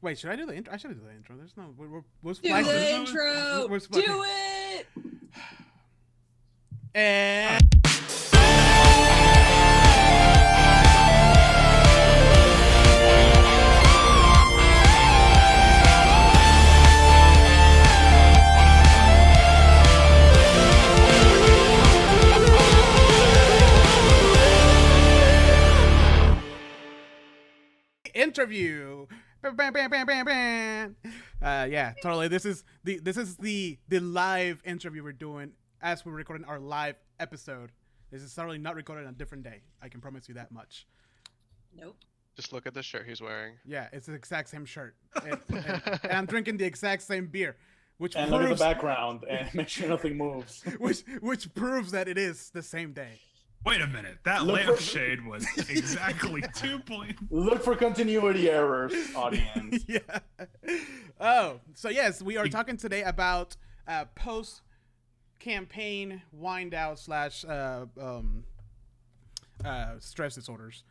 Wait, should I do the intro? I should do the intro. There's no. We're Do the intro. We're Do it. And interview. Bam, bam, bam, bam, bam, bam. Yeah, totally. This is the live interview we're doing as we're recording our live episode. This is certainly not recorded on a different day. I can promise you that much. Nope. Just look at the shirt he's wearing. Yeah, it's the exact same shirt, and I'm drinking the exact same beer, which and proves, look at the background and make sure nothing moves. which proves that it is the same day. Wait a minute, that lampshade was exactly 2 points. Look for continuity errors, audience. Yeah. Oh, so yes, we are talking today about post-campaign wind out / stress disorders.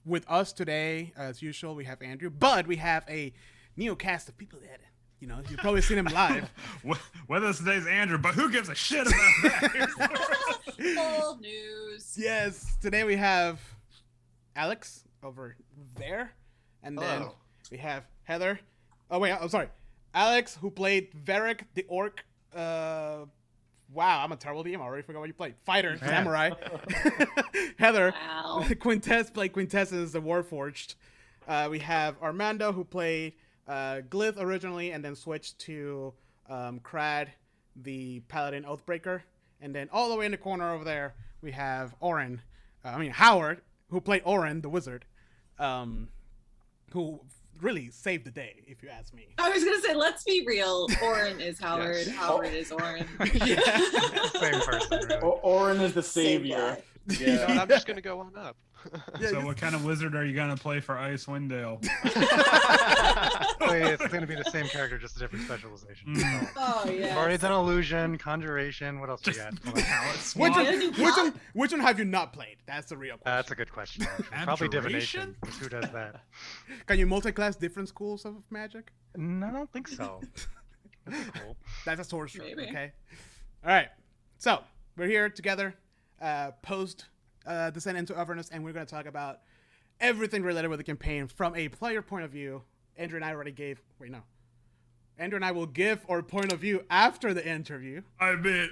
With us today, as usual, we have Andrew, but we have a new cast of people that, you know, you've probably seen him live. Whether today's Andrew, but who gives a shit about that? Old news. Yes, today we have Alex over there, and then Hello. we have Heather. Oh wait, I'm sorry, Alex, who played Varric the Orc. Wow, I'm a terrible DM. I already forgot what you played. Fighter, Samurai. Heather, Wow. Quintess played Quintessence the Warforged. We have Armando, who played Glyph originally, and then switched to Crad, the Paladin Oathbreaker. And then all the way in the corner over there, we have Howard, who played Oren, the Wizard, who really saved the day, if you ask me. I was gonna say, let's be real. Oren is Howard. Yes. Howard is Oren. Same person, really. Orin is the savior. You know what, I'm just gonna go on up. So what kind of wizard are you going to play for Icewind Dale? It's going to be the same character, just a different specialization. Mm. Oh yeah. I've already done illusion, conjuration. What else we got? Which one have you not played? That's the real question. That's a good question. Actually. Probably divination. Who does that? Can you multi-class different schools of magic? No, I don't think so. That's cool. That's a sorcerer. Maybe. Okay. All right. So we're here together, post Descent into Avernus, and we're going to talk about everything related with the campaign from a player point of view. Andrew and I already gave. Wait, no. Andrew and I will give our point of view after the interview. I mean,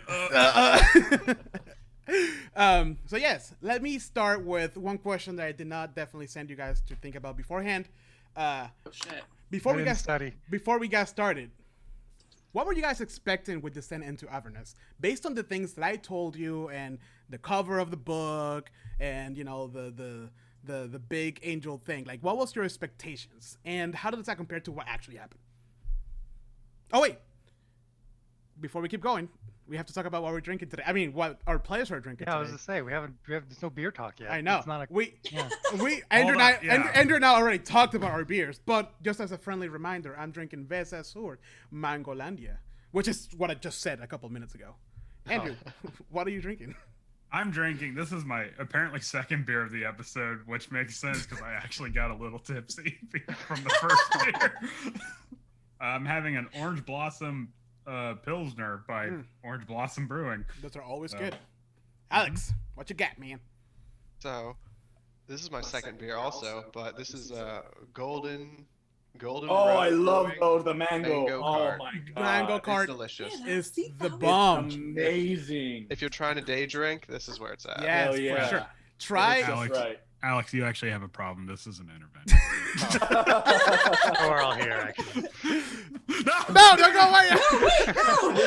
So yes, let me start with one question that I did not definitely send you guys to think about beforehand. Oh shit. Before I we didn't study. got started, what were you guys expecting with Descent into Avernus? Based on the things that I told you and the cover of the book and, you know, the big angel thing, like, what was your expectations and how does that compare to what actually happened? Oh wait, before we keep going, we have to talk about what we're drinking today. I mean, what our players are drinking Yeah, I today. was to say there's no beer talk yet. I know. It's not a, yeah. Andrew Hold on, yeah. and I already talked about our beers, but just as a friendly reminder, I'm drinking Vesa Sur Mangolandia, which is what I just said a couple minutes ago. Andrew, what are you drinking? I'm drinking. This is my apparently second beer of the episode, which makes sense because I actually got a little tipsy from the first beer. I'm having an Orange Blossom Pilsner by Orange Blossom Brewing. Those are always good. Alex, what you got, man? So, this is my second beer also, but this is golden. Oh, I love those. The mango. Mango Oh cart. my god. Mango It's cart delicious. Yeah. is See, the that was bomb. Amazing. If you're trying to day drink, this is where it's at. Yes, Hell yeah. for sure. Try. That's Alex, right. Alex, you actually have a problem. This is an intervention. Oh, we're all here, actually. No, don't go away.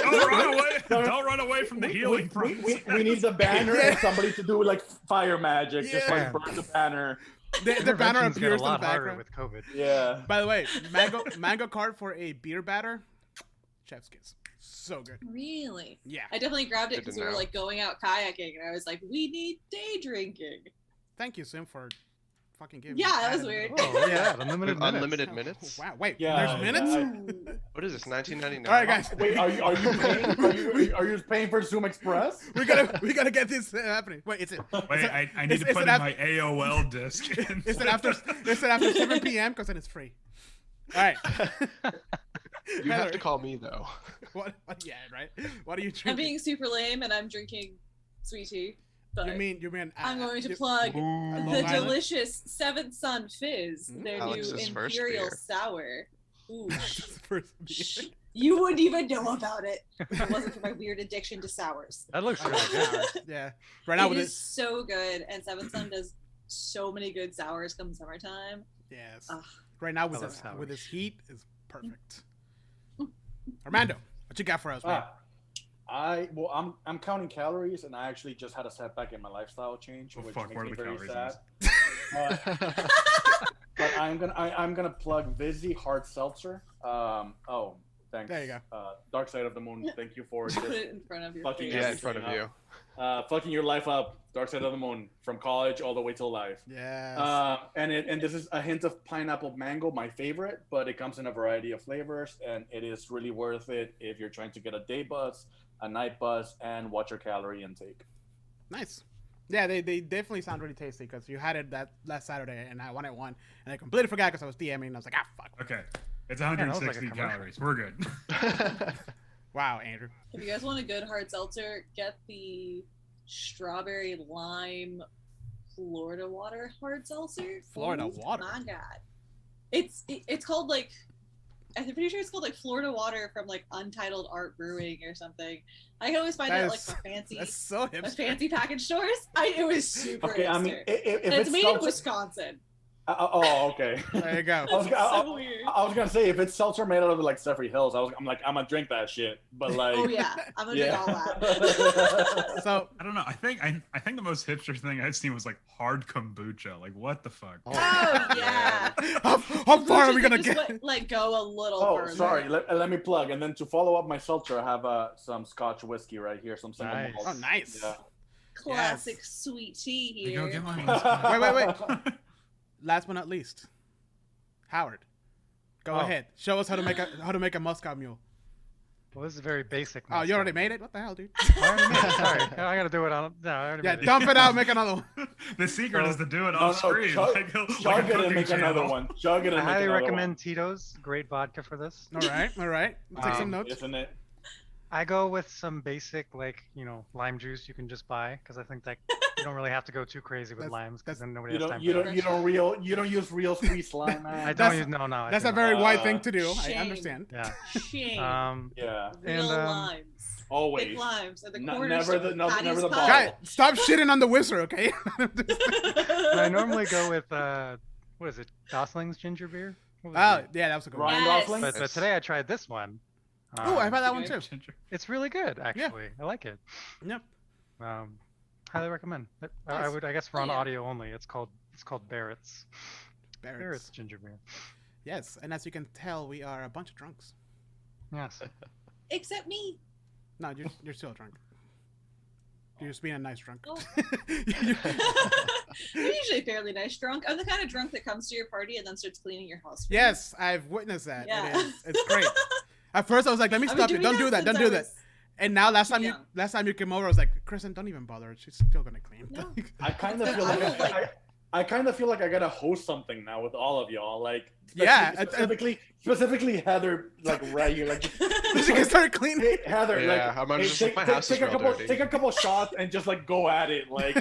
Don't run away! Don't run away from the healing process. We need the banner and somebody to do like fire magic, just Yeah. like burn the banner. The banner Interventions get appears a in the lot harder background. with COVID. Yeah. By the way, mango cart for a beer batter, chef's kiss. So good. Really? Yeah. I definitely grabbed it Good to because we were know. like going out kayaking, and I was like, we need day drinking. Thank you, Sim, for fucking giving. Yeah, me that was weird. Oh, yeah, unlimited minutes. Unlimited Oh, minutes. wow, wait, Yeah, there's minutes? yeah, What is this? 1999. All right, guys. Wait, are you paying? Are you paying for Zoom Express? we gotta get this happening. Wait, is it? Wait, I need to is put it in my AOL disc. Is it after 7 p.m.? Because then it's free. All right. You have Heather, to call me though. What? Yeah, right. What are you I'm drinking? being super lame and I'm drinking sweet tea. But You mean? I'm going to you- plug Long the Island? delicious Seventh Son Fizz, Mm. their Alex's new first Imperial beer. Sour. Ooh. First beer. Shh. You wouldn't even know about it if it wasn't for my weird addiction to sours. That looks I really love good. sours. Yeah. Right now It with is this. so good, and Seventh Son does so many good sours come summertime. Yes. Ugh. Right now with I love this sours. with this heat is perfect. Armando, what you got for us, man? I'm counting calories, and I actually just had a setback in my lifestyle change, Oh, which fuck, makes where me are the very calories sad. But I'm gonna plug Vizzy Hard Seltzer. Thanks. There you go. Dark Side of the Moon. Thank you for Put just it in front of your fucking face. Yeah, in front of you. fucking your life up. Dark Side of the Moon, from college all the way till life. Yes. And this is a hint of pineapple mango, my favorite, but it comes in a variety of flavors, and it is really worth it if you're trying to get a day buzz, a night buzz, and watch your calorie intake. Nice. Yeah, they definitely sound really tasty because you had it that last Saturday and I wanted one and I completely forgot because I was DMing and I was like, fuck. Okay. It's that was like a 160 commercial. calories. We're good. Wow, Andrew. If you guys want a good hard seltzer, get the strawberry lime Florida water hard seltzer. Florida Oh water? My God, it's called like, I'm pretty sure it's called like Florida water from like Untitled Art Brewing or something. I can always find it at like my fancy, That's so my hipster. fancy package stores. It was super Okay, hipster. I mean, if and it's it's made in seltzer, Wisconsin. okay. There you go. I was, It's I, so weird. I was gonna say if it's seltzer made out of like Sefri Hills, I'm gonna drink that shit. But like, Oh yeah, I'm gonna drink all that. So I don't know. I think the most hipster thing I'd seen was like hard kombucha. Like what the fuck? Oh yeah. how far are we gonna Just get? Like go a little oh, further. sorry. Let me plug. And then to follow up my seltzer, I have some Scotch whiskey right here. Some single Nice. Oh, malt. nice. Yeah. Classic sweet tea You here. go get mine. Wait. Last but not least, Howard. Go Oh. ahead. Show us how to make a Moscow Mule. Well, this is very basic. Oh, you already Moscow. made it? What the hell, dude? I already made it. Sorry, I gotta do it on. No, I already Yeah, made it. dump it out, make another one. The secret So- is to do it No, off no, screen. chug- like a Chug it and cooking make another channel. one. Chug it and I make highly another recommend Tito's. Great vodka for this. All right. Take some notes. Isn't it? I go with some basic, like, lime juice you can just buy, because I think that you don't really have to go too crazy with That's- limes, because then nobody You has don't time you for don't you don't use real sweet slime, that. I man. don't That's- use, no. I That's do a not. very white Uh, thing to do. I shame. understand. Yeah. Shame. Yeah, And, Real limes. always. Thick limes at the No- corner never store. the- no- Patty's never the Pie. bottle. Guy, stop shitting on the wizard, okay? And I normally go with, what is it, Gosling's ginger beer? What was Oh, it? yeah, that was a good one. Ryan Yes. Gosling. But today I tried this one. Oh, I've had that one Okay. too. It's really good, actually. I like it. Yep. Highly recommend. I Nice. would, I guess, for on Oh, yeah. audio only. It's called Barrett's. Barrett's. Barrett's ginger beer. Yes, and as you can tell, we are a bunch of drunks. Yes. Except me. No, you're still drunk. You're just being a nice drunk. Oh. I'm usually fairly nice drunk. I'm the kind of drunk that comes to your party and then starts cleaning your house. for you. Yes, I've witnessed that. Yeah. It's great. At first, I was like, "Let me I've stop been you! Don't do that! since Don't I do that!" was- And now, last time young. you came over, I was like, "Kristen, don't even bother. She's still gonna clean." No. I kind of I feel like will, like- I kind of feel like I gotta host something now with all of y'all. Like, Yeah, specifically Heather, like right here, like she can start cleaning. hey, Heather, Yeah, like I'm gonna hey, just take, my take, house take is a real couple dirty. take a couple shots and just like go at it. Like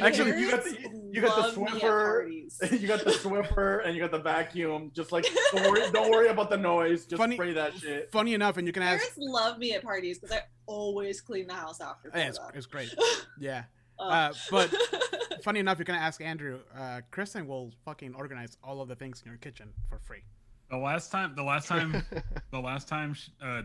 Actually, you got the Love me at Swiffer, parties. you got the Swiffer, and you got the vacuum. Just like don't worry about the noise. Just Funny- spray that shit. Funny enough, and you can ask. Parents love me at parties because I always clean the house after. Yeah, it's great. Yeah. Uh, But funny enough, you can ask Andrew. Kristen will fucking organize all of the things in your kitchen for free. The last time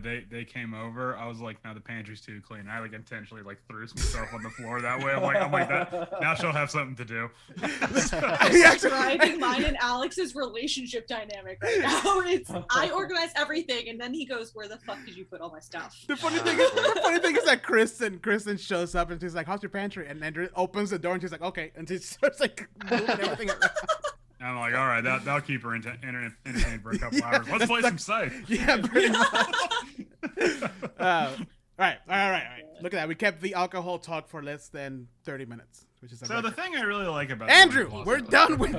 they came over, I was like, "No, the pantry's too clean." I like intentionally like threw some stuff on the floor that way. I'm like that. Now she'll have something to do. He actually- describing mine and Alex's relationship dynamic right now. It's I organize everything, and then he goes, "Where the fuck did you put all my stuff?" The funny thing is that Kristen shows up and she's like, "How's your pantry?" And Andrew opens the door and she's like, "Okay," and she starts like moving everything around. And I'm like, "All right, that'll keep her entertained for a couple hours. Let's play some Scythe." Yeah, pretty much. All right. Look at that. We kept the alcohol talk for less than 30 minutes. which is a So the record. thing I really like about Andrew, the we're done with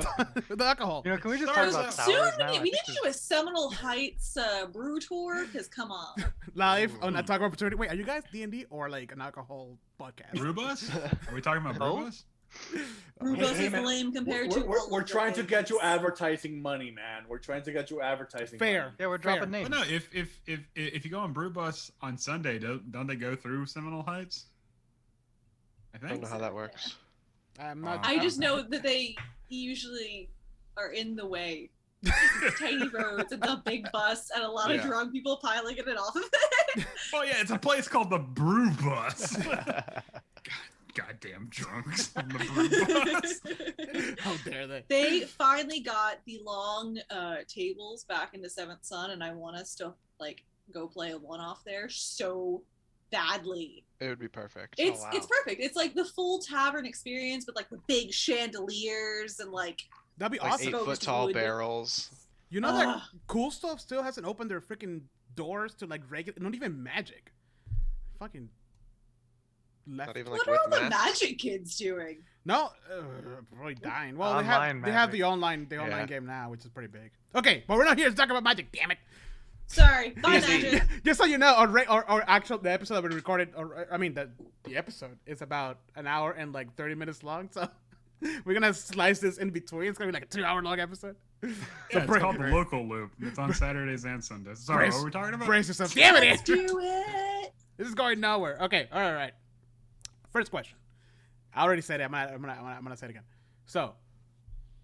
the alcohol. You know, can we just Sorry, talk about so sours Soon now? we I need think to do a Seminole Heights brew tour, because come on. Live on Attack Opportunity. Wait, are you guys D&D or like an alcohol podcast? Brewbus? Are we talking about Oh. Brewbus? Brew bus hey, is man, lame compared to all We're of the trying to get you things. advertising money, man. We're trying to get you advertising. Fair. money. Yeah, we're Fair. dropping names. Well, no, if you go on Brewbus on Sunday, don't they go through Seminole Heights? I I don't think. know how that works. I'm not. I just know that they usually are in the way. Tiny roads and the big bus and a lot of Yeah. drunk people piling in and off of it. Oh yeah, it's a place called the Brew Bus. Goddamn drunks on the Brew Bus. How dare they? They finally got the long tables back into Seventh Son, and I want us to like go play a one-off there so badly. It would be perfect. It's wow. it's perfect. It's like the full tavern experience, but like the big chandeliers and like That'd be Like awesome. 8-foot tall Wood. barrels. You know that Ugh. cool stuff still hasn't opened their freaking doors to like regular, not even Magic. Fucking left. Not even what like are with all the masks. magic kids doing? No, probably dying. Well, Online they have Magic. the online Yeah. game now, which is pretty big. Okay, but we're not here to talk about Magic. Damn it! Sorry, bye Easy. magic. Just so you know, the episode that we recorded, the episode is about an hour and like 30 minutes long. So we're gonna slice this in between. It's gonna be like a 2-hour long episode. Yeah, So it's called the Local Loop. It's on Saturdays and Sundays. Sorry, what were we talking about? Brace yourself. Damn it, Let's Andrew. do it. This is going nowhere. Okay, all right. First question. I already said it. I'm gonna say it again. So,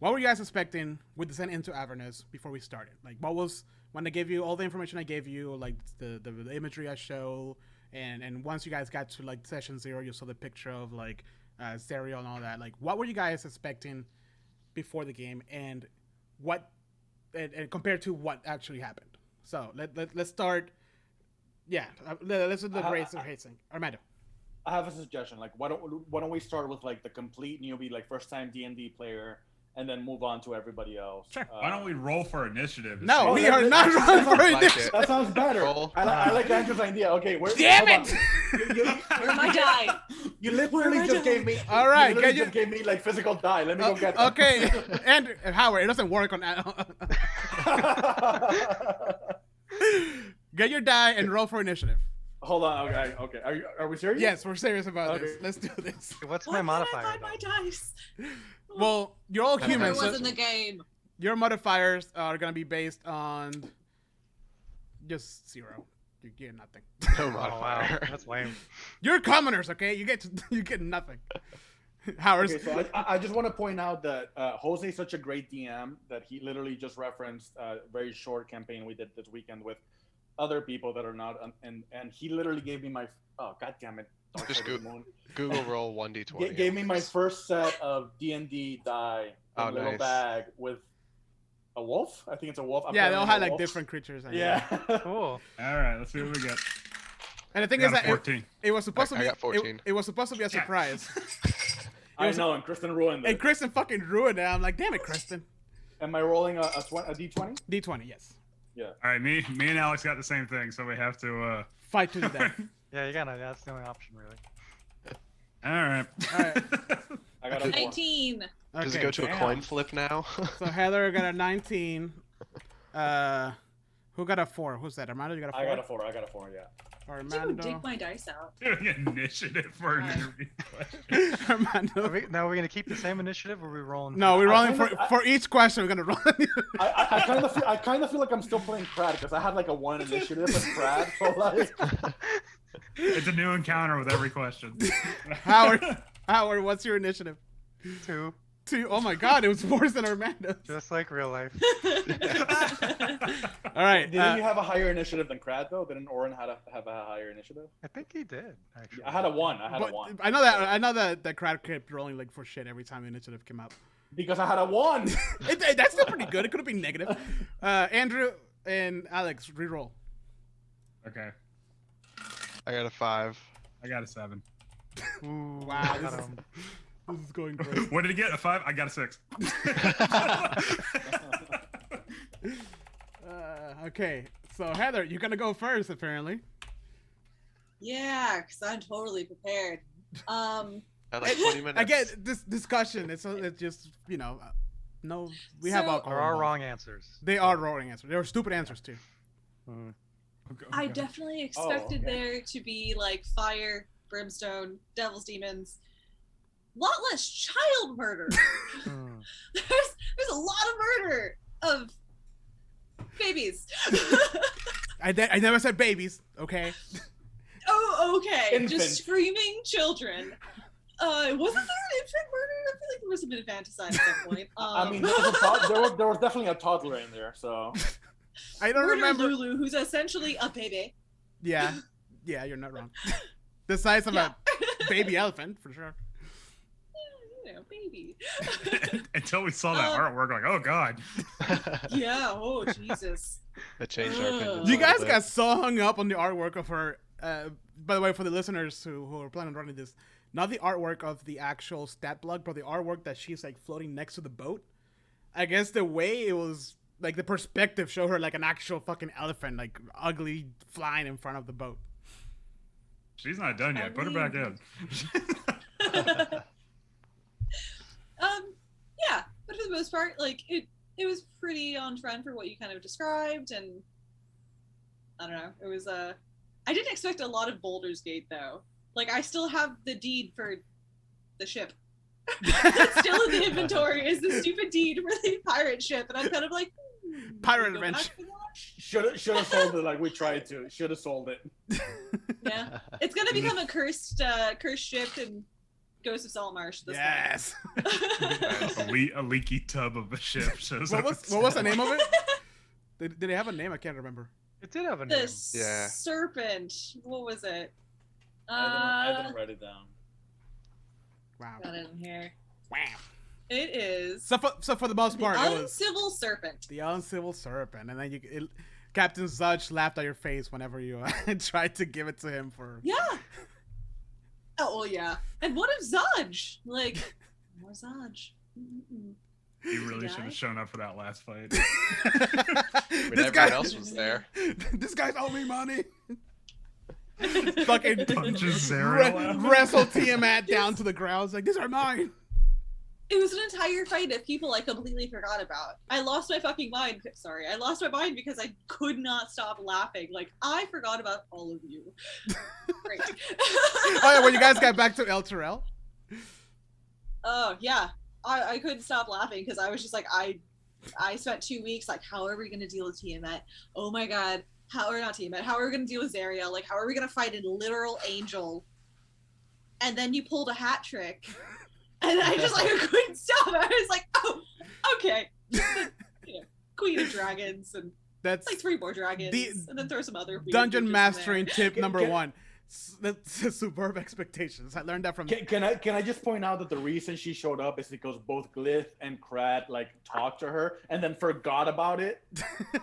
what were you guys expecting with Descent into Avernus before we started? Like, what was when I gave you all the information I gave you, like the imagery I show, and once you guys got to like session 0, you saw the picture of like Stereo and all that. Like, what were you guys expecting before the game, and what and compared to what actually happened? So let's start. Yeah, let's do the race of Hastings. Armando. I have a suggestion. Like, why don't we start with like the complete newbie, like first time D&D player, and then move on to everybody else. Sure. Why don't we roll for initiative? No, Oh, we that- are that- not that running sounds for like it. it. That sounds better. Roll. I like Andrew's idea. Okay, Damn hold it! on. Where am I die? You literally Where am I just dying? gave me. All right, you literally get just gave me like physical die. Let me go get them. Okay, and Howard, it doesn't work on. Get your die and roll for initiative. Hold on. Okay. Are we serious? Yes, we're serious about this. Okay. Let's do this. What's Why my can't I modifier? find though? my dice? Well, you're all Never It humans. mind. was So in the game. your modifiers are gonna be based on just 0. You get nothing. No Oh wow, modifier. that's lame. You're commoners, okay? You get nothing. Howard. Okay, so I just want to point out that Jose is such a great DM that he literally just referenced a very short campaign we did this weekend with other people that are not, and he literally gave me my, oh god damn it, Dark Just Side of the Moon. Google roll 1d20. Gave me my first set of D&D die in Oh, a little nice. bag with a wolf. I think it's a wolf. I'm Yeah, they playing all a had like wolf. different creatures. I Yeah. Cool. All right, let's see what we get. And the thing I is got that a it, 14. it was supposed I to be got 14. It was supposed to be a surprise. I know, and Kristen ruined And it. Kristen fucking ruined it. I'm like, damn it, Kristen. Am I rolling a D20? D20, yes. All right, me and Alex got the same thing, so we have to. Fight to the death. Yeah, you gotta. That's the only option, really. All right. All right. I got a 4. 19. Does it Okay, go to a damn. coin flip now? So Heather got a 19. Who got a 4? Who's that? Armando, you got a 4? I got a 4. Yeah. Dude, Armando. dig my dice out. Doing initiative for an Alright. interview question. Armando. Now we're gonna keep the same initiative, or are we rolling? No, we're I rolling kinda- for each question. We're gonna roll. I kind of feel like I'm still playing Crad because I had like a 1 initiative with Crad. So like, It's a new encounter with every question. Howard, what's your initiative? 2, 2. Oh my God, it was worse than Armando's. just like real life. All right. didn't you have a higher initiative than Crad though? Didn't Oren have a higher initiative? I think he did actually. I had a 1. but I know that crowd kept rolling like for shit every time the initiative came out. Because I had a 1. That's still pretty good. It could have been negative. Andrew and Alex, reroll. Okay, I got a 5. I got a 7. Ooh, Wow, I this got is- him. This is going great. What did he get? A 5? I got a 6. Okay, so Heather, you're gonna go first apparently. Yeah, because I'm totally prepared. At like 20 minutes. Again, this discussion. It's just no. We have So- alcohol. There are involved. wrong answers. They are wrong answers. They were stupid answers too. Mm. I definitely expected okay. there to be like fire, brimstone, devil's demons, lot less child murder. Mm. There's a lot of murder of babies. I never said babies. Okay. Oh, okay. Infants. Just screaming children. Wasn't there an infant murder? I feel like there must have been infanticide at some point. I mean, there was definitely a toddler in there, so. I don't murder remember. Lulu, who's essentially a baby. Yeah, you're not wrong. The size of Yeah. a baby elephant, for sure. Baby. Until we saw that artwork, like, oh god. Yeah. Oh, Jesus. That changed our opinion. You guys got so hung up on the artwork of her. By the way, for the listeners who are planning on running this, not the artwork of the actual stat block, but the artwork that she's like floating next to the boat. I guess the way it was, like the perspective showed her like an actual fucking elephant, like ugly flying in front of the boat. She's not done yet. Put her back in. Yeah, but for the most part, like it was pretty on trend for what you kind of described, and I don't know, it was I didn't expect a lot of Baldur's Gate though. Like I still have the deed for the ship. Still in the inventory is the stupid deed for the pirate ship, and I'm kind of like Pirate go back adventure. for that? Should have sold it like we tried to. Should have sold it. Yeah, it's gonna become a cursed ship and Ghost of Saltmarsh. This Yes. A leaky tub of a ship shows What up. was the name of it? Did they have a name? I can't remember. It did have a the name. Yeah. serpent. What was it? I didn't write it down. Wow. Got it in here. Wow. It is So for the most the part, it was uncivil serpent. the uncivil serpent, and then Captain Zudge laughed at your face whenever you tried to give it to him for. Yeah. Oh well, yeah. And what of Zudge? Like more Zudge. Mm-mm. You really Yeah. should have shown up for that last fight. When everyone else was there. This guy's owe me money. Fucking Punches Zariel out. wrestle Tiamat down to the ground. It's like, these are mine. It was an entire fight of people I completely forgot about. I lost my fucking mind. Sorry, I lost my mind because I could not stop laughing. Like I forgot about all of you. Great. Oh yeah, when you guys got back to El Terrell. Oh yeah, I couldn't stop laughing because I was just like I spent 2 weeks like how are we gonna deal with Tiamat? Oh my god, how are not Tiamat? How are we gonna deal with Zariel? Like how are we gonna fight a literal angel? And then you pulled a hat trick, and I just like I couldn't stop. I was like, oh, okay, Queen of Dragons and That's like 3 more dragons, The and then throw some other weird dungeon bitches in mastering there. tip number Can- 1. That's superb expectations. I learned that from. Can I just point out that the reason she showed up is because both Glyph and Krat like talked to her and then forgot about it,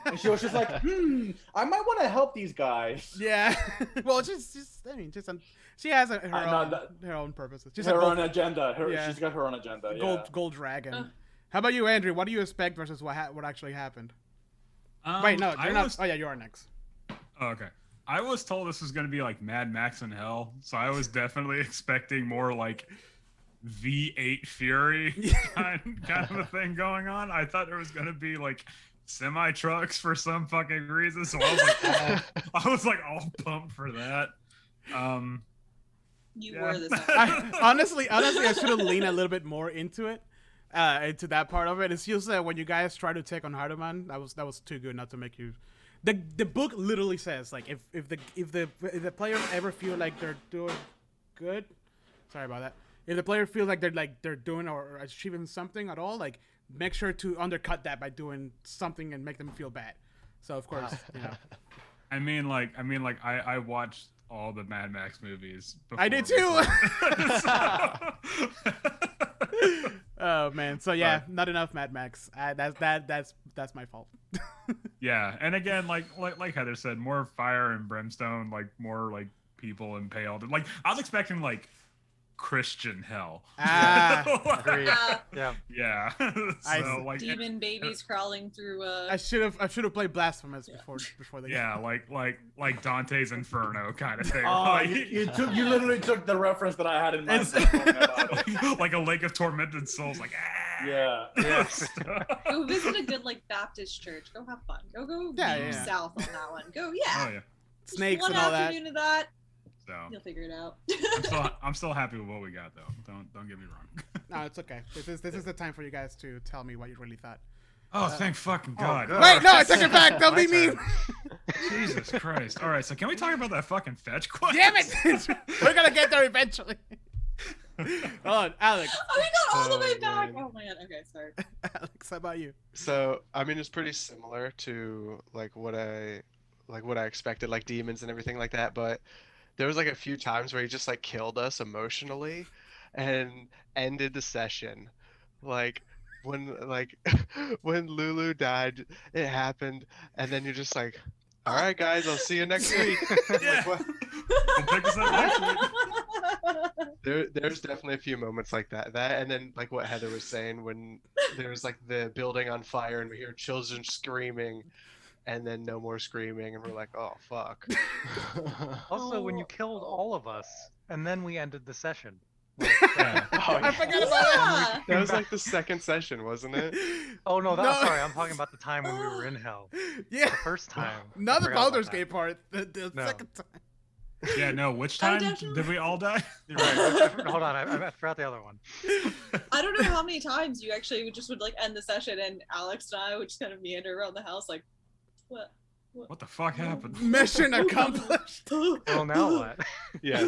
and she was just like, I might want to help these guys. Yeah. Well, she has her own purposes. She's a Her gold, own agenda. Yeah. She's got her own agenda. gold dragon. Uh. How about you, Andrew? What do you expect versus what actually happened? Um, Wait, no, I you're not. was- Oh yeah, you are next. Oh, okay. I was told this was going to be like Mad Max in Hell, so I was definitely expecting more like V8 Fury kind of a thing going on. I thought there was going to be like semi trucks for some fucking reason, so I was like all pumped for that. You Yeah. were this. Honestly, I should have leaned a little bit more into it, into that part of it. It's just that when you guys try to take on Hardeman, that was too good not to make you. The book literally says like if the players ever feel like they're doing good, sorry about that. If the player feels like they're doing or achieving something at all, like make sure to undercut that by doing something and make them feel bad. So of course, you know. I mean, I watched all the Mad Max movies. I did before too. we played. Oh man, so yeah, not enough Mad Max. That's my fault. Yeah, and again, like Heather said, more fire and brimstone, like more like people impaled. Like I was expecting like Christian hell. Ah. Agreed. Yeah. Yeah. I So see. like Demon babies crawling through. I should have played Blasphemous before the game. yeah, like Dante's Inferno kind of thing. Oh, like, you literally took the reference that I had in mind. It's- when talking about it. like a lake of tormented souls. Like Yeah. Yes. Go visit a good like Baptist church. Go have fun. Go Yeah, deep yeah. south on that one. Go yeah. Oh yeah. Just Snakes one and all that. afternoon of that. So You'll figure it out. I'm still happy with what we got though. Don't get me wrong. No, it's okay. This is the time for you guys to tell me what you really thought. Oh, thank fucking God. good. Wait, no, I take it back. Don't My be mean. turn. Jesus Christ. All right, so can we talk about that fucking fetch quest? Damn it! We're gonna get there eventually. Hold on, Alex. Oh, we got all the way Oh, back. man. Oh man. Okay, sorry. Alex, how about you? So I mean, it's pretty similar to like what I expected, like demons and everything like that. But there was like a few times where he just like killed us emotionally, and ended the session, like when when Lulu died, it happened, and then you're just like, all right, guys, I'll see you next week. Yeah. Like, what? We'll pick this up next week. There's definitely a few moments like that. And then like what Heather was saying when there's like the building on fire and we hear children screaming, and then no more screaming, and we're like, oh fuck. Also, when you killed all of us, and then we ended the session. Yeah. I forgot about that. Yeah. That was like the second session, wasn't it? Oh no, No. sorry, I'm talking about the time when we were in hell. Yeah, The first time. not I the forgot about Baldur's that. Gate part. The No. second time. Yeah, no, which I time definitely- did we all die? You're right. Hold on, I forgot the other one. I don't know how many times you actually would like end the session and Alex and I would just kind of meander around the house like, what? What the fuck happened? Mission accomplished. Well, now what? Yeah.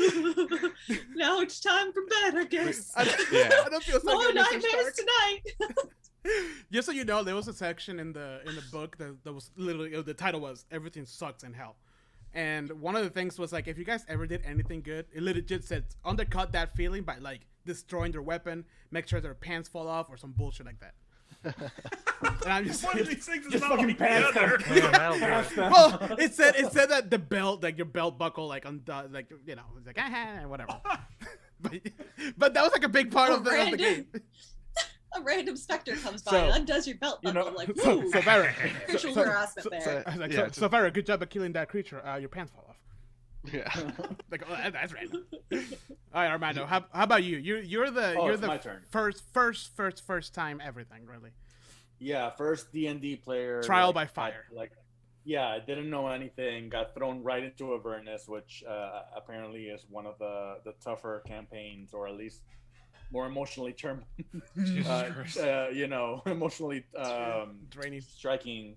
Now it's time for bed, I guess. Yeah. I don't feel so More good, Mr. nightmares Stark. tonight. Just so you know, there was a section in the book that was literally the title was "Everything Sucks in Hell," and one of the things was like, if you guys ever did anything good, it legit said undercut that feeling by like destroying their weapon, make sure their pants fall off, or some bullshit like that. And I'm just One of these things is Just not fucking pants together. them. Yeah, that'll do Pants it. them. well, it said that the belt, like your belt buckle, like like you know, it's like whatever. but that was like a big part of the Random. game. A random specter comes by So, and undoes your belt you buckle know- like, So, woo, Vera, sexual harassment there. I was like, Yeah, so Vera, good job at killing that creature. Your pants fall off. Yeah. Like, oh, that's random. All right, Armando, how about you? You're the Oh, you're it's the my turn. first time everything really. Yeah, first D&D player. Trial like, by fire. Yeah, I didn't know anything. Got thrown right into Avernus, which apparently is one of the tougher campaigns, or at least more emotionally Jesus Christ. emotionally Draining. striking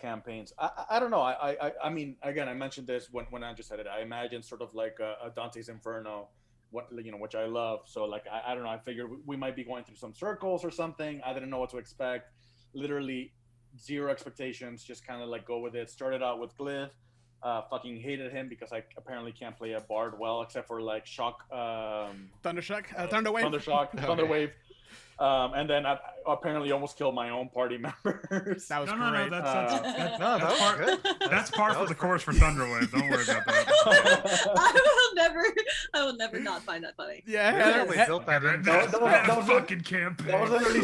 campaigns. I don't know. I mean, again, I mentioned this when I just said it. I imagine sort of like a Dante's Inferno, which I love. So like, I don't know. I figured we might be going through some circles or something. I didn't know what to expect. Literally zero expectations. Just kind of like go with it. Started out with Glyph. Fucking hated him because I apparently can't play a bard well, except for like shock. Thundershock, Thunderwave. Thundershock, Okay. Thunderwave. And then I apparently almost killed my own party members. That was No, great. that's No, that that's was part, good. that's par That for was the course for Thunderwave. Don't worry about that. I will never not find that funny. Yeah, Really? Heather, They built that in. That's that was fucking campaign. That was literally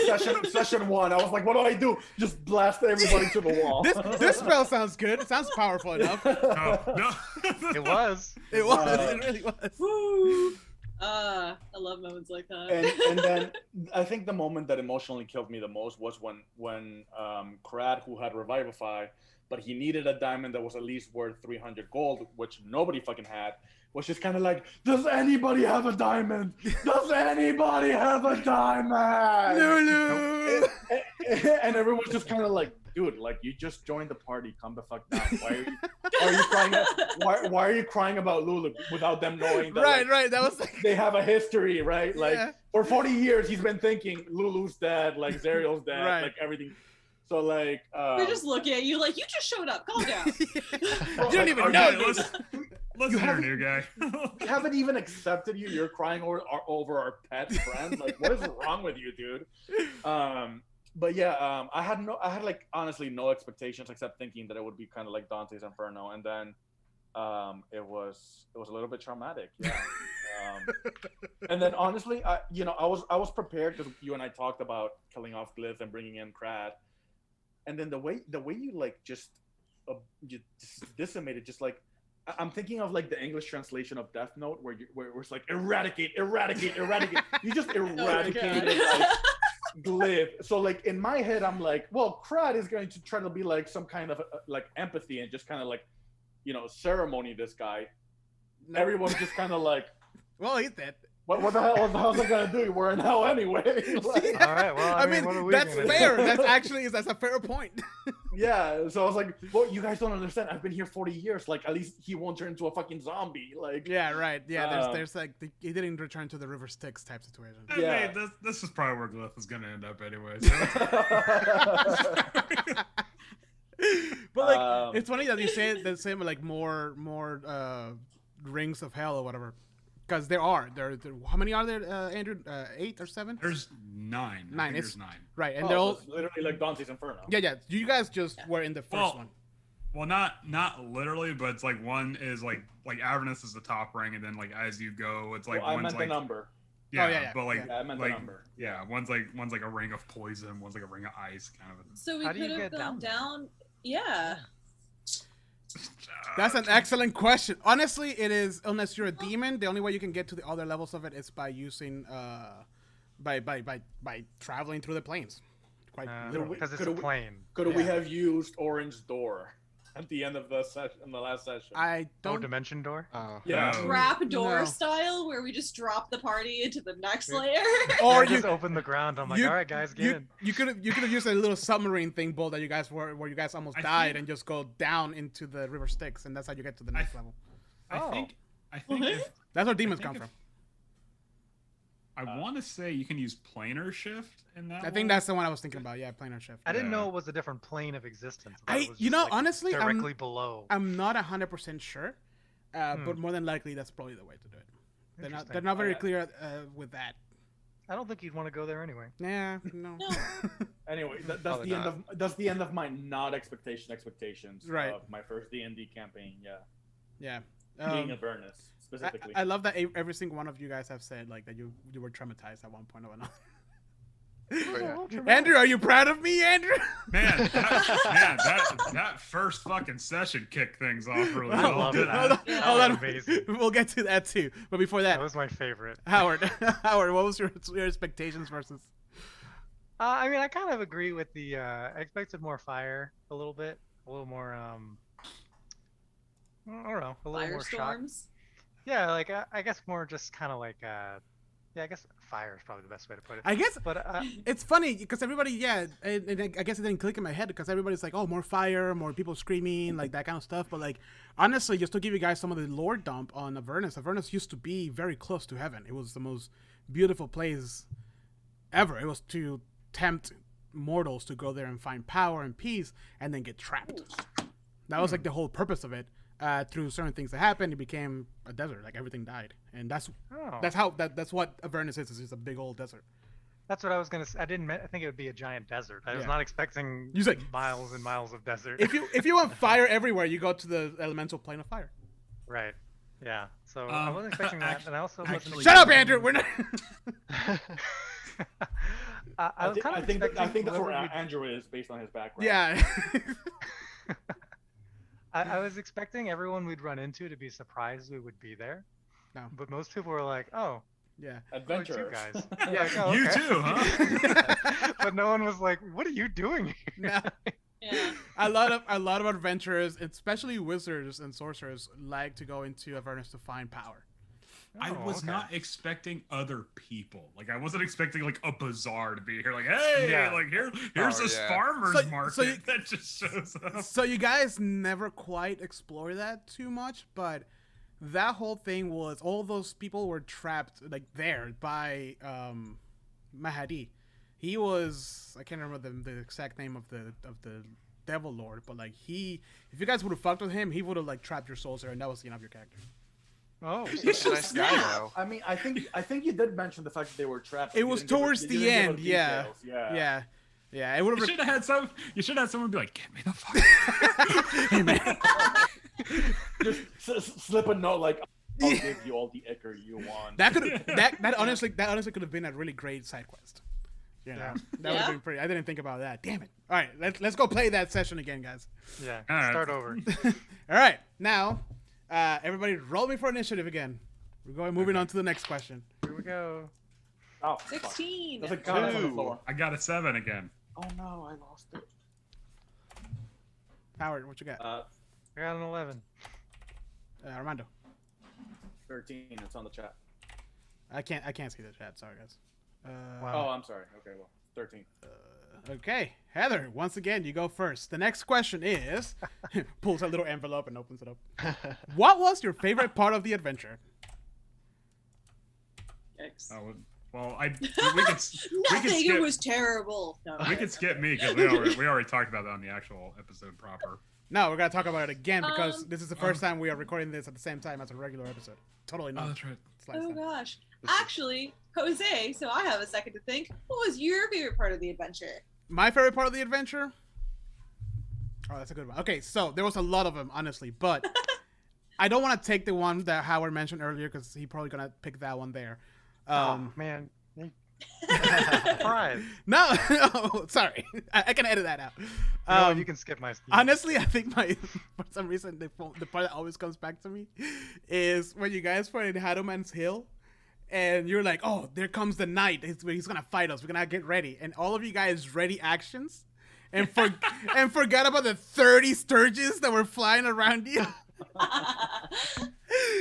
session one. I was like, what do I do? Just blast everybody to the wall. this spell sounds good. It sounds powerful enough. No. It was. It was. Uh, It really was. Woo! I love moments like that. and then I think the moment that emotionally killed me the most was when Krad, who had Revivify, but he needed a diamond that was at least worth 300 gold, which nobody fucking had, was just kind of like, does anybody have a diamond? Does anybody have a diamond? Lulu. And everyone's just kind of like, dude, like you just joined the party, calm the fuck down. Why are you crying? Why are you crying about Lulu without them knowing that? Right, like, right. That was like. they have a history, right? Like Yeah. for 40 years, he's been thinking Lulu's dead, like Zariel's dead, Right. like everything. So like, We're just looking at you like, you just showed up. Calm down. You don't even Okay, know. listen here, new guy. we haven't even accepted you. You're crying over our pet friend. Like, what is wrong with you, dude? But yeah, I had like honestly no expectations except thinking that it would be kind of like Dante's Inferno, and then it was a little bit traumatic. Yeah. And then honestly, I was prepared because you and I talked about killing off Glyph and bringing in Crad, and then the way you like just decimated, just like I'm thinking of like the English translation of Death Note where it's like eradicate. You just eradicated like Glyph. So like in my head, I'm like, well, Crad is going to try to be like some kind of like empathy and just kind of like, ceremony this guy. No. Everyone's just kind of like, Well, he's dead. what the hell's it gonna do? We're in hell anyway. Like, All right. Well, I mean, what are we that's gonna do? fair. That's a fair point. yeah. So I was like, well, you guys don't understand. I've been here 40 years. Like, at least he won't turn into a fucking zombie. Like, Yeah, right. Yeah, there's like he didn't return to the River Styx type situation. I Yeah. mean, this is probably where Glyph is gonna end up anyway. But like, it's funny that you say the same like more rings of hell or whatever, because there how many are there, Andrew? 8 or 7? There's 9. Nine, There's it's- 9. Right, and oh, they're so all it's literally like Dante's Inferno. yeah. You guys just were in the first one. Well, not literally, but it's like one is like Avernus is the top ring, and then like as you go, it's like Well, I one's meant like the number. yeah, yeah, but like Yeah, I meant the like number. yeah, one's like a ring of poison, one's like a ring of ice, kind of. So we How do you could have get gone down down. Yeah. That's an excellent question. Honestly, it is, unless you're a demon, the only way you can get to the other levels of it is by using by traveling through the plains. Quite literally. because it's Could a we- plane. Could we Yeah. have used Orange Door at the end of the session, in the last session? I Oh, don't. dimension door. Oh. Yeah. No. Trap door No. style where we just drop the party into the next Yeah. layer. Or I you just open the ground. I'm like, you- all right, guys, get in. you could have used a little submarine thing, Bull, that you guys where you guys almost I died think- and just go down into the River Styx, and that's how you get to the next level. I Oh. think What? if, That's where demons I come think from. I want to say you can use planar shift in that. I think one. that's the one I was thinking about. Yeah, planar shift. I didn't Yeah. know it was a different plane of existence. thought it was You just, know, like, honestly, directly below. I'm not 100% sure, but Hmm. more than likely that's probably the way to do it. They're Interesting. not very Alright. clear with that. I don't think you'd want to go there anyway. Yeah, no. No. Anyway, that's Probably the end of my not expectations Right. of my first D&D campaign. Yeah, Yeah. being Avernus specifically. I love that every single one of you guys have said like that you were traumatized at one point or another. Oh, yeah. Andrew, are you proud of me, Andrew? Man, that first fucking session kicked things off really I well. love didn't that. it? Yeah. That Hold was on. amazing. We'll get to that too. But before That that, was my favorite. Howard, Howard, what was your expectations versus? I mean, I kind of agree with the. I expected more fire, a little bit, a little more. I don't know, a little more shock. Firestorms. Yeah, like I guess more just kind of like. Yeah, I guess fire is probably the best way to put it. I guess But it's funny because everybody, and I guess it didn't click in my head because everybody's like, oh, more fire, more people screaming, like that kind of stuff. But like, honestly, just to give you guys some of the lore dump on Avernus, Avernus used to be very close to heaven. It was the most beautiful place ever. It was to tempt mortals to go there and find power and peace and then get trapped. That was like the whole purpose of it. Through certain things that happened, it became a desert. Like everything died, and that's what Avernus is. It's just a big old desert. that's what I was gonna say. I think it would be a giant desert. I was Yeah. not expecting You said- miles and miles of desert. If you want fire everywhere, you go to the elemental plane of fire. Right. Yeah. So I wasn't expecting that, and I also wasn't. actually- Shut up, Andrew. We're not. I was kind of expecting I think that's where whoever we- Andrew is based on his background. Yeah. I was expecting everyone we'd run into to be surprised we would be there. No. But most people were like, "Oh, Yeah. oh, it's you Adventurers. guys." Yeah, like, oh, You okay. too, huh? But no one was like, "What are you doing here?" No. Yeah. A lot of adventurers, especially wizards and sorcerers, like to go into Avernus to find power. I Oh, was okay. not expecting other people. Like I wasn't expecting like a bazaar to be here. Like, hey, Yeah. like here's Oh, this yeah. farmer's So- market so you- that just shows up. So you guys never quite explore that too much, but that whole thing was all those people were trapped like there by Mahadi. He was, I can't remember the exact name of the Devil Lord, but like if you guys would have fucked with him, he would have like trapped your souls there, and that was the end of your character. Oh, He's a nice guy though. I mean, I think you did mention the fact that they were trapped. It You was didn't give towards you the didn't give end, us yeah. details. Yeah. It would You have. should have had some. You should have someone be like, "Get me the fuck." Hey man. Just slip a note like, I'll give you all the ichor you want. That could that honestly could have been a really great side quest. You know, Yeah. that would have been pretty. I didn't think about that. Damn it! All right, let's go play that session again, guys. Yeah. All right. Start over. All right, now everybody roll me for initiative again. We're moving on to the next question. Here we go. Oh, fuck. 16. Doesn't count on the Two. floor. I got a 7 again. Oh no, I lost it. Howard, what you got? I got an 11. Armando. 13. It's on the chat. I can't see the chat. Sorry, guys. Wow. Oh, I'm sorry. Okay, well, 13. Okay, Heather. Once again, you go first. The next question is: pulls a little envelope and opens it up. What was your favorite part of the adventure? Yikes. Oh, well, we could Nothing. skip- It was terrible. No. we could skip me because we already talked about that on the actual episode proper. No, we're gonna talk about it again because this is the first time we are recording this at the same time as a regular episode. Totally not. that's right. Slice Oh time. gosh. Actually, Jose, so I have a second to think. What was your favorite part of the adventure? My favorite part of the adventure? Oh, that's a good one. Okay, so there was a lot of them, honestly, but I don't want to take the one that Howard mentioned earlier because he's probably gonna pick that one there. Oh, man. Pride. No, no, sorry, I can edit that out. No, you can skip my. Honestly, I think for some reason the part that always comes back to me is when you guys were in Hadoman's Hill. And you're like, oh, there comes the knight. He's gonna fight us. We're gonna get ready. And all of you guys ready actions, and forgot about the 30 sturges that were flying around you.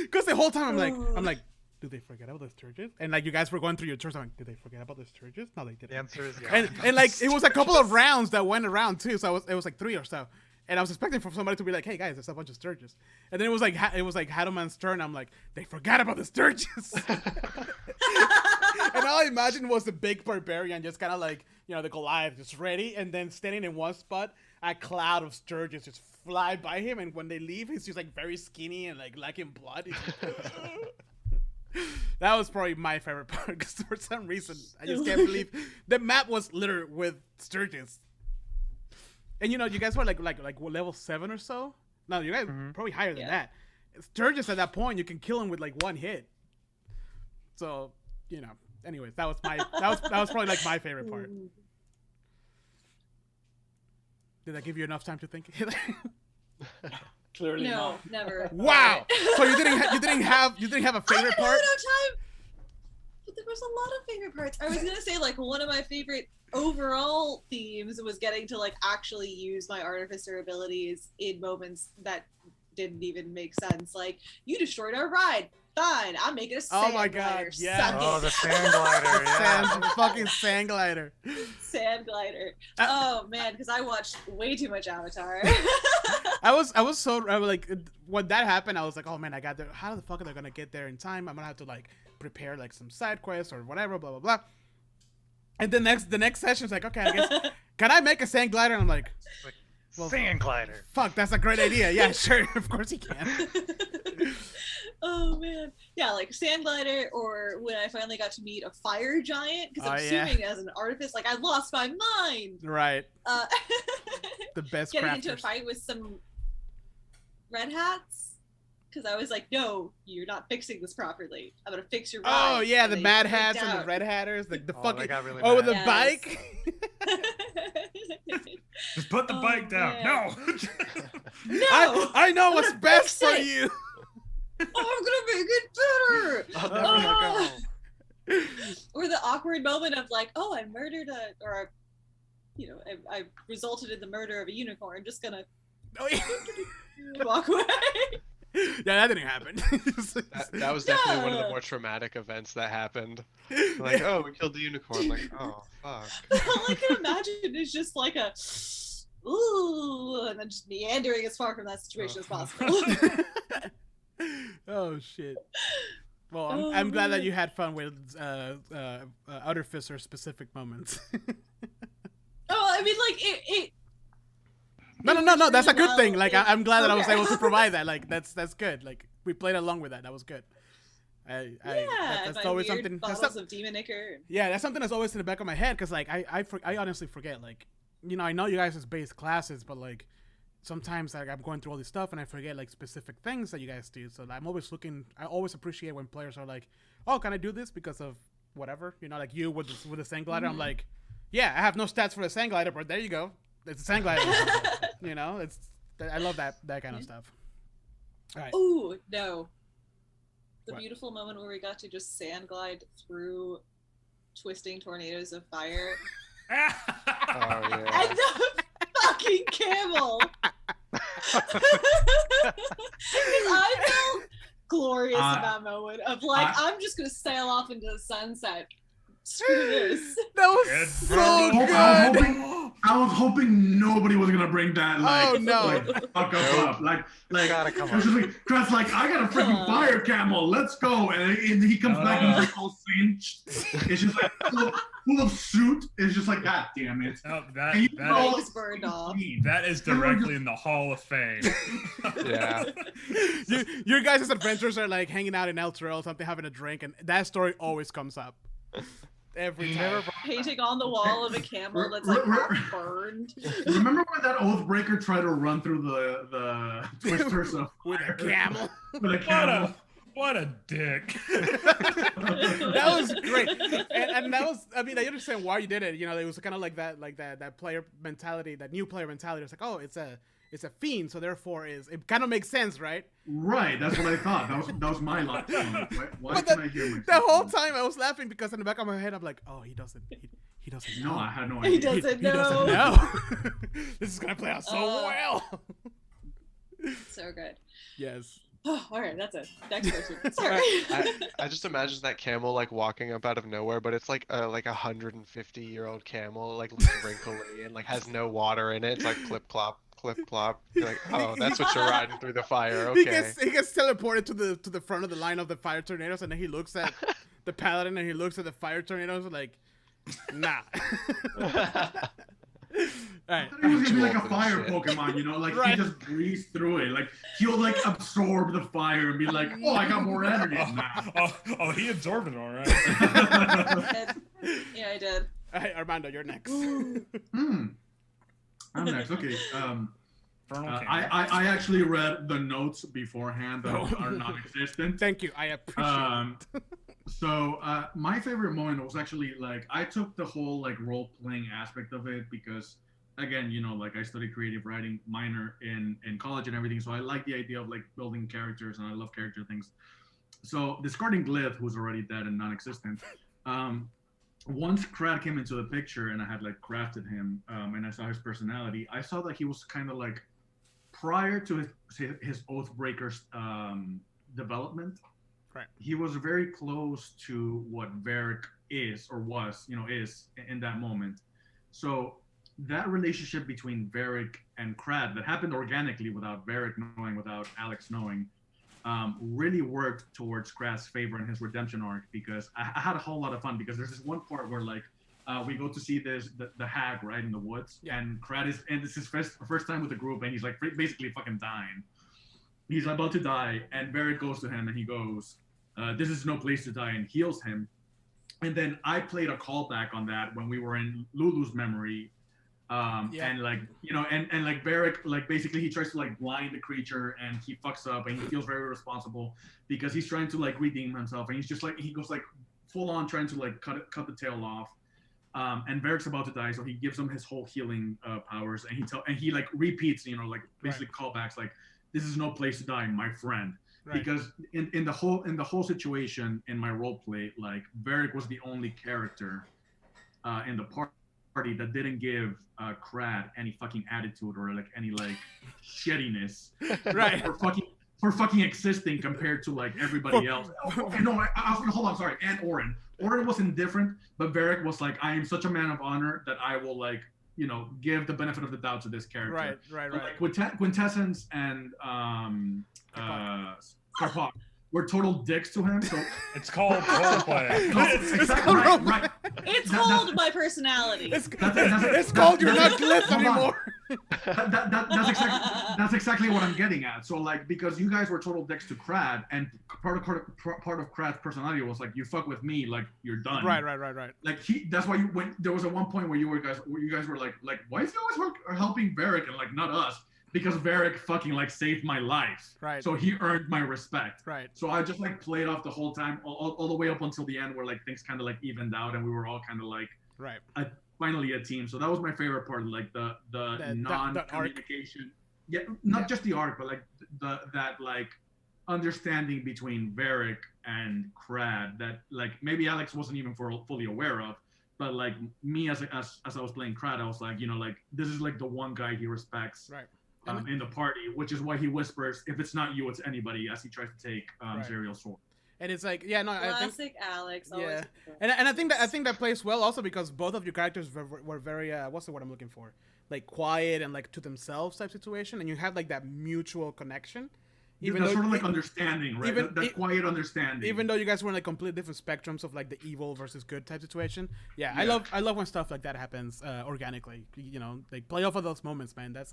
Because the whole time I'm like, did they forget about the sturges? And like you guys were going through your turns. I'm like, did they forget about the sturges? No, they didn't. The answer is yes. And like it was a couple of rounds that went around too. So it was like 3 or so. And I was expecting for somebody to be like, "Hey guys, there's a bunch of sturges," and then it was like Hadoman's turn. I'm like, they forgot about the sturges, and all I imagined was the big barbarian just kind of like the Goliath just ready, and then standing in one spot, a cloud of sturges just fly by him, and when they leave, he's just like very skinny and like lacking blood. He's like, that was probably my favorite part because for some reason I just can't believe the map was littered with sturges. And you guys were like level 7 or so. No, you guys probably higher than that. Sturgis at that point, you can kill him with like one hit. So, anyways, that was probably like my favorite part. Did I give you enough time to think? Clearly No, not. never. Wow. So you didn't have a favorite I part? didn't have time. But there was a lot of favorite parts. I was gonna say like one of my favorite overall themes was getting to like actually use my artificer abilities in moments that didn't even make sense. Like, you destroyed our ride. Fine, I'm making a sand Oh my God, glider. yeah. Suck Oh, it. the sand glider. Yeah. Fucking sand glider. Sand glider. Oh man, because I watched way too much Avatar. I was so like when that happened, I was like, oh man, I got there. How the fuck are they gonna get there in time? I'm gonna have to like prepare like some side quests or whatever, blah blah blah. And the next session is like, okay, I guess can I make a sand glider? And I'm like, well, Sand glider. fuck, that's a great idea. Yeah, sure, of course you can. Oh man, yeah, like sand glider, or when I finally got to meet a fire giant, because I'm Oh, yeah. assuming as an artist, like I lost my mind. Right, Uh, the best getting into a crafters. fight with some red hats, because I was like, no, you're not fixing this properly. I'm gonna fix your ride. Oh yeah, And the they mad freaked hats and the out. red hatters, the Oh, fucking they got really with the mad. Yes. bike. Just put the Oh, bike down. man. No. No, I know what's best for it. you. oh, I'm gonna make it better. I'll never let go. Or the awkward moment of like, oh, I murdered I resulted in the murder of a unicorn. I'm just gonna Oh, yeah. walk away. Yeah, that didn't happen. That was definitely one of the Yeah. more traumatic events that happened. Like, oh, we killed the unicorn. Like, oh, fuck. All I can imagine is just like a ooh, and then just meandering as far from that situation as possible. Oh shit. Well, Oh, I'm glad that man. you had fun with Outer Fissure specific moments. Oh, I mean, like it. No. That's a good thing. Well, Like it- I'm glad that I was okay. able to provide that. Like that's good. Like we played along with that. That was good. Yeah, That's my always weird something. bottles of demon ichor. Yeah, that's something that's always in the back of my head because like I honestly forget. Like I know you guys' base classes, but like sometimes like I'm going through all this stuff and I forget like specific things that you guys do. So I'm always looking. I always appreciate when players are like, "Oh, can I do this because of whatever?" You know, like you with the sand glider. I'm like, "Yeah, I have no stats for the sand glider, but there you go. It's a sand glider." You know, I love that kind of stuff. All right. Ooh, no. The What? beautiful moment where we got to just sand glide through twisting tornadoes of fire. Oh yeah. And the fucking camel! Because I felt glorious in that moment of like, I'm just gonna sail off into the sunset. Screw this. That was Good, so bro. good. I was hoping nobody was gonna bring that. Like, Oh, no. like, fuck up. Like, Gotta come it was just like, Krat's like, I got a freaking fire camel. Let's go. And he comes back and he's like all cinched. It's just like full of soot. It's just like, God damn it. No, And you know, Legs burned off. that is directly in the Hall of Fame. Yeah. Your guys' adventures are like hanging out in El Trail or something, having a drink, and that story always comes up. Every time. Painting on the wall of a camel that's like half burned. Remember when that Oathbreaker tried to run through the twisters of With a fire? camel. With a camel. What a dick. That was great, and that was. I mean, I understand why you did it. You know, it was kind of like that player mentality, that new player mentality. It's like, oh, it's a fiend, so therefore it kind of makes sense, right? Right, that's what I thought. That was my luck. Why But can I hear myself? the whole time I was laughing because in the back of my head I'm like, oh, he doesn't No, know. I had no He idea. doesn't He doesn't know. know. This is gonna play out so well. So good. Yes. All right, that's it. Next person. Sorry. I just imagine that camel like walking up out of nowhere, but it's like a 150-year-old camel, like looks wrinkly and like has no water in it. It's like clip clop. You're like, oh, that's what you're riding through the fire. He Okay. gets teleported to the front of the line of the fire tornadoes, and then he looks at the paladin and he looks at the fire tornadoes like, nah. All right. I thought he was gonna be like a Too fire open Pokemon, you know, like Right. he just breezed through it. Like he'll like absorb the fire and be like, oh, I got more energy now. Oh, he absorbed it all right. Yeah, I did. All right, Armando, you're next. I'm next. Okay. Infernal Camel. I actually read the notes beforehand that are non-existent. Thank you. I appreciate it. So my favorite moment was actually like I took the whole like role-playing aspect of it because again, you know, like I studied creative writing minor in college and everything, so I like the idea of like building characters and I love character things. So discarding Glyph, who's already dead and non-existent, once Krat came into the picture and I had like crafted him and I saw his personality, I saw that he was kind of like prior to his Oathbreaker's development. Right. He was very close to what Varric is or was, you know, is in that moment. So that relationship between Varric and Krat that happened organically without Varric knowing, without Alex knowing, really worked towards Krat's favor in his redemption arc because I had a whole lot of fun because there's this one part where like we go to see the hag right in the woods and Krat is, and this is his first time with the group and he's like basically fucking dying. He's about to die and Varric goes to him and he goes, this is no place to die, and heals him. And then I played a callback on that when we were in Lulu's memory. And like, you know, and like Varric, like basically he tries to like blind the creature and he fucks up and he feels very responsible because he's trying to like redeem himself and he's just like, he goes like full on trying to like cut the tail off. And Varric's about to die, so he gives him his whole healing powers and he like repeats, you know, like basically callbacks like, this is no place to die, my friend. Right. Because in the whole situation in my role play, like Varric was the only character in the party that didn't give Krat any fucking attitude or like any like shittiness, Right. for fucking existing compared to like everybody else. No, hold on, sorry. And Orin was indifferent, but Varric was like, I am such a man of honor that I will like, you know, give the benefit of the doubt to this character. Right. Like Quintessence and Karpak were total dicks to him. So It's called roleplay. Right. It's called my personality. It's called you're not Glyph anymore. That's exactly what I'm getting at. So like, because you guys were total dicks to Krat, and part of Krat's personality was like, you fuck with me, like you're done. Right. Like that's why when there was at one point where you guys were like, why is he always helping Varric and like not us? because Varric fucking like saved my life. Right. So he earned my respect. Right. So I just like played off the whole time, all the way up until the end, where like things kind of like evened out, and we were all kind of like Right. finally a team. So that was my favorite part, like the non-communication. Yeah, not just the arc, but like that like understanding between Varric and Crad that like maybe Alex wasn't even fully aware of, but like me as I was playing Crad, I was like, you know, like this is like the one guy he respects. Right. In the party, which is why he whispers, "If it's not you, it's anybody," as he tries to take Right. Zerial's sword. And it's like, yeah, no, I think, Classic Alex. yeah, and I think that plays well also because both of your characters were very what's the word I'm looking for, like quiet and like to themselves type situation, and you have like that mutual connection. Even that sort of like understanding, right? That quiet understanding. Even though you guys were in like completely different spectrums of like the evil versus good type situation. Yeah, I love when stuff like that happens organically. You know, like play off of those moments, man. That's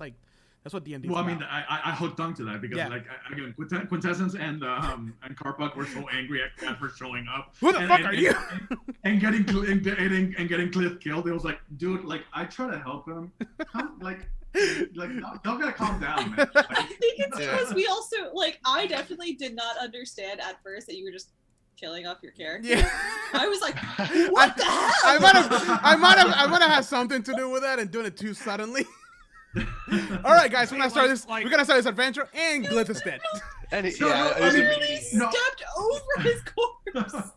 what D&D. Well, I mean, I hooked on to that because, like, again, Quintessence and Karpuk were so angry at Cat for showing up. Who the fuck are you? And getting Cliff killed. It was like, dude, like, I try to help him. Don't gotta calm down, man. Like, I think it's because we also like. I definitely did not understand at first that you were just killing off your character. Yeah. I was like, what the hell? I might have had something to do with that and doing it too suddenly. All right, guys, we're gonna start this adventure, and Glyph is dead. And He literally stepped over his corpse.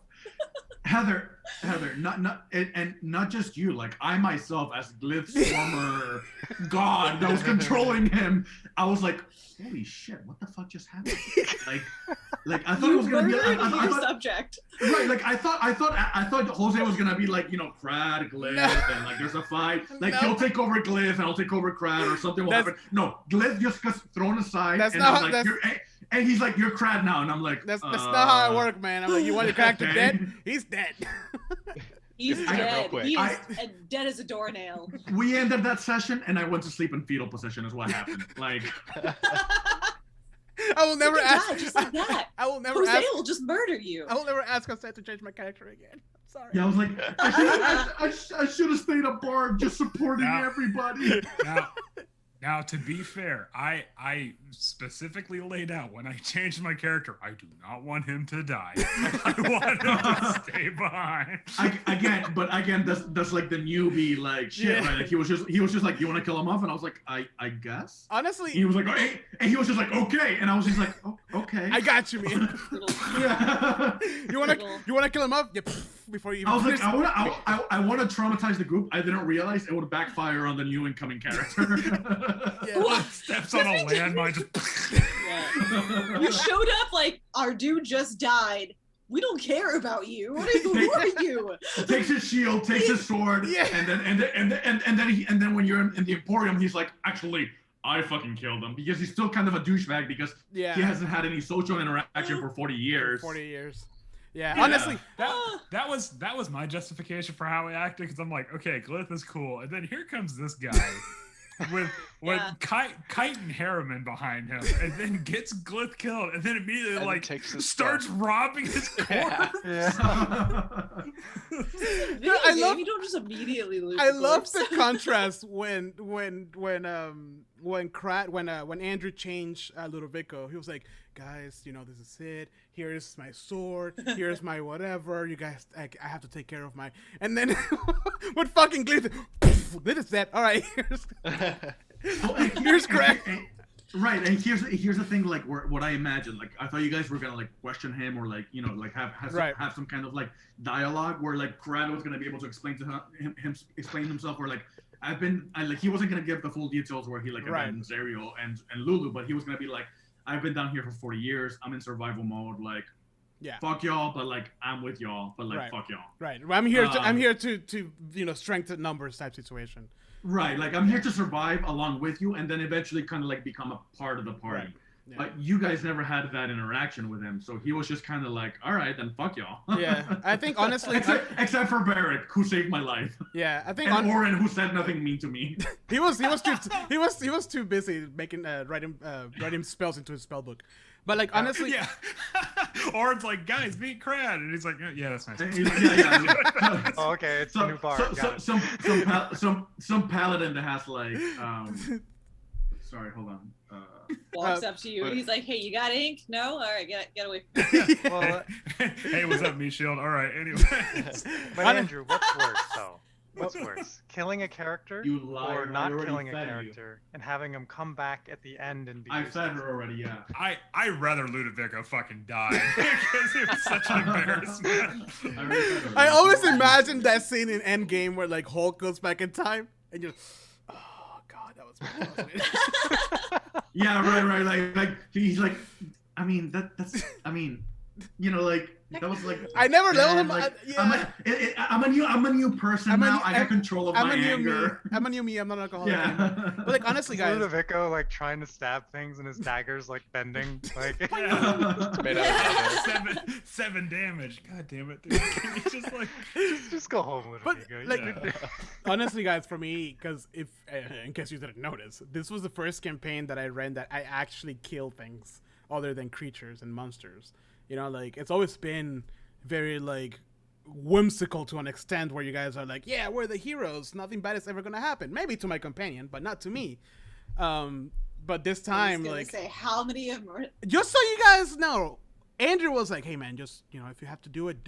Heather, not just you. Like I myself, as Glyph's former god that was controlling him, I was like, holy shit, what the fuck just happened? Like I thought it was gonna be your subject. Right, like I thought Jose was gonna be like, you know, Crad, Glyph, and like there's a fight. Like he'll take over Glyph and I'll take over Crad, or something will happen. No, Glyph just gets thrown aside, and he's like, you're Crad now, and I'm like, that's not how it works, man. I'm like, you want your character dead? He's dead. He's dead. He is dead as a doornail. We ended that session, and I went to sleep in fetal position. Is what happened. Like. I will never ask. Just like that. I will never Jose ask. will just murder you. I will never ask Jose to change my character again. I'm sorry. Yeah, I was like, I should have stayed at Bard, just supporting everybody. Now, to be fair, I specifically laid out when I changed my character, I do not want him to die. I want him to stay behind. Again, that's like the newbie like shit, right? Like he was just like, you want to kill him off, and I was like, I guess. Honestly, he was like, hey, and he was just like, okay, and I was just like, oh, okay. I got you, man. Yeah. You wanna kill him off? Yeah. Before you even I was like, I want to traumatize the group. I didn't realize it would backfire on the new incoming character. Yeah. Steps on a landmine. You showed up like, our dude just died. We don't care about you. Who are you? Takes his shield, takes his sword, and then when you're in the Emporium, he's like, actually, I fucking killed him, because he's still kind of a douchebag because he hasn't had any social interaction for 40 years. Yeah, honestly, that was my justification for how I acted, because I'm like, okay, Glyph is cool, and then here comes this guy with Kite and Harriman behind him, and then gets Glyph killed, and then immediately like starts robbing his corpse. You don't just immediately lose. I love the contrast when Andrew changed Ludovico. He was like, guys, you know, this is it. Here's my sword. Here's my whatever. You guys, I have to take care of my. And then with fucking Glyph, this is that. All right, here's Craig. Right, and here's the thing. Like, what I imagined. Like, I thought you guys were gonna like question him, or like, you know, like have some kind of like dialogue where like Corrado was gonna be able to explain to him explain himself, or like. He wasn't gonna give the full details where he like abandoned Zerial and Lulu, but he was gonna be like, I've been down here for 40 years. I'm in survival mode. Like, fuck y'all, but like I'm with y'all, but like fuck y'all. Right. I'm here to you know, strength in numbers type situation. Right. Like I'm here to survive along with you, and then eventually kind of like become a part of the party. Right. Yeah. But you guys never had that interaction with him, so he was just kind of like, all right, then fuck y'all. Yeah, I think honestly, except for Barrett, who saved my life. Yeah, I think Oren, who said nothing mean to me. he was too busy making writing spells into his spell book. But like honestly, Oren's like, guys, meet Crad, and he's like, yeah, that's nice. Oh, okay, it's a new bar. Some paladin that has like Sorry, hold on. Walks up to you. but- He's like, "Hey, you got ink? No? All right, get away from me." Well, Hey, what's up, me shield? All right, anyway. but Hon- Andrew, what's worse though? What's worse, killing a character You liar! or not I already killing a fed you. character and having him come back at the end and be? I useless? fed her already. Yeah. I'd rather Ludovico fucking die because it was such an embarrassment. I already fed her. I always imagine that scene in Endgame where like Hulk goes back in time and you're, oh god, that was bad, wasn't it? Yeah, right. Like he's like, I mean that's you know, like that was like. I never leveled him. like, Yeah. I'm a new person I'm a now. new- I got control of I'm my a new me. anger. I'm a new me. I'm not an alcoholic anymore. Yeah. But like honestly, Is guys, Ludovico like trying to stab things and his dagger's like bending, like. It's made out of Seven damage. God damn it, dude. Can you just like just go home, But, Ludovico. like, Yeah. honestly, guys, for me, because if in case you didn't notice, this was the first campaign that I ran that I actually kill things other than creatures and monsters. You know, like it's always been very like whimsical to an extent where you guys are like, yeah, we're the heroes. Nothing bad is ever gonna happen. Maybe to my companion, but not to me. But this time, I was gonna like, say how many of them are... just so you guys know, Andrew was like, hey man, just, you know, if you have to do it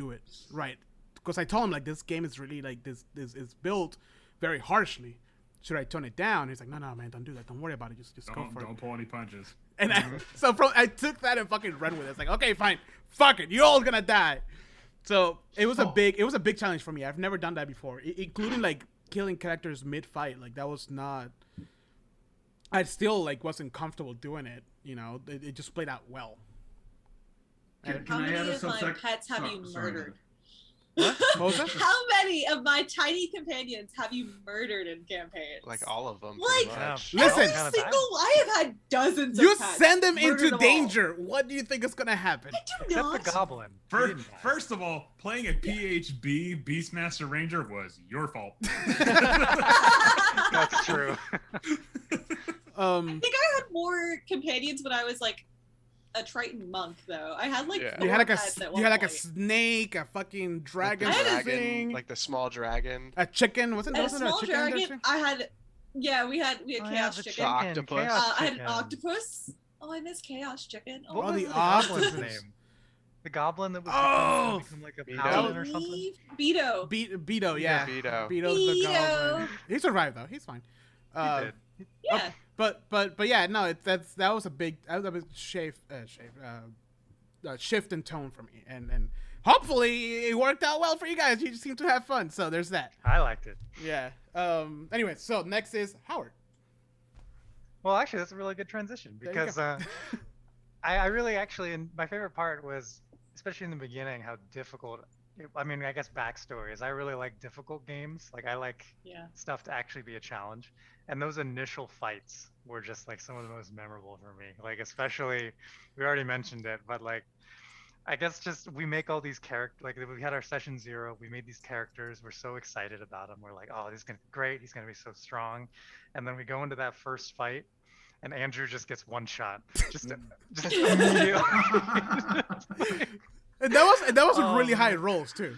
right. Because I told him like this game is really like this is built very harshly. Should I tone it down? He's like, no man, don't do that. Don't worry about it. Just go for it. don't pull any punches. And I took that and fucking ran with it. It's like, okay, fine, fuck it, you all gonna die. So it was a big challenge for me. I've never done that before, including like killing characters mid fight. Like that was not. I still like wasn't comfortable doing it. You know, it just played out well. Can How I many add a of my subsect? pets have Sorry, you sorry. murdered? What was that? How many of my tiny companions have you murdered in campaigns? Like all of them. Like, pretty much. Listen. Every Kinda single, I have had dozens You of pets. send them Murdered into them all. danger. What do you think is gonna happen? I do Except not. the goblin. He First, didn't die. first of all, playing a PHB Beastmaster Ranger was your fault. That's true. I think I had more companions when I was like a Triton monk, though. I had like Yeah. four You had like pets at you one had like a point. snake, a fucking Like dragon, the I had a thing, like the small dragon. a chicken. Wasn't I there had a wasn't there small a chicken in there dragon. too? I had, yeah, we had Oh, yeah, chaos the chicken. Octopus. Chaos I had an chicken. octopus. Oh, I miss chaos chicken. What Oh, was the the goblin's octopus. name? The goblin that was Oh! supposed to become like a Beto. paladin or something. Beto. Beto, yeah. Beto. Beto's the Beto. goblin. He survived though. He's fine. He did. Yeah. But yeah, no, that was a big shift in tone for me, and hopefully it worked out well for you guys. You seem to have fun, so there's that. I liked it. Yeah. Anyway, so next is Howard. Well, actually, that's a really good transition There you because I really actually, and my favorite part was, especially in the beginning, how difficult. I mean, I guess backstory is I really like difficult games. Like I like Yeah. stuff to actually be a challenge, and those initial fights were just like some of the most memorable for me. Like especially, we already mentioned it, but like, I guess just we make all these characters. Like we had our session 0, we made these characters. We're so excited about them. We're like, oh, this is gonna be great. He's gonna be so strong, and then we go into that first fight. And Andrew just gets one shot, just immediately. And that was Oh, really high man. rolls too.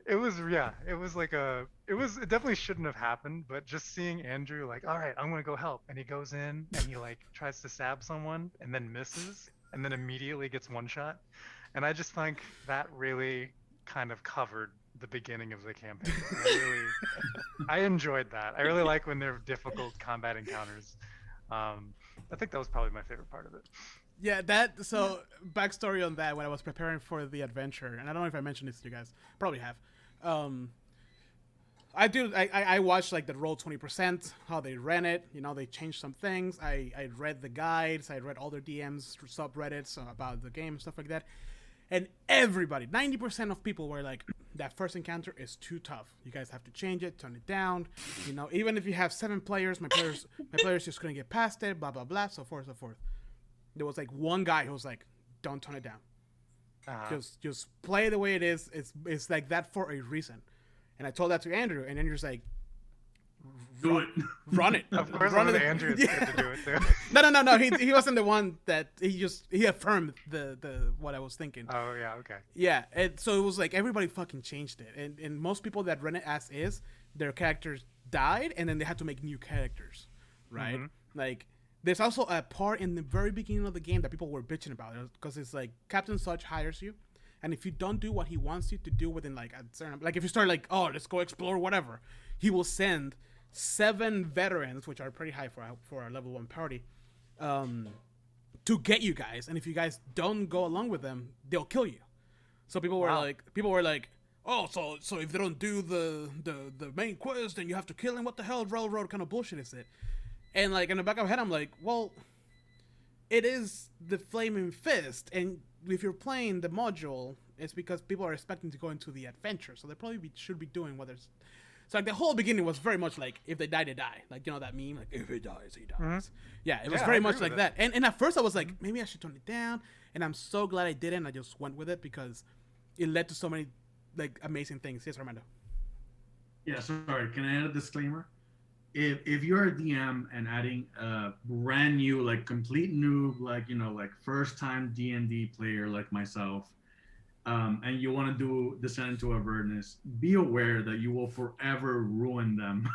It was it definitely shouldn't have happened, but just seeing Andrew like, all right, I'm gonna go help, and he goes in and he like tries to stab someone and then misses and then immediately gets one shot, and I just think that really kind of covered the beginning of the campaign. I enjoyed that. I really like when they're difficult combat encounters. I think that was probably my favorite part of it. Yeah, so backstory on that when I was preparing for the adventure, and I don't know if I mentioned this to you guys, probably have. I watched like the roll 20%, how they ran it, you know, they changed some things. I read the guides, I read all their DMs, subreddits about the game, stuff like that. And everybody, 90% of people were like, that first encounter is too tough. You guys have to change it, turn it down. You know, even if you have 7 players, my players just couldn't get past it, blah, blah, blah, so forth, so forth. There was like one guy who was like, don't turn it down. Just play the way it is. It's like that for a reason. And I told that to Andrew, and Andrew's like, Do it. run it. Of course, Run with it. Andrew, it's good to do it too. No. He wasn't the one that he affirmed the what I was thinking. Oh yeah, okay. Yeah, and so it was like everybody fucking changed it, and most people that run it as is, their characters died, and then they had to make new characters, right? Mhm. Like There's also a part in the very beginning of the game that people were bitching about because it's like Captain Such hires you, and if you don't do what he wants you to do within like a certain, like if you start like, oh, let's go explore whatever, he will send 7 veterans, which are pretty high for our level 1 party, to get you guys, and if you guys don't go along with them, they'll kill you. So people were like, oh, so if they don't do the main quest, then you have to kill him. What the hell, railroad kind of bullshit is it? And like in the back of my head, I'm like, well, it is the Flaming Fist, and if you're playing the module, it's because people are expecting to go into the adventure, so they probably should be doing what there's. So like the whole beginning was very much like, if they die, they die. Like, you know that meme, like if he dies, he dies. Mm-hmm. Yeah, it was very much like that. And at first I was like, maybe I should tone it down. And I'm so glad I didn't. I just went with it because it led to so many like amazing things. Yes, Armando. Yeah, sorry. Can I add a disclaimer? If you're a DM and adding a brand new, like complete noob, like, you know, like first time D&D player like myself, and you want to do Descent into Avernus, be aware that you will forever ruin them.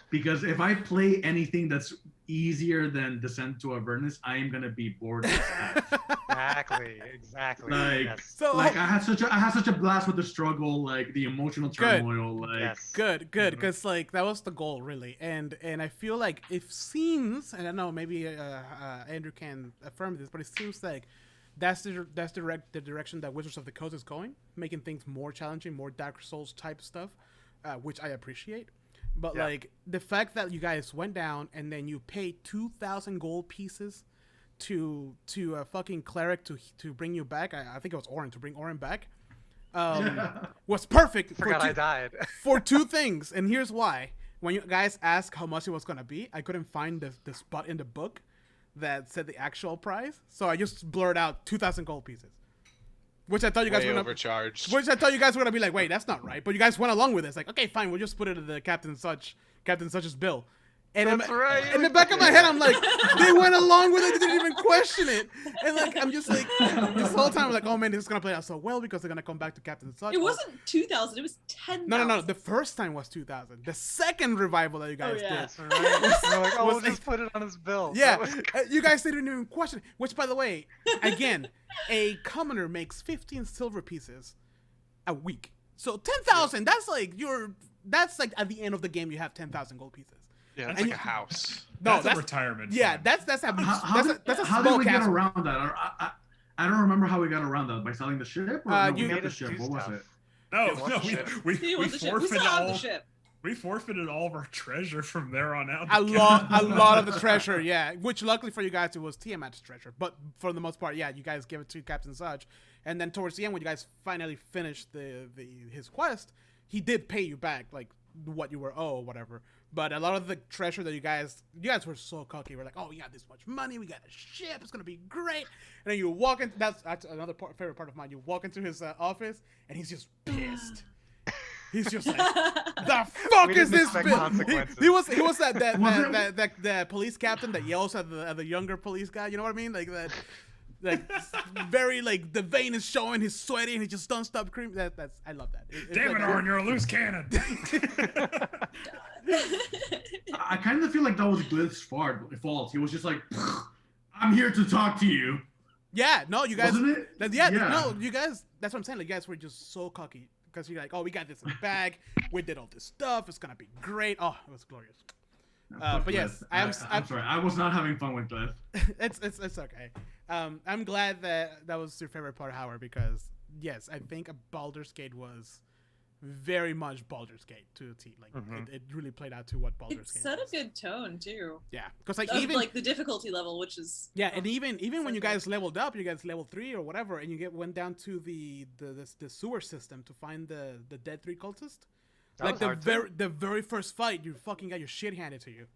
Because if I play anything that's easier than Descent to Avernus, I am gonna be bored as heck. Exactly. Like, yes. So like I had such a blast with the struggle, like the emotional turmoil. Like, Yes. Good, because like that was the goal really, and I feel like it seems, and I don't know, maybe Andrew can affirm this, but it seems like that's the direction that Wizards of the Coast is going, making things more challenging, more Dark Souls type stuff, which I appreciate. But like the fact that you guys went down and then you paid 2,000 gold pieces to a fucking cleric to bring you back. I think it was Orin, to bring Orin back. Was perfect. Forgot I died. For 2 things, and here's why. When you guys asked how much it was gonna be, I couldn't find the spot in the book that said the actual price, so I just blurred out 2,000 gold pieces, which I thought you guys were overcharged. Which I thought you guys were gonna be like, wait, that's not right. But you guys went along with it. It's like, okay, fine, we'll just put it in the Captain Such's bill. And That's right. In the back of my head, I'm like, they went along with it. They didn't even question it. And like, I'm just like, this whole time, I'm like, oh man, this is gonna play out so well because they're gonna come back to Captain Such. It wasn't 2,000. It was 10,000. No. The first time was 2,000. The second revival that you guys did. Right. We're like, oh, we'll just put it on his bill. Yeah, you guys didn't even question it. Which, by the way, again, a commoner makes 15 silver pieces a week. So 10,000. That's like at the end of the game, you have 10,000 gold pieces. Yeah, that's like a house. No, That's a retirement. Yeah, fund. that's a how small did we get castle. around that? I don't remember how we got around that. By selling the ship? Or no, you we got made the us ship. do What was stuff. it? No, It was no, the ship. we He was the ship. We forfeited still have all. the ship. We forfeited all of our treasure from there on out. A lot of the treasure, yeah. Which luckily for you guys, it was Tiamat's treasure. But for the most part, yeah, you guys give it to Captain Such, and then towards the end, when you guys finally finished his quest, he did pay you back like what you were owed, whatever. But a lot of the treasure that you guys were so cocky. We're like, oh, we got this much money, we got a ship, it's gonna be great. And then you walk in. That's another favorite part of mine. You walk into his office, and he's just pissed. He's just like, the fuck is this bitch? He was that police captain that yells at the younger police guy. You know what I mean? Like that, like very like the vein is showing. He's sweaty and he just don't stop screaming. That's I love that. Damn it, Orin, you're a loose cannon. I kind of feel like that was Glyph's fault. He was just like, I'm here to talk to you. Yeah, no, you guys. Wasn't it? No, you guys. That's what I'm saying. Like, you guys were just so cocky because you're like, oh, we got this in the bag. We did all this stuff. It's gonna be great. Oh, it was glorious. But yes, I'm sorry. I was not having fun with Glyph. it's okay. I'm glad that was your favorite part, Howard, because yes, I think a Baldur's Gate was very much Baldur's Gate to a T. Like it really played out to what Baldur's Gate set was. a good tone too. Yeah, because like Of, even like the difficulty level, which is and even when you good. guys leveled up, you guys level 3 or whatever, and you went down to the sewer system to find the dead 3 cultists. Like the very first fight, you fucking got your shit handed to you.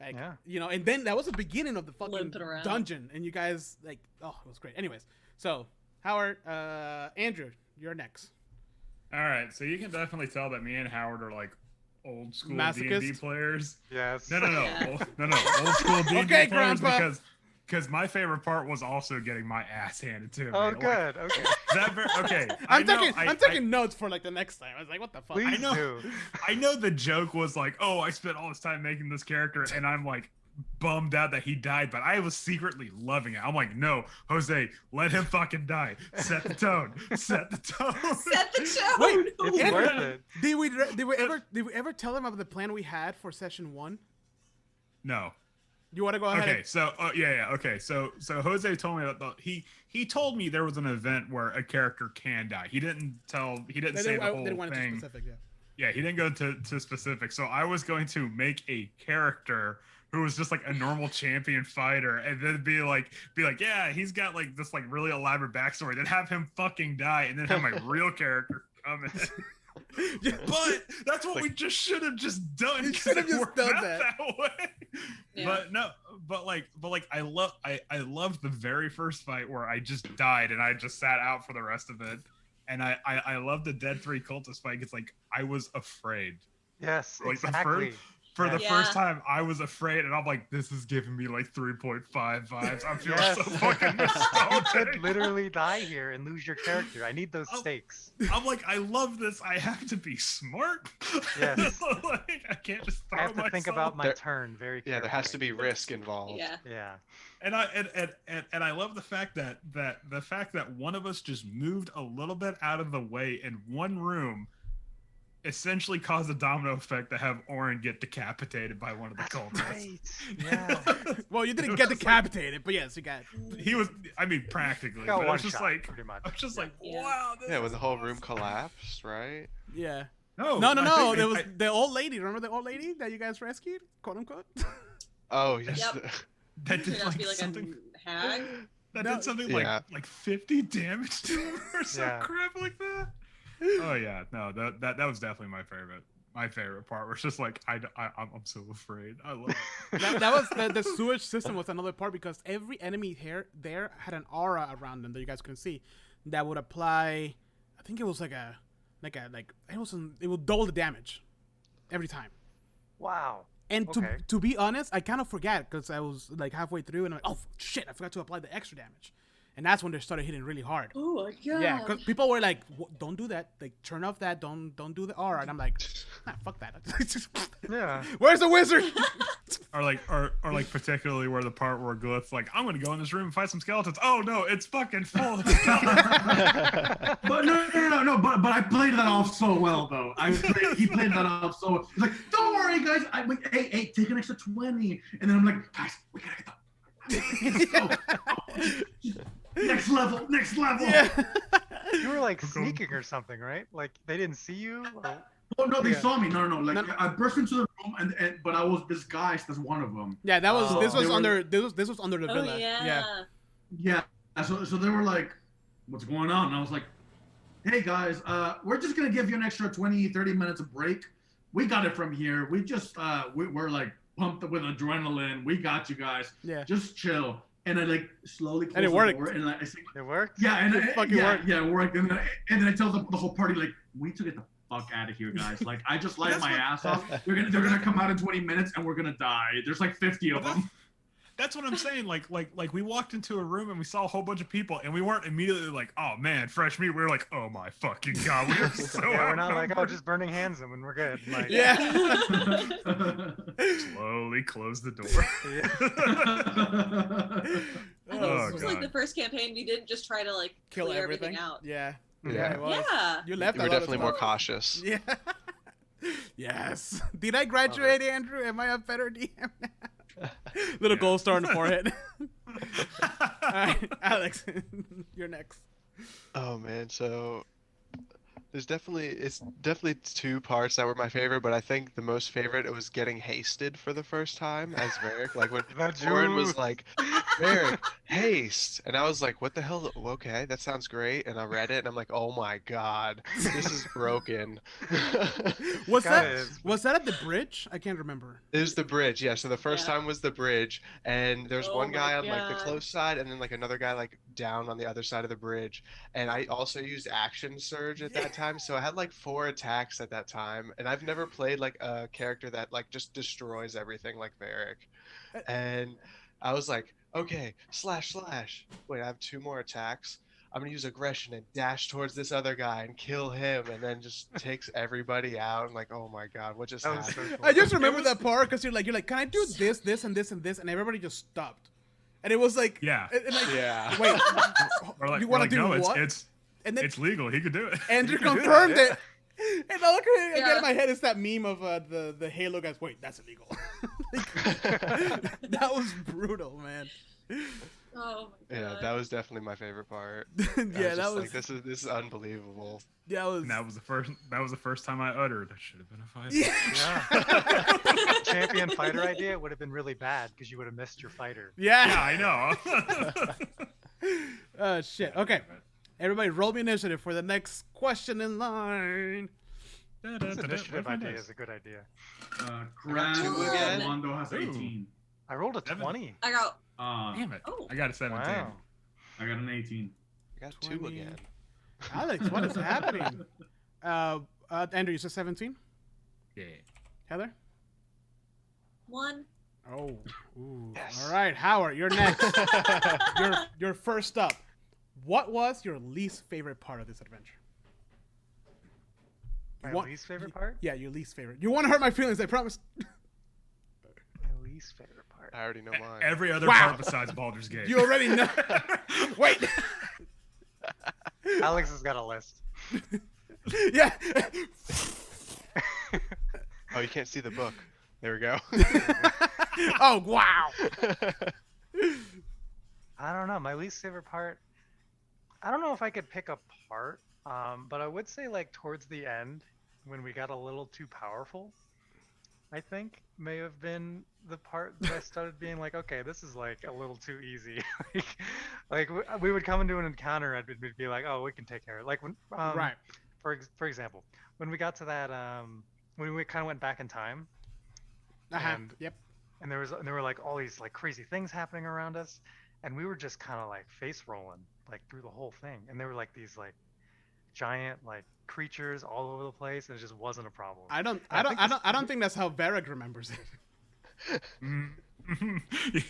Like, you know, and then that was the beginning of the fucking Limping around. dungeon, and you guys like, oh, it was great. Anyways, so Howard, Andrew, you're next. All right, so you can definitely tell that me and Howard are like old school Masochist? D&D players. Yes. No, Yeah. old school D&D Okay, players Grandpa. because my favorite part was also getting my ass handed to me. Oh, Like, good. Okay. okay. I'm taking notes for like the next time. I was like, what the fuck? Please I know. do. I know the joke was like, oh, I spent all this time making this character, and I'm like bummed out that he died, but I was secretly loving it. I'm like, no, Jose, let him fucking die. Set the tone. Set the tone. Set the tone. Wait, It's Andrew, worth it. did we ever tell him of the plan we had for session 1? No. You want to go ahead? Okay, so okay, so Jose told me that he told me there was an event where a character can die. He didn't say the whole They went into thing. specific, yeah. Yeah, he didn't go to specific. So I was going to make a character who was just like a normal champion fighter, and then be like, yeah, he's got like this like really elaborate backstory. Then have him fucking die, and then have my real character come in. But that's what we just should have just done. You should have just done that way. Yeah. But I loved the very first fight where I just died and I just sat out for the rest of it. And I love the Dead 3 cultist fight. It's like I was afraid. Yes, Like exactly. The Yeah. first time I was afraid, and I'm like, this is giving me like 3.5 vibes. I'm feeling Yes. so fucking You could nostalgic. literally die here and lose your character. I need those stakes. I'm like, I love this. I have to be smart. Yes. Like, I can't just throw I have to think myself. about my There- turn very carefully. Yeah, there has to be risk involved. Yeah. Yeah. And I love the fact that one of us just moved a little bit out of the way in one room, essentially caused a domino effect to have Orin get decapitated by one of the cultists. Right. Yeah. Well, you didn't It get was decapitated, but yes, you got. He was, I mean, practically. Got But I one was just shot, like, pretty much. I was just like, Yeah. wow. This Yeah, when is the whole room awesome. collapsed, right? Yeah. No, No. I think There was I- the old lady. Remember the old lady that you guys rescued, quote unquote. Oh, yes. Yep. that Turned did out to be like something. a hag. That No, did something yeah. like 50 damage to him or some Yeah. crap like that. Oh yeah, no, that was definitely my favorite. My favorite part was just like I'm so afraid. I love it. that was the sewage system was another part because every enemy here there had an aura around them that you guys couldn't see that would apply. I think it was like it would double the damage every time. Wow. And Okay. to be honest, I kind of forgot because I was like halfway through and I'm like, oh shit, I forgot to apply the extra damage, and that's when they started hitting really hard. Oh my god. Yeah, because people were like, "Don't do that. Like, turn off that. Don't do the aura." And I'm like, nah, fuck that. Yeah. Where's the wizard? Or like particularly where the part where Glyph's like, I'm gonna go in this room and fight some skeletons. Oh no, it's fucking full. But no. But I played that off so well though. He played that off so well. He's like, don't worry, guys. Hey, take an extra 20. And then I'm like, guys, we gotta get next level. Yeah. You were like sneaking or something, right? Like they didn't see you? Or... Oh no, they Yeah. saw me. No. Like No. I burst into the room but I was disguised as one of them. Yeah, that was Oh. this was They were- under this was under the Oh villa. yeah. Yeah. So they were like, what's going on? And I was like, hey guys, we're just gonna give you an extra 20, 30 minutes of break. We got it from here. We just we're like pumped with adrenaline. We got you guys. Yeah. Just chill. And I like slowly close And it the worked. door and I say, It worked? yeah, and It fucking worked. Yeah, it worked. And then I tell the whole party like, we need to get the fuck out of here, guys. Like I just light That's my what- ass off. They're gonna come out in 20 minutes and we're gonna die. There's like 50 of them. That's what I'm saying. Like we walked into a room and we saw a whole bunch of people and we weren't immediately like, oh man, fresh meat. We were like, oh my fucking god, we are so Yeah, we're not like, oh, outnumbered. just burning hands and when we're good. Like, Yeah. Slowly close the door. I think Oh, this was like God. the first campaign we didn't just try to like Kill clear everything. out. Yeah. Yeah. It was. Yeah. You left. You a were lot of definitely more stuff. cautious. Yeah. Yes. Did I graduate, Andrew? Am I a better DM? Little Yeah. gold star on the forehead. All right, Alex, you're next. Oh man, so it's definitely two parts that were my favorite, but I think the most favorite it was getting hasted for the first time as Varric. Like when That's Orin you. was like, Varric, haste, and I was like, what the hell? Okay, that sounds great. And I read it, and I'm like, oh my god, this is broken. Was Guys. that at the bridge? I can't remember. It was the bridge, yeah. So the first Yeah. time was the bridge, and there's Oh one my guy on like the God. close side, and then like another guy like down on the other side of the bridge. And I also used action surge at that time, so I had like 4 attacks at that time. And I've never played like a character that like just destroys everything like Varric. And I was like, okay, slash. Wait, I have 2 more attacks. I'm gonna use aggression and dash towards this other guy and kill him, and then just takes everybody out. I'm like, oh my god, what just That was so happened? cool. I just remember that part because you're like, can I do this, this, and this, and this, and everybody just stopped, and it was like, Yeah. and like, Yeah. wait, We're like, you want to do no, what? it's and then it's legal. He could do it. Andrew You can do that, confirmed yeah. it. And I look at it again Yeah. in my head. It's that meme of the Halo guys. Wait, that's illegal. That was brutal, man. Oh my Yeah, god. that was definitely my favorite part. Yeah, that was. like, this is unbelievable. That was. And that was the first time I uttered. That should have been a fight. Yeah. Yeah. Champion fighter idea would have been really bad because you would have missed your fighter. Yeah, Yeah. I know. Shit. Okay. Everybody, roll me initiative for the next question in line. This initiative idea is a good idea. got two Ooh. again. Mondo has Ooh. 18. I rolled a Seven. 20. I got. Damn it! Oh. I got a 17. Wow. I got an 18. I got 2 20. again. Alex, what is happening? Andrew, you said 17. Yeah. Heather. 1. Oh. Ooh. Yes. All right, Howard, you're next. you're first up. What was your least favorite part of this adventure? My What- least favorite part? Yeah, your least favorite. You want to hurt my feelings, I promise. My least favorite part. I already know mine. Every other Wow. part besides Baldur's Gate. You already know. Wait. Alex has got a list. Yeah. Oh, you can't see the book. There we go. Oh, wow. I don't know. My least favorite part. I don't know if I could pick a part, but I would say like towards the end when we got a little too powerful. I think may have been the part that I started being like, okay, this is like a little too easy. We would come into an encounter and we'd be like, oh, we can take care of it. Like when, Right. for example, when we got to that, when we kind of went back in time, Uh-huh. And- Yep. and there were like all these like crazy things happening around us, and we were just kind of like face rolling like through the whole thing, and there were like these like giant like creatures all over the place, and it just wasn't a problem. I don't think that's how Varric remembers it. Mm. I You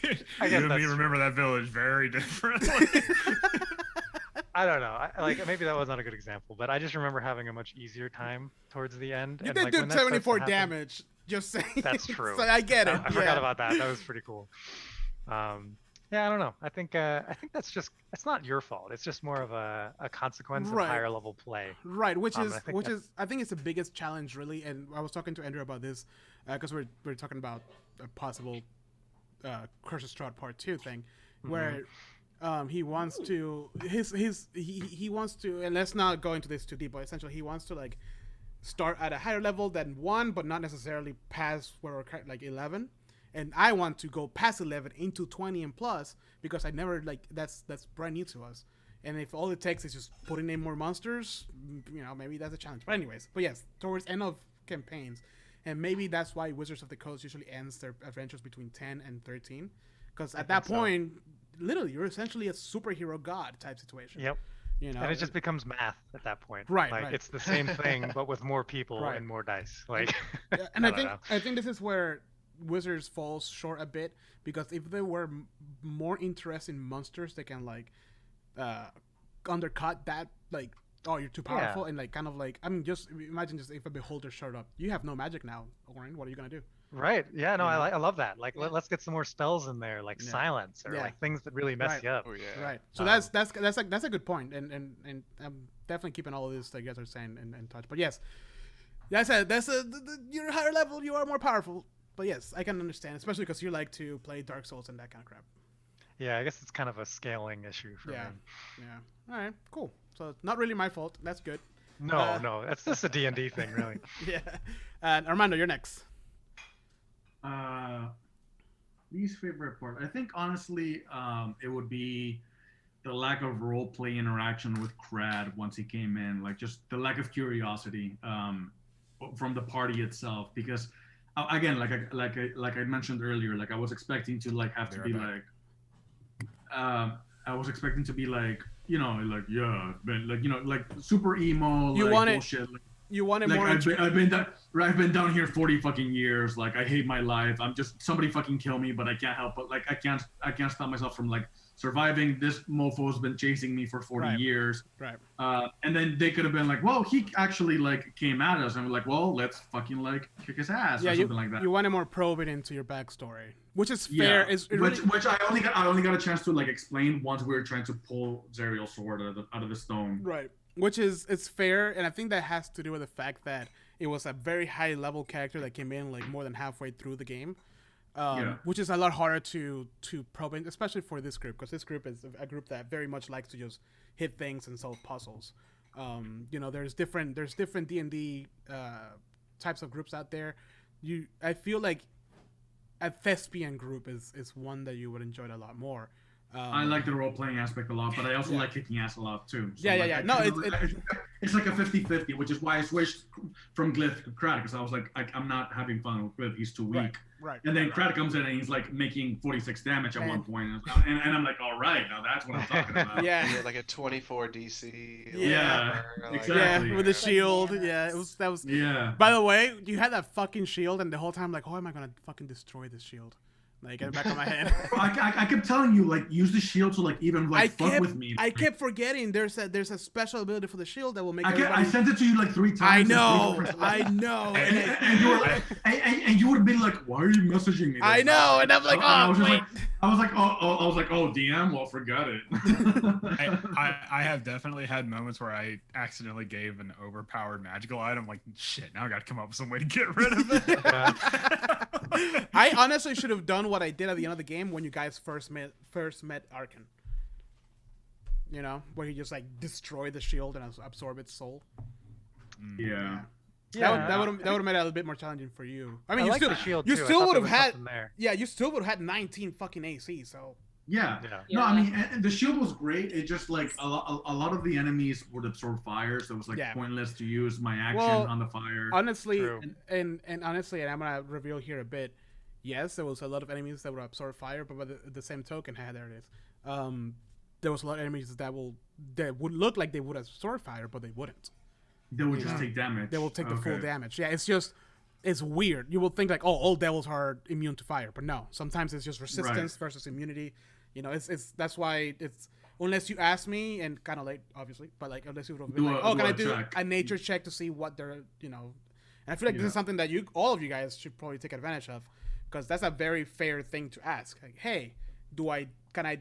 guess and that's me true. remember that village very differently. I don't know. Like maybe that was not a good example, but I just remember having a much easier time towards the end. You and, did like, do when that starts to 74 happen- damage. Just saying. That's true. So I get it. I forgot about that. That was pretty cool. Yeah, I don't know. I think that's just it's not your fault. It's just more of a consequence Right. of higher level play. Right, which I is think that's- I think it's the biggest challenge really, and I was talking to Andrew about this because we're talking about a possible Curse of Strahd Part 2 thing, where he wants to he wants to, and let's not go into this too deep, but essentially he wants to like start at a higher level than 1, but not necessarily past where we're like 11. And I want to go past 11 into 20 and plus because I never like that's brand new to us. And if all it takes is just putting in more monsters, you know, maybe that's a challenge. But anyways, yes, towards end of campaigns, and maybe that's why Wizards of the Coast usually ends their adventures between 10 and 13, because at that point, literally, you're essentially a superhero god type situation. Yep. You know, And it just becomes math at that point. Right, Like right. it's the same thing, but with more people Right. and more dice. Like, Yeah, and I don't know. think this is where Wizards falls short a bit, because if they were more interested in monsters, they can like undercut that, like, oh, you're too powerful, and like kind of like, I mean, just imagine just if a beholder showed up, you have no magic now, Orin. What are you gonna do? right? Yeah, no, You know? I love that. Like, Yeah. let's get some more spells in there, like Yeah. silence or Yeah. like things that really mess Right. you up. Oh yeah. Right. So Um, that's a good point, and I'm definitely keeping all of this that you guys are saying in touch. But yes, you're higher level, you are more powerful. But yes, I can understand, especially because you like to play Dark Souls and that kind of crap. Yeah, I guess it's kind of a scaling issue for Yeah. me. Yeah. All right. Cool. So it's not really my fault. That's good. No, no, that's just a D&D thing, really. Yeah. And Armando, you're next. Least favorite part. I think honestly, it would be the lack of role play interaction with Crad once he came in. Like just the lack of curiosity from the party itself. Because again, like I mentioned earlier, like I was expecting to like have to be like, I was expecting to be like, you know, like yeah, but like you know, like super emo, You like want it- bullshit. You wanted Like more. I've been down here 40 fucking years. Like I hate my life. I'm just somebody fucking kill me, but I can't help. But like I can't stop myself from like surviving. This mofo's been chasing me for 40 Right. years. Right. And then they could have been like, well, he actually like came at us, and we're like, well, let's fucking like kick his ass Yeah, or you, something like that. you wanted more probing into your backstory, which is fair. It's it really, which I only got a chance to like explain once we were trying to pull Zerial's sword out of the stone. right. Which is it's fair, and I think that has to do with the fact that it was a very high level character that came in like more than halfway through the game, which is a lot harder to probe in, especially for this group, because this group is a group that very much likes to just hit things and solve puzzles. You know, there's different D&D types of groups out there. I feel like a thespian group is one that you would enjoy a lot more. I like the role-playing aspect a lot, but I also like kicking ass a lot too. So Yeah. No, it's like a 50-50, which is why I switched from Glyph to Krat, because I was like, I'm not having fun with Glyph. He's too weak. Right. And then Krat comes in and he's like making 46 damage at one point, and I'm like, all right, now that's what I'm talking about. Yeah. Yeah, like a 24 DC. Yeah, like, exactly. Yeah, with the shield. Yeah, that was. Yeah. By the way, you had that fucking shield, and the whole time, like, how am I gonna fucking destroy this shield? Like, get it back on my head. I kept telling you, like, use the shield to like even like fuck with me. I kept forgetting there's a special ability for the shield that will make. I sent it to you like 3 times. I know. And you were like, and you would have been like, why are you messaging me? I know, and I'm like, I was oh just wait. oh, DM. Well, forget it. I have definitely had moments where I accidentally gave an overpowered magical item. Like, shit, now I got to come up with some way to get rid of it. I honestly should have done what I did at the end of the game when you guys first met Arkan. You know, where he just like destroyed the shield and absorb its soul. Yeah. That would have made it a little bit more challenging for you. I mean, I like the shield, you too. I still thought would there have was had something there. Yeah, you still would have had 19 fucking AC. So Yeah. No, I mean, and the shield was great. It just like a lot of the enemies would absorb fire, so it was like pointless to use my action on the fire. Honestly, True. and honestly, and I'm gonna reveal here a bit. Yes, there was a lot of enemies that would absorb fire, but by the same token, there it is. There was a lot of enemies that would look like they would absorb fire, but they wouldn't. They would just take damage. They will take the full damage. Yeah, it's weird. You will think like, oh, all devils are immune to fire, but no. Sometimes it's just resistance versus immunity. You know, it's that's why it's unless you ask me, and kind of late, obviously, but like unless you would have been like, oh, can I do a nature check to see what they're, you know? And I feel like this is something that all of you guys should probably take advantage of, because that's a very fair thing to ask. Like, hey, can I?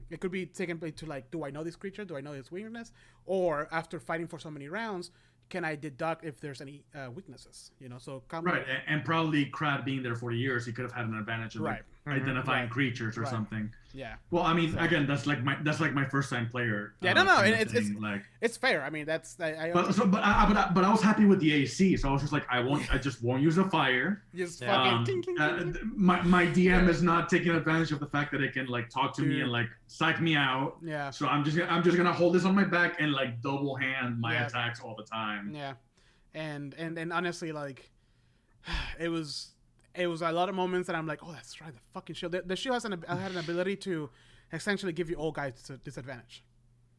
It could be taken to like, do I know this creature? Do I know its weakness? Or after fighting for so many rounds, can I deduct if there's any weaknesses? You know, so and probably Krat being there for years, he could have had an advantage of like identifying creatures or something. Yeah. Well, I mean, again, that's like my first time player. Yeah, no, it's fair. I mean, that's but I was happy with the AC, so I was just like, I just won't use the fire. Just fucking my DM is not taking advantage of the fact that it can like talk to me and like psych me out. Yeah. So I'm just gonna hold this on my back and like double hand my attacks all the time. Yeah, and honestly, like, it was a lot of moments that I'm like, oh, that's right, the fucking shield. The shield had an ability to essentially give you all guys disadvantage.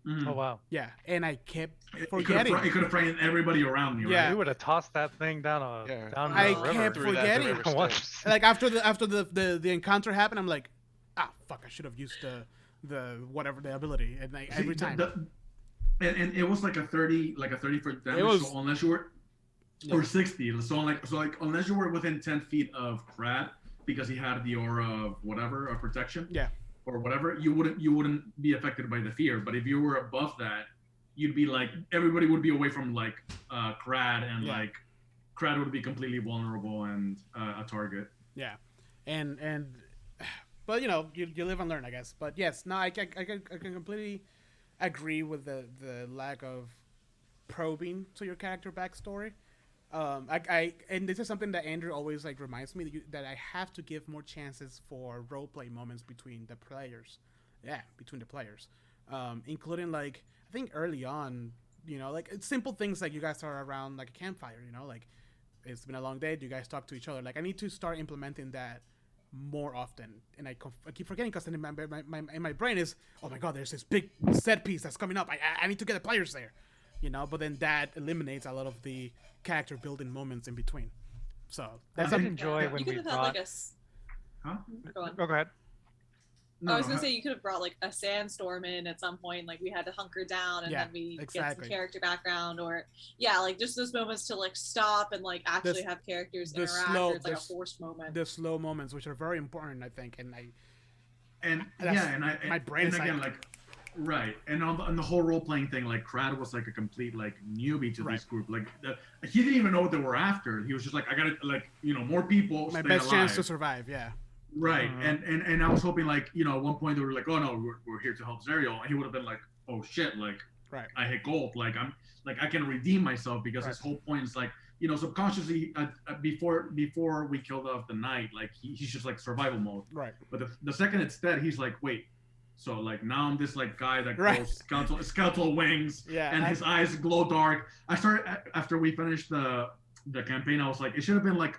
Mm. Oh wow. Yeah, and I kept forgetting. It could have frightened everybody around me. Yeah. Right? We would have tossed that thing down the river. Kept forgetting. Like after the encounter happened, I'm like, fuck, I should have used the whatever the ability, and like every time. And it was like a 30 for damage. So unless you were or 60, so like unless you were within 10 feet of Krat, because he had the aura of whatever, of protection. Yeah. Or whatever, you wouldn't be affected by the fear. But if you were above that, you'd be like, everybody would be away from like Krat, and like Krat would be completely vulnerable and a target. Yeah, and but you know, you live and learn, I guess. But yes, no, I can completely agree with the lack of probing to your character backstory. And this is something that Andrew always like reminds me that I have to give more chances for roleplay moments between the players. Yeah, between the players, including like I think early on, you know, like it's simple things like you guys are around like a campfire, you know, like it's been a long day. Do you guys talk to each other? Like I need to start implementing that more often, and I keep forgetting because in my brain is, oh my god, there's this big set piece that's coming up. I need to get the players there. You know, but then that eliminates a lot of the character building moments in between. So I did enjoy when you could we have brought. had like Huh? Go on. Oh, go ahead. I was gonna say you could have brought like a sandstorm in at some point, like we had to hunker down and then we get some character background, or like just those moments to like stop and like actually have characters interact. Or it's like a forced moment. The slow moments, which are very important, I think, and my brain is again like. Right, and on the whole role playing thing, like Crad was like a complete like newbie to this group. Like he didn't even know what they were after. He was just like, I gotta more people. My best chance to survive. Yeah. Right, and I was hoping like at one point they were like, oh no, we're here to help Zerial, and he would have been like, oh shit, like I hit gold, like I'm like I can redeem myself because his whole point is like subconsciously before we killed off the knight, like he's just like survival mode. Right. But the second it's dead, he's like, wait. So like now I'm this like guy that grows skeletal wings, and his eyes glow dark. I started after we finished the campaign. I was like, it should have been like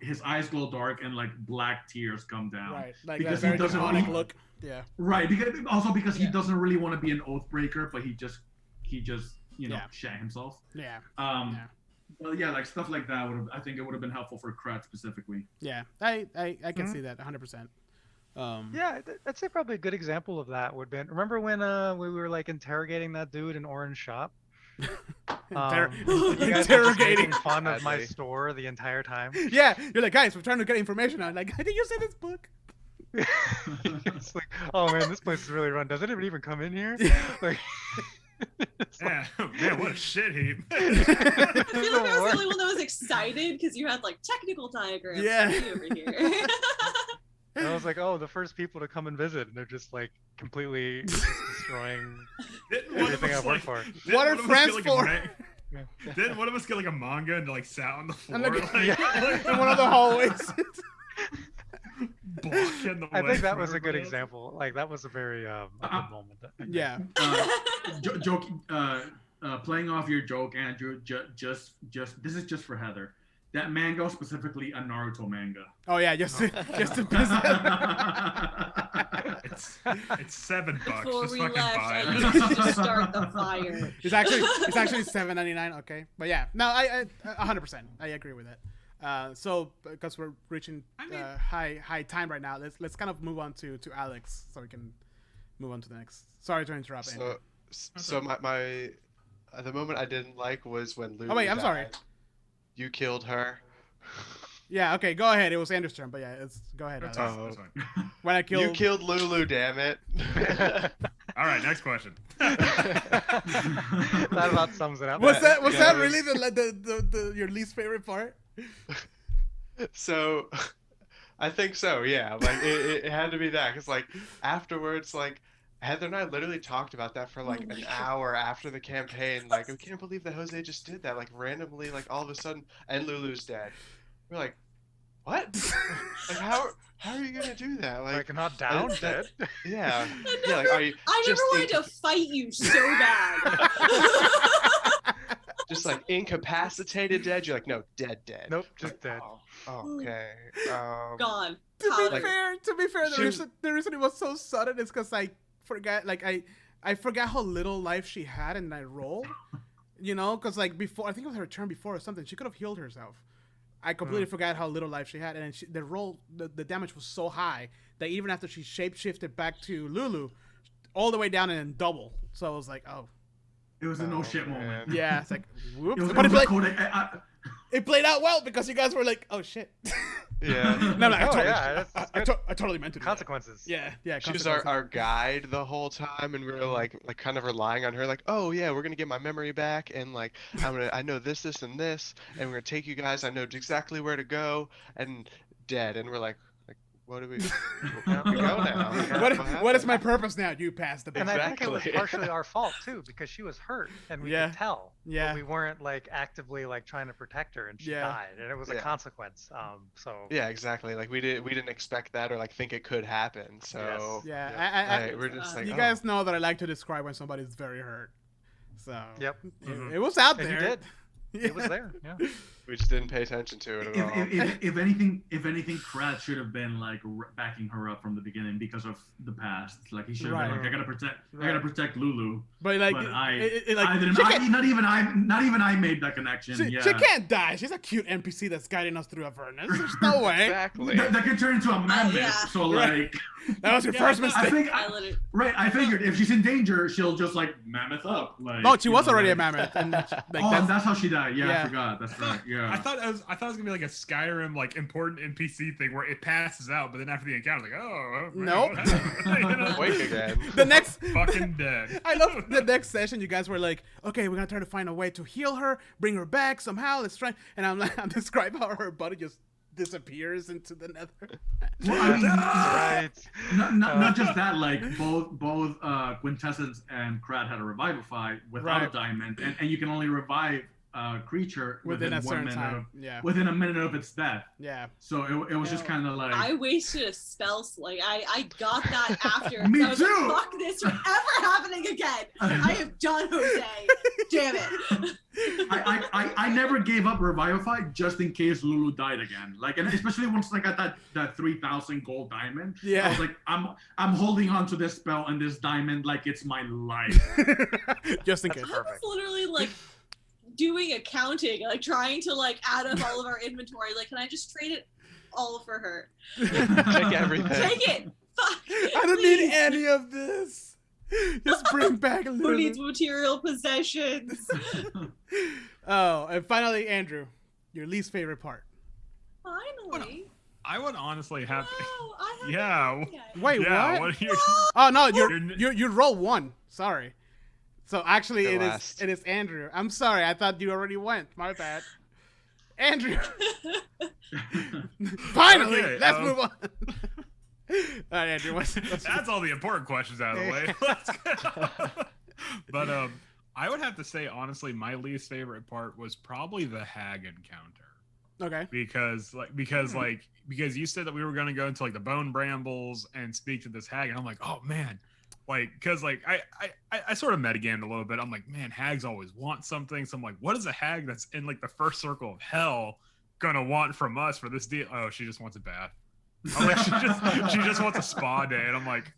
his eyes glow dark and like black tears come down. Right, like because he doesn't want to look. Yeah. Right, because he doesn't really want to be an oath breaker, but he just shat himself. Yeah. Well, yeah, like stuff like that I think it would have been helpful for Krat specifically. Yeah, I can see that 100%. I'd say probably a good example of that would be, remember when we were like interrogating that dude in Orange Shop? Interrogating fun of my store the entire time. Yeah, you're like, guys, we're trying to get information on. Like, did you see this book? It's like, oh man, this place is really run. Does it even come in here? Like, yeah, man, what a shit heap. I feel like I was the only one that was excited because you had like technical diagrams over here. And I was like, oh, the first people to come and visit, and they're just like completely just destroying everything I've worked for. What are friends for? Didn't one of us get like a manga and like sat on the floor in one of the hallways? I think that was a good example. Like that was a very good moment. Yeah. Playing off your joke, Andrew. Just this is just for Heather. That manga specifically a Naruto manga. Oh yeah, just to piss it's $7. Before just we fucking left, buy I it. used to start the fire. It's actually $7.99. Okay, but yeah, no, I 100%. I agree with it. So because we're reaching high time right now, let's kind of move on to Alex, so we can move on to the next. Sorry to interrupt. So my the moment I didn't like was when Lulu. Oh wait, I'm sorry. You killed her. Yeah, okay, go ahead. It was Andrew's turn, but yeah, go ahead. Alex. Oh. When I killed... You killed Lulu, damn it. All right, next question. That about sums it up. Was that really the your least favorite part? So, I think so. Yeah, like it had to be that because like afterwards, like Heather and I literally talked about that for like an hour after the campaign. Like, we can't believe that Jose just did that. Like, randomly, like all of a sudden, and Lulu's dead. We're like, what? Like, how are you gonna do that? Like not down, dead. Yeah. Yeah. Like, are you? I never wanted to fight you so bad. Just like incapacitated, dead. You're like, no, dead. Nope, just dead. Oh, okay. Gone. To be fair, the reason it was so sudden is because I forgot, like I forgot how little life she had in that role, because like before, I think it was her turn before or something, she could have healed herself. I completely forgot how little life she had, and the damage was so high that even after she shapeshifted back to Lulu, all the way down and then double. So I was like, oh. It was a no shit moment. Yeah, it's like, whoops. It played out well because you guys were like, oh shit. Yeah. No, I totally meant to do consequences. That. Yeah. She was our guide the whole time, and we were like kind of relying on her. Like, oh yeah, we're gonna get my memory back, and like I know this, and this, and we're gonna take you guys. I know exactly where to go, and dead. And we're like, what do we go now? What is my purpose now? You passed the And I think it was partially our fault too, because she was hurt and we could tell. Yeah. But we weren't like actively like trying to protect her, and she died, and it was a consequence. So yeah, exactly. Like we didn't expect that or like think it could happen. So we're just like, you guys know that I like to describe when somebody's very hurt. So Mm-hmm. it was out there. You did. It was there. Yeah. We just didn't pay attention to it at all. If anything, Krat should have been like backing her up from the beginning because of the past. Like he should have been like, I gotta protect Lulu. But like, I didn't. Not even I made that connection. She can't die. She's a cute NPC that's guiding us through Avernus. There's no way. Exactly. That could turn into a madness. So like. That was your Yeah, first I mistake. I think I literally. right. I figured if she's in danger, she'll just like mammoth up. Like, No, she you was know, already a like- mammoth. And like, Oh, that's how she died. Yeah, Yeah. I forgot. That's right. Yeah. I thought it was gonna be like a Skyrim like important NPC thing where it passes out, but then after the encounter, like, oh, man, Nope. what happened? You know? Wake again. the next Fucking dead. I love the next session. You guys were like, "Okay, we're gonna try to find a way to heal her, bring her back somehow. Let's try." And I'm like, I'm describing how her body just disappears into the nether. Well, I mean, Right. not just that. Like both Quintessence and Krat had a revivify without Right. a diamond, and you can only revive a creature Within a 1 certain minute time. Yeah. within a minute of its death. Yeah. So it was just No. kind of like I wasted a spell. Like I got that after. Me I was like, too. fuck this from ever happening again. I am done, Jose. Damn it. I never gave up Revivify just in case Lulu died again. Like, and especially once I got that 3,000 gold diamond. Yeah. I was like, I'm holding on to this spell and this diamond like it's my life. Just in case. I was literally like doing accounting, like trying to like add up all of our inventory. Like, can I just trade it all for her? Take everything. Take it. Fuck. I don't please. need any of this. Just bring back a Who little. needs material possessions? Oh, and finally, Andrew, your least favorite part. Finally. I would honestly have. Wow, I haven't Yeah. done yet. Wait, Yeah. what? What are you? Oh no, You're- you roll one. Sorry. So actually, You're it last. is Andrew. I'm sorry. I thought you already went. My bad. Andrew. Finally, Okay, let's move on. All right, Andrew. What's That's all the important questions out of the way. Let's go. But I would have to say honestly, my least favorite part was probably the hag encounter. okay? Because you said that we were gonna go into like the bone brambles and speak to this hag, and I'm like, oh man, like because like I sort of metagamed a little bit. I'm like, man, hags always want something. So I'm like, what is a hag that's in like the first circle of hell gonna want from us for this deal? Oh, she just wants a bath. I'm like, she just wants a spa day, and I'm like,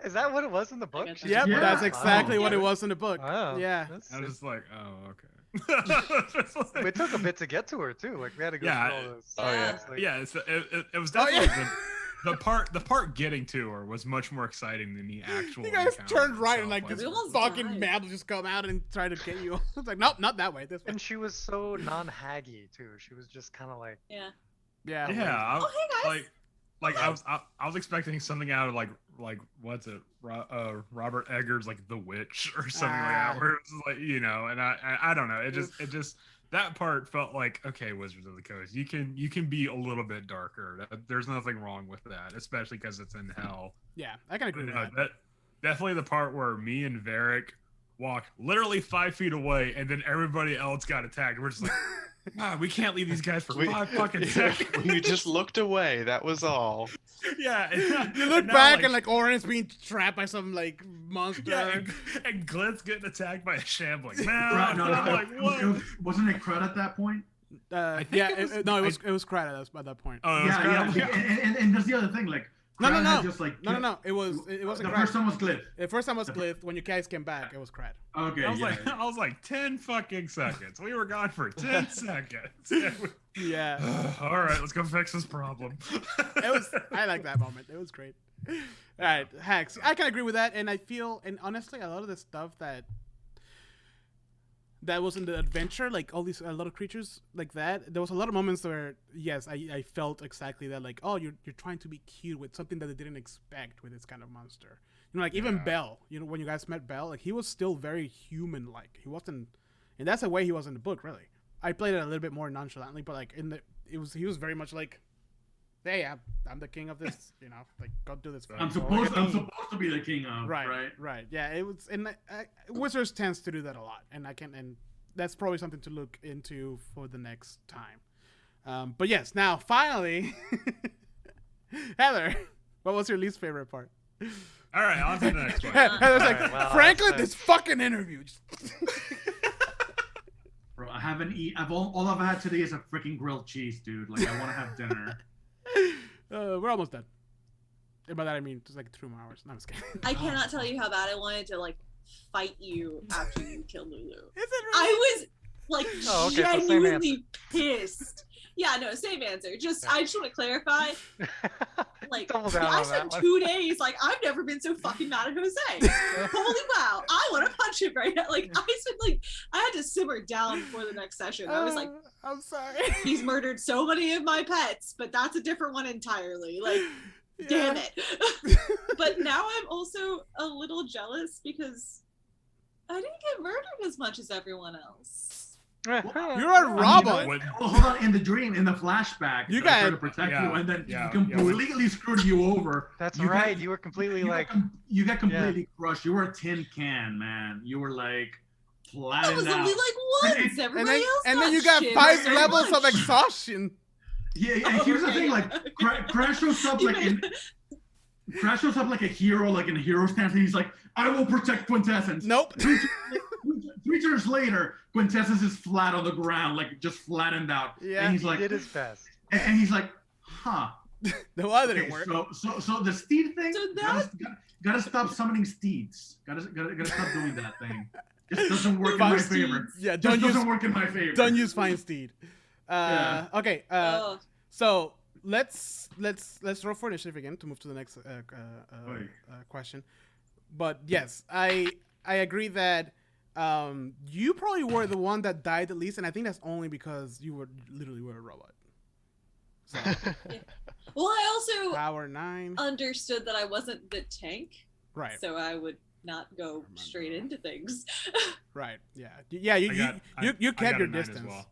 Is that what it was in the book? I got She that. Yep, just- Yeah. that's exactly Oh. what it was in the book. Wow. Yeah. that's- I was just like, oh okay. It took a bit to get to her too. Like we had to go Yeah, through all those. Oh, yeah. it's like- Yeah, it was Oh, definitely yeah. the part getting to her was much more exciting than the actual. You guys encounter turned right and itself. like this We almost fucking died. man will just come out and try to get you. It's like, nope, not that way. This way. And she was so non-haggy too. She was just kind of like, Yeah. Yeah. Yeah, Oh, hey guys. like I was expecting something out of like what's it Robert Eggers like The Witch or something like Ah. that, where it's like and I don't know, it just that part felt like, okay, Wizards of the Coast, you can be a little bit darker. There's nothing wrong with that, especially because it's in hell. Yeah, I can agree with No, that. definitely the part where me and Varric walk literally 5 feet away, and then everybody else got attacked. We're just like, wow, we can't leave these guys for 5 fucking seconds. We just looked away. That was all. Yeah, You look back and like Orin is being trapped by some like monster. yeah, and Glint's getting attacked by a shambling man. Right, no, I'm no, like, what? wasn't it Krat at that point? think Yeah, it was- no, it was Krata at that point. Oh, it was Yeah, Krat. and that's the other thing. Like, No, Krat no, had no. just like No, it wasn't The Krat. first time was Glyph. The first time was Glyph. When you guys came back, it was Krat. Okay, yeah. I was like 10 fucking seconds. We were gone for 10 seconds. Yeah, All right, let's go fix this problem. it was. I like that moment. It was great. All right, hacks. I can agree with that, and I feel, and honestly, a lot of the stuff that was in the adventure, like a lot of creatures like that. There was a lot of moments where, yes, I felt exactly that. Like, oh, you're trying to be cute with something that they didn't expect with this kind of monster. You know, like even Yeah. Bell. You know, when you guys met Bell, like he was still very human-like. He wasn't, and that's the way he was in the book, really. I played it a little bit more nonchalantly, but like he was very much like, hey, I'm the king of this. You know, like go do this. For I'm me. supposed to be the king of Right. Yeah, it was, and Wizards tends to do that a lot, and that's probably something to look into for the next time. But yes, now finally, Heather, what was your least favorite part? All right, on to the next one. Heather's like, Alright, well, Franklin, that's- this fucking interview. Bro, I haven't eaten. All I've had today is a freaking grilled cheese, dude. Like I want to have dinner. We're almost done. And by that I mean just like 2 more hours. No, I'm just kidding. I cannot tell you how bad I wanted to like fight you after you killed Lulu. Is it really? I was Like Oh, okay, so same genuinely pissed. Yeah, no, same answer. Just Yeah. I just want to clarify. Like Double down I on spent that 2 days. Like I've never been so fucking mad at Jose. Holy wow! I want to punch him right now. Like I spent like I had to simmer down before the next session. I was like, I'm sorry. he's murdered so many of my pets, but that's a different one entirely. Like, damn it. But now I'm also a little jealous because I didn't get murdered as much as everyone else. You're a I mean, robot. What- Well, hold on. In the dream, in the flashback, You I tried got- to protect yeah, you, and then yeah, completely screwed you over. That's You right. got- You were completely You like, got, you got completely crushed. You were a tin can, man. You were like That flattened was out. only like once. And Everybody then, else and got then you got shit 5 very levels of much. exhaustion. Yeah, and here's the Okay, thing: yeah. like, Crash shows up like in Crash shows up like a hero, like in a hero stance, and he's like, "I will protect Quintessence." Nope. Three turns later, Quintessence is flat on the ground, like just flattened out. Yeah. And he's he like, did his best. and he's like, "Huh." The one didn't Okay, work. so the steed thing, So gotta stop summoning steeds. Gotta stop doing that thing. It doesn't work in my Fine favor. Yeah, Just don't use doesn't work in my favor. don't use fine steed. Yeah. Okay. Oh, So let's roll for initiative again to move to the next Right. question. But yes, I agree that you probably were the one that died the least, and I think that's only because you were a robot. So well, I also power 9, understood that I wasn't the tank, right? so I would not go straight into things. Right. Yeah. Yeah. You I kept got your a 9 as distance. well.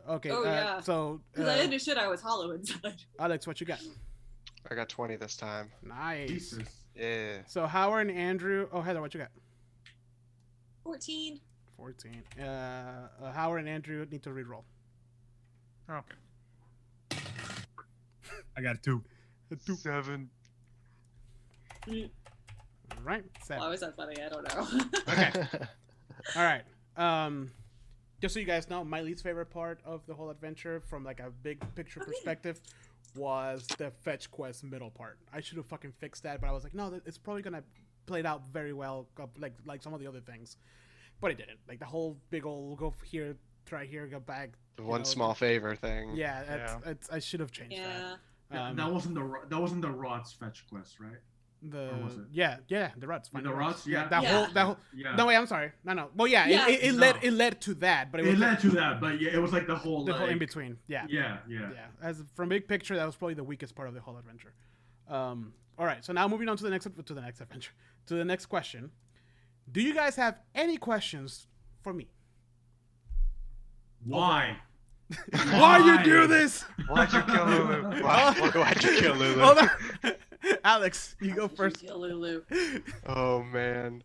Okay. Oh, yeah. So Because I understood I was hollow inside. Alex, what you got? I got 20 this time. Nice. Jesus. Yeah. So Howard and Andrew. Oh, Heather, what you got? 14. 14. Howard and Andrew need to reroll. Okay. I got a 2. 7. All right. Why 7. was that funny? I don't know. Okay. All right. Just so you guys know, my least favorite part of the whole adventure, from like a big picture perspective, was the fetch quest middle part. I should have fucking fixed that, but I was like, no, it's probably gonna play it out very well, like some of the other things, but it didn't. Like the whole big old go here, try here, go back. The one small favor thing. Yeah, I should have changed Yeah. that. That wasn't the Rod's fetch quest, right? Or was it? Yeah, the ruts. The Rods, yeah. That Yeah. whole. Yeah. No, wait, I'm sorry. No. Well, yeah, Yeah. it led to that, but it was It led to that, but yeah, it was like the whole the whole in like, between. Yeah. Yeah. As from big picture, that was probably the weakest part of the whole adventure. All right, so now moving on to the next adventure, to the next question. Do you guys have any questions for me? Why? Why you do this? Why'd you kill Lulu? Why'd you kill Lulu? Hold on. Alex, you go first. Kill Lulu. Oh man.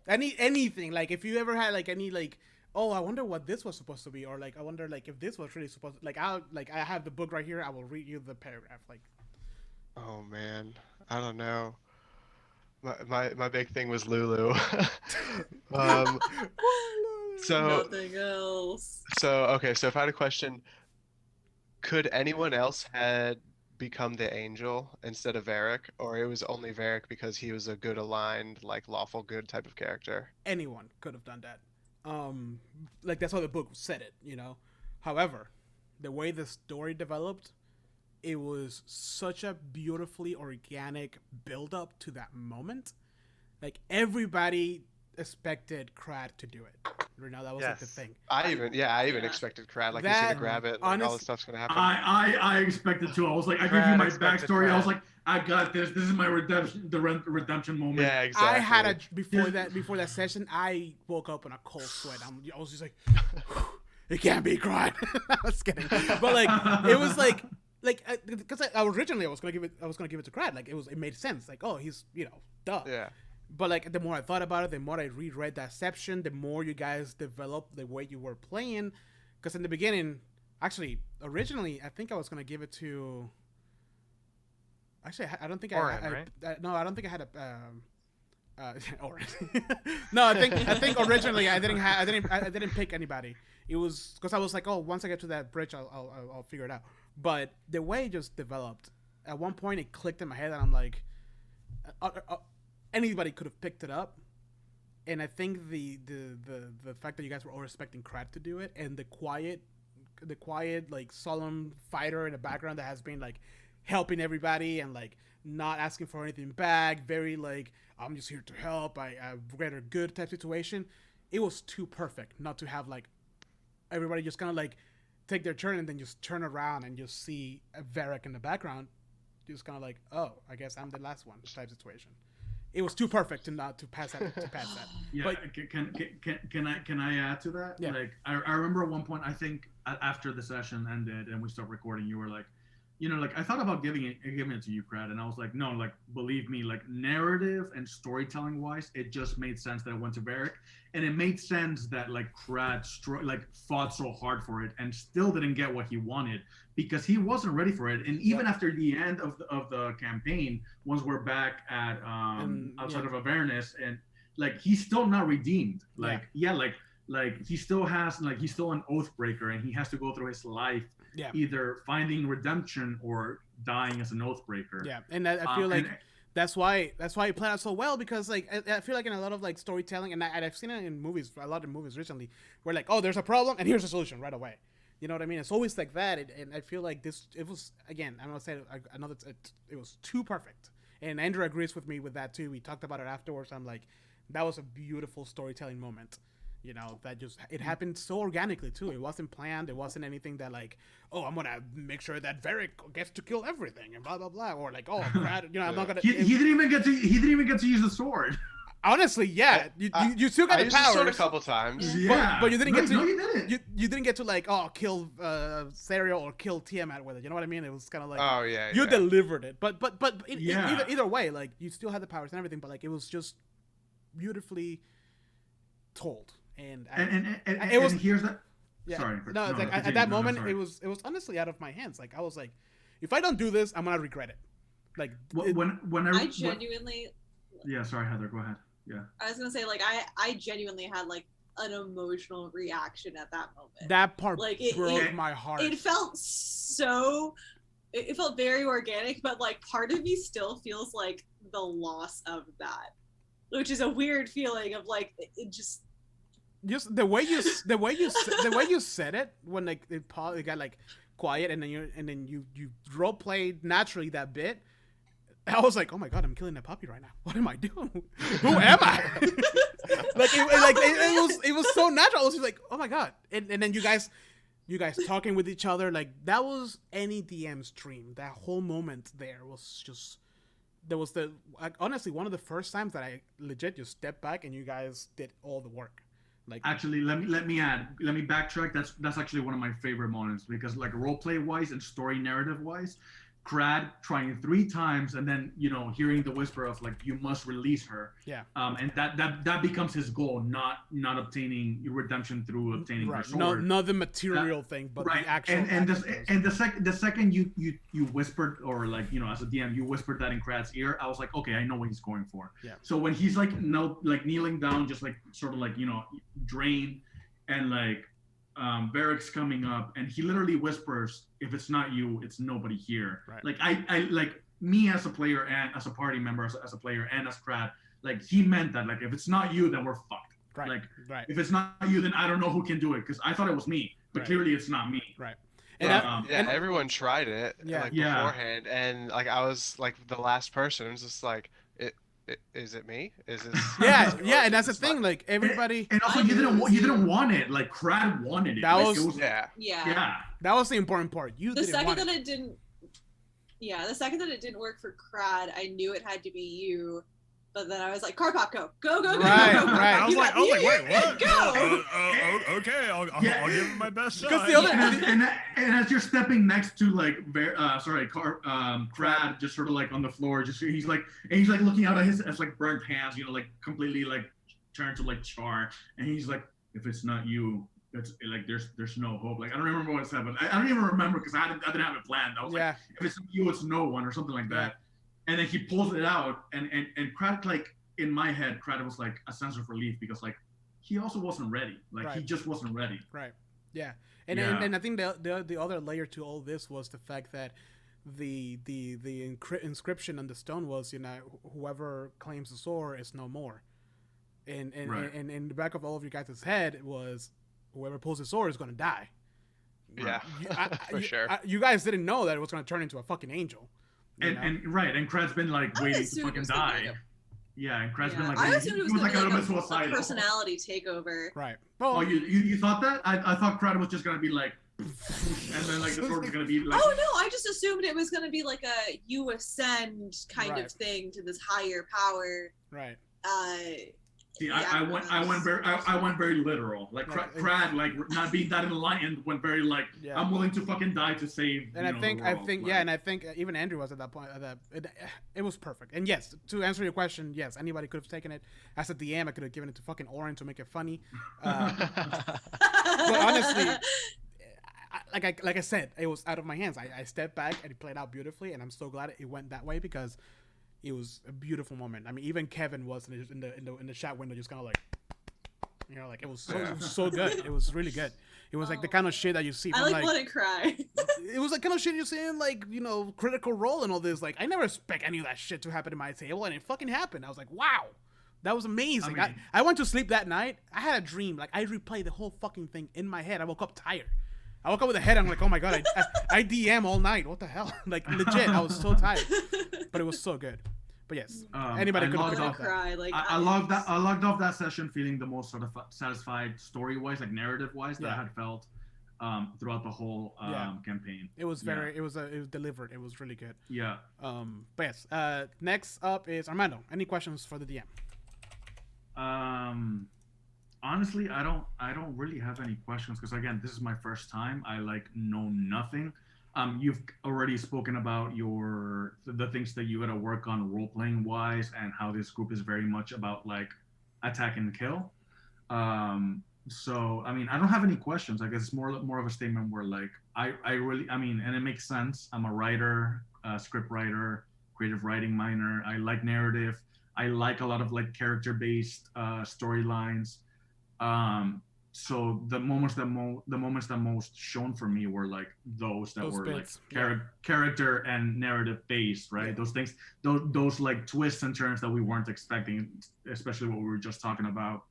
Anything, like if you ever had like any like, oh, I wonder what this was supposed to be, or like I wonder like if this was really supposed to, I have the book right here, I will read you the paragraph. Like, Oh man. I don't know. My big thing was Lulu. So Nothing else. okay, so if I had a question, could anyone else had become the angel instead of Varric, or it was only Varric because he was a good aligned, like lawful good type of character? anyone could have done that. Like that's how the book said it, you know. However, the way the story developed, it was such a beautifully organic build up to that moment. Like everybody expected Crad to do it. You know, that was like the Yes. thing. I even Yeah. expected Crad, like he's gonna That- grab it, and, like, all honest- this stuff's gonna happen. I expected to. I was like, I gave Brad you my expected backstory. I was Brad. like, I got this. This is my redemption, redemption moment. Yeah, exactly. I had a before that session, I woke up in a cold sweat. I was just like, it can't be Crad. I was kidding, but like it was like because originally I was gonna give it to Crad. Like it made sense. Like, oh, he's duh. Yeah. But like the more I thought about it, the more I reread that section, the more you guys developed the way you were playing. Because in the beginning, actually, originally, I think I was gonna give it to. Actually, I don't think Oren, no, I don't think I had a. Oren. No, I think originally I didn't pick anybody. It was because I was like, oh, once I get to that bridge, I'll figure it out. But the way it just developed, at one point it clicked in my head, and I'm like, anybody could have picked it up, and I think the fact that you guys were all expecting Krat to do it, and the quiet like solemn fighter in the background that has been like helping everybody and like not asking for anything back, very like I'm just here to help, I've read a good type situation. It was too perfect not to have like everybody just kind of like take their turn and then just turn around and just see a Varric in the background, just kind of like, oh, I guess I'm the last one type situation. It was too perfect to not to pass that. Yeah, but, can I add to that? Yeah. Like I remember at one point, I think after the session ended and we started recording, you were like, like I thought about giving it to you, Crad, and I was like, no, like believe me, like narrative and storytelling wise, it just made sense that it went to Varric, and it made sense that like Crad fought so hard for it and still didn't get what he wanted because he wasn't ready for it. And even after the end of the campaign, once we're back at outside of Avernus, and like he's still not redeemed. Like like he still has he's still an oath breaker, and he has to go through his life either finding redemption or dying as an oath breaker. Yeah, and I feel like that's why it played out so well, because like I feel like in a lot of like storytelling, and I've seen it in movies, a lot of movies recently, where like, oh, there's a problem and here's a solution right away. You know what I mean? It's always like that, and I feel like it was, again, I'm gonna say another, it was too perfect, and Andrew agrees with me with that too. We talked about it afterwards. I'm like, that was a beautiful storytelling moment. You know, that just, it happened so organically too. It wasn't planned. It wasn't anything that like, oh, I'm gonna make sure that Varric gets to kill everything and blah blah blah, or like, oh, Brad, I'm not gonna. He didn't even get to use the sword. Honestly, yeah, you still got the powers. I used the sword a couple times. Yeah, but you didn't get to. No, you didn't. You didn't get to like, oh, kill Saria or kill Tiamat with it. You know what I mean? It was kind of like, oh yeah, you delivered it. But Yeah. either way, like you still had the powers and everything, but like it was just beautifully told. And it was, here's that. Yeah, Sorry. no, it's like at that moment it was honestly out of my hands. Like I was like, if I don't do this, I'm gonna regret it. Like I genuinely. Yeah, sorry, Heather. Go ahead. Yeah. I was gonna say, like, I genuinely had like an emotional reaction at that moment. That part like broke my heart. It felt so. It felt very organic, but like part of me still feels like the loss of that, which is a weird feeling of like it just. Just the way you said it, when like it got like quiet, and then you role played naturally that bit. I was like, oh my god, I'm killing a puppy right now. What am I doing? Who am I? it was so natural. I was just like, oh my god. And then you guys talking with each other, like that was any DM's dream. That whole moment there was just, there was honestly one of the first times that I legit just stepped back and you guys did all the work. Like, actually, let me backtrack. That's actually one of my favorite moments, because like role play wise and story narrative wise, Crad trying 3 times and then hearing the whisper of like, you must release her. Yeah. And that becomes his goal, not obtaining redemption through obtaining her sword. Not the material thing, but the actual. And the second you whispered, or like as a DM you whispered that in Crad's ear, I was like, okay, I know what he's going for. Yeah. So when he's like kneeling down, just like sort of like drained, and like Varric's coming up, and he literally whispers, if it's not you, it's nobody here. Right. Like I like me as a player and as a party member, as a player and as Crad, like he meant that, like if it's not you, then we're fucked. Right. Like right. If it's not you, then I don't know who can do it, because I thought it was me, but clearly it's not me. Right. And everyone tried it Yeah. beforehand, and like I was like the last person. It was just like, is it me? Is this? Yeah, and that's the thing. Like everybody, and also you didn't want it. Like Crad wanted it. That like, was yeah. That was the important part. The second that it didn't work for Crad, I knew it had to be you. But then I was like, Karpop, go. Right. I was like, oh, wait, what? Go. Okay, I'll give it my best shot. The other, and as you're stepping next to like, Crad, just sort of like on the floor, he's like looking out at his like burnt hands, like completely like turned to like char, and he's like, if it's not you, it's like there's no hope. Like I don't remember what it said, but I don't even remember, because I didn't have it planned. I was like, if it's not you, it's no one, or something like that. And then he pulls it out, and Crad, like in my head, Crad was like a sense of relief, because like he also wasn't ready. Like he just wasn't ready. Right. Yeah. And I think the other layer to all this was the fact that the inscription on the stone was, whoever claims the sword is no more. Right. in the back of all of you guys' head was whoever pulls the sword is gonna die. Yeah, for sure. You guys didn't know that it was gonna turn into a fucking angel. you know? And Crad's been like I waiting to assumed it fucking was gonna be die. like Yeah, and Crad's been Yeah. like, I he assumed it was was gonna like be out of like a suicidal. personality takeover. Right. Oh, Well, you thought that? I thought Crad was just gonna be like, and then like the sword was gonna be like. Oh no, I just assumed it was gonna be like a you ascend kind Right. of thing to this higher power. right. See, Yeah, I went very literal. Like Like, Crad, like not being that enlightened, went very like, Yeah. I'm willing to fucking die to save. And you I know, think the world. Like, and I think even Andrew was at that point. It was perfect. And yes, to answer your question, yes, anybody could have taken it as a DM. I could have given it to fucking Oren to make it funny. But honestly, like I said, it was out of my hands. I stepped back and it played out beautifully, and I'm so glad it went that way because it was a beautiful moment. I mean, even Kevin was in the chat window, just kind of like, like it was so good. It was really good. It was like the kind of shit that you see. I From, like letting cry. it was like kind of shit you see in like Critical Role and all this. Like I never expect any of that shit to happen to my table, and it fucking happened. I was like, wow. That was amazing. I went to sleep that night. I had a dream. Like I replayed the whole fucking thing in my head. I woke up tired. I woke up with a head. I'm like, oh my god, I DM all night. What the hell? Like legit, I was so tired. But it was so good. But yes, anybody I could have logged picked off up that. Cry. Like I logged that. I logged off that session feeling the most sort of satisfied story-wise, like narrative-wise, that I had felt throughout the whole campaign. It was it was delivered. It was really good. Yeah. But yes, next up is Armando. Any questions for the DM? Honestly, I don't really have any questions because again, this is my first time. I know nothing. You've already spoken about the things that you gotta work on role playing wise and how this group is very much about like attack and kill. So I mean, I don't have any questions. I guess it's more of a statement where like I really, and it makes sense. I'm a writer, script writer, creative writing minor. I like narrative. I like a lot of like character-based storylines. So the moments that most shone for me were like those were bits, like character and narrative based, right? Yeah. Those things, those like twists and turns that we weren't expecting, especially what we were just talking about.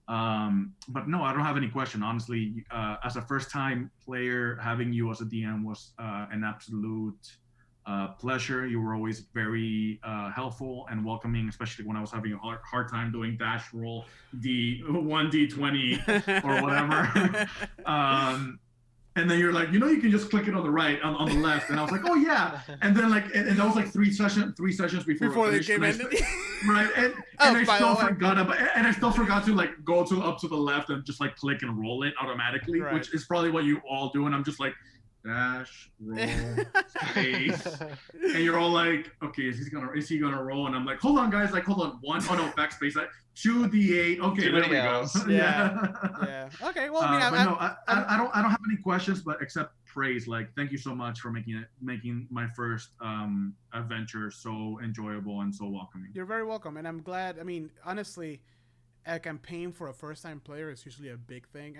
But no, I don't have any question. Honestly, as a first-time player, having you as a DM was an absolute pleasure. You were always very helpful and welcoming, especially when I was having a hard time doing dash roll D1D20 or whatever. And then you're like, you can just click it on the right, on the left, and I was like, oh yeah. And then like, and that was like three sessions before the game ended. Right, and I still forgot to like go up to the left and just like click and roll it automatically, Right. which is probably what you all do. And I'm just like, dash, roll, space, and you're all like, okay, is he gonna roll? And I'm like, hold on, guys, like, hold on, backspace, like 2d8, okay, Too there many we go. L's. Yeah. Okay. Well, But no, I don't have any questions, but except praise. Like, thank you so much for making my first adventure so enjoyable and so welcoming. You're very welcome, and I'm glad. I mean, honestly, a campaign for a first-time player is usually a big thing.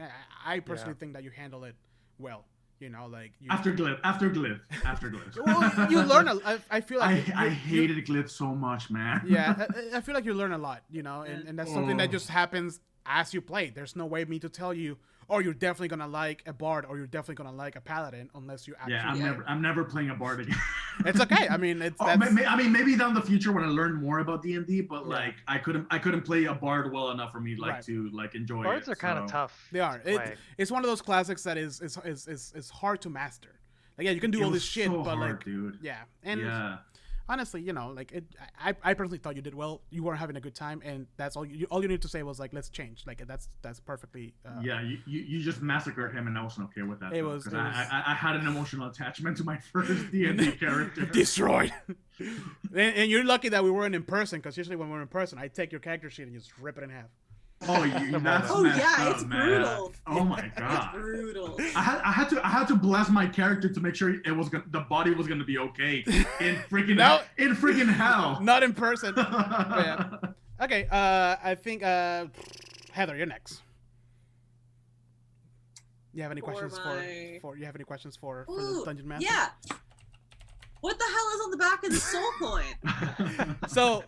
I personally think that you handle it well. Like After glyph. Well, you learn I feel like I hated glyph so much, man. Yeah, I feel like you learn a lot, and that's something that just happens as you play. There's no way me to tell you, oh, you're definitely gonna like a bard or you're definitely gonna like a paladin unless you actually. Yeah, I'm never playing a bard again. It's okay. I mean, maybe down the future when I learn more about D&D, but like I couldn't play a bard well enough for me to like enjoy Bards it. are kind of tough. They are. It's one of those classics that is hard to master. Like, yeah, you can do all this shit, so but hard, like, dude. yeah, and yeah. honestly, like I personally thought you did well. You were having a good time, and that's all you need to say was like, let's change. Like that's perfectly. Yeah, you just massacred him, and I wasn't okay with that. It was. I had an emotional attachment to my first D&D character. Destroyed. and you're lucky that we weren't in person, because usually when we're in person, I take your character sheet and just rip it in half. Oh, that's messed up, it's man. brutal. Oh my god, It's brutal. I had to bless my character to make sure the body was gonna be okay in freaking hell. Not in person. Yeah. Okay, I think Heather, you're next. You have any questions for the Dungeon Master? Yeah. What the hell is on the back of the soul coin? So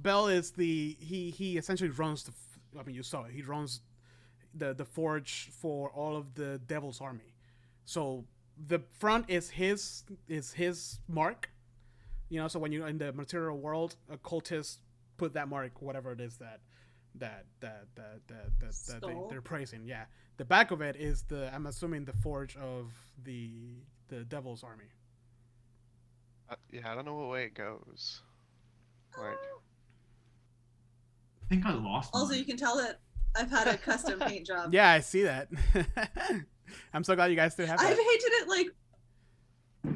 Bell is he essentially runs I mean, you saw it. He runs the forge for all of the Devil's Army. So the front is his mark. You know, so when you're in the material world, a cultist put that mark, whatever it is that they're praising. Yeah, the back of it is I'm assuming the forge of the Devil's Army. Yeah, I don't know what way it goes. Like, I think I lost. Also, mine. you can tell that I've had a custom paint job. Yeah, I see that. I'm so glad you guys still have I that. painted it like,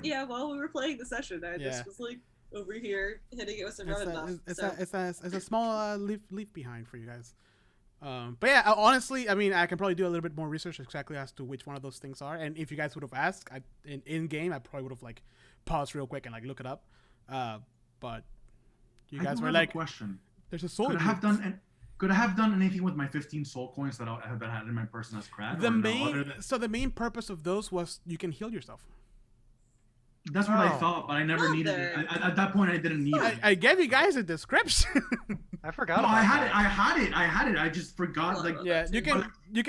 yeah, while we were playing the session, I Yeah. just was like over here hitting it with some red enough. It's a small leaf behind for you guys. But yeah, honestly, I mean, I can probably do a little bit more research exactly as to which one of those things are. And if you guys would have asked, in game, I probably would have like paused real quick and like look it up. But you I guys do were have like, a question. "There's a soul." Could I have done anything with my 15 soul coins that I had in my person as cred? The or no, main other than- so the main purpose of those was you can heal yourself. That's what I Oh. thought, but I never Not needed there. it. At that point, I didn't need it. I gave you guys a description. I forgot No, about I had that. it. I had it. I just forgot. Like, Yeah, you can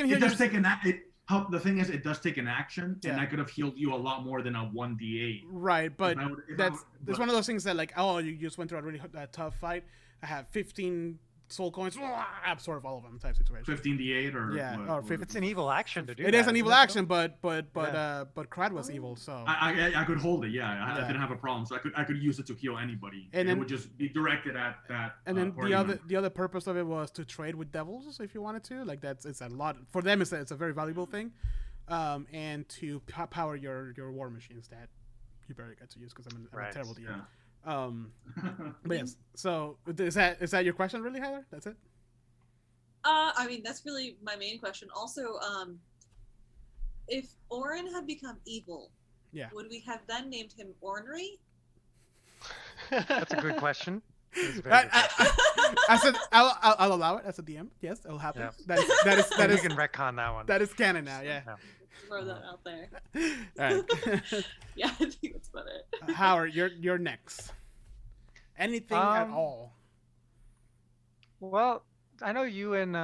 heal it does yourself. take an the thing is, it does take an action, Yeah. and I could have healed you a lot more than a 1d8. Right, but If it's but- one of those things that like, oh, you just went through a really tough fight. I have 15 soul coins. Absorb all of them type situation. 15d8 or Yeah, what, or what- 50. It's an evil action to do. It that, is an isn't evil it, though? action, but Yeah. Crad was evil, so I could hold it. Yeah, I Yeah. didn't have a problem, so I could use it to heal anybody, And and then- it would just be directed at that. and then party the member. other purpose of it was to trade with devils if you wanted to. Like it's a lot for them. It's a very valuable thing, and to power your war machines that you barely get to use because I'm a Right, terrible DM. Yeah. But yes. So is that your question really, Heather? That's it. I mean, that's really my main question. Also, if Orin had become evil, Yeah. would we have then named him Ornery? That's a good question. It's a very I, good question. I said I'll allow it as a DM. Yes, it'll happen. Yeah. That We is can retcon that one. that is canon now. Yeah. Throw that out there. All right. Yeah, I think that's about it. Howard, you're next. Anything at all? Well, I know you and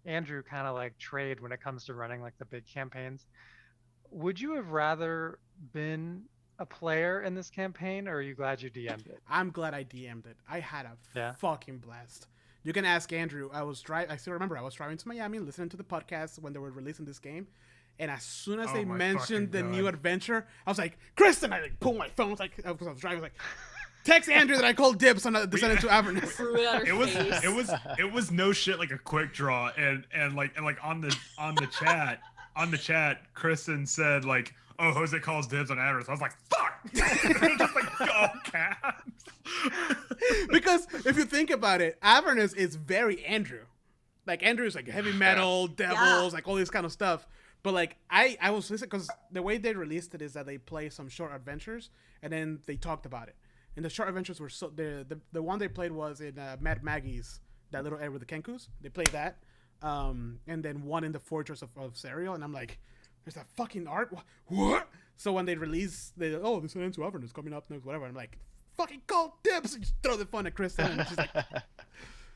Andrew kind of like trade when it comes to running like the big campaigns. Would you have rather been a player in this campaign, or are you glad you DM'd it? I'm glad I DM'd it. I had a Yeah. fucking blast. You can ask Andrew. I still remember I was driving to Miami, listening to the podcast when they were releasing this game. And as soon as Oh they my mentioned the fucking new God. adventure, I was like, Kristen, I like pulled my phone. I was like, because I was driving, I was like, text Andrew that I called dibs on Descendant to Avernus. Threw it at her It was face. it was no shit like a quick draw and like on the chat Kristen said like, oh, Jose calls dibs on Avernus. I was like, fuck. Just like go cats. Because if you think about it, Avernus is very Andrew. Like Andrew is like heavy metal, devils, like all this kind of stuff. But like I was listening because the way they released it is that they play some short adventures and then they talked about it. And the short adventures were so the one they played was in Mad Maggie's, that little area with the Kenkus. They played that, and then one in the Fortress of Serial. And I'm like, there's that fucking art. What? So when they release, this ends to Avernus coming up next, whatever. I'm like, fucking call dibs. And just throw the phone at Kristen, and she's like,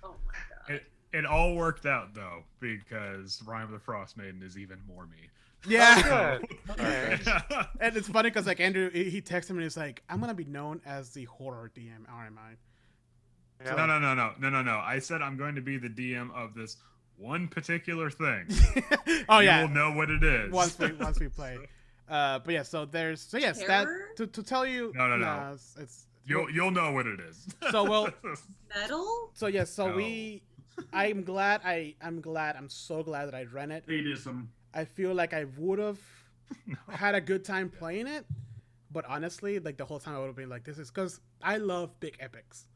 Oh my god. It all worked out though because Rhyme of the Frost Maiden is even more me. yeah. Good. Okay. And it's funny because like Andrew, he texted me and he's like, I'm gonna be known as the horror DM, aren't I? Yeah. No. I said I'm going to be the DM of this one particular thing. Oh You yeah. will know what it is. once we play. But yeah, so yes, Terror? that to tell you. No. nah, it's You'll know what it is. So well. Metal? So yes, so No. I'm so glad that I ran it. Sadism. I feel like I would have had a good time playing it, but honestly, like the whole time I would have been like, this is because I love big epics.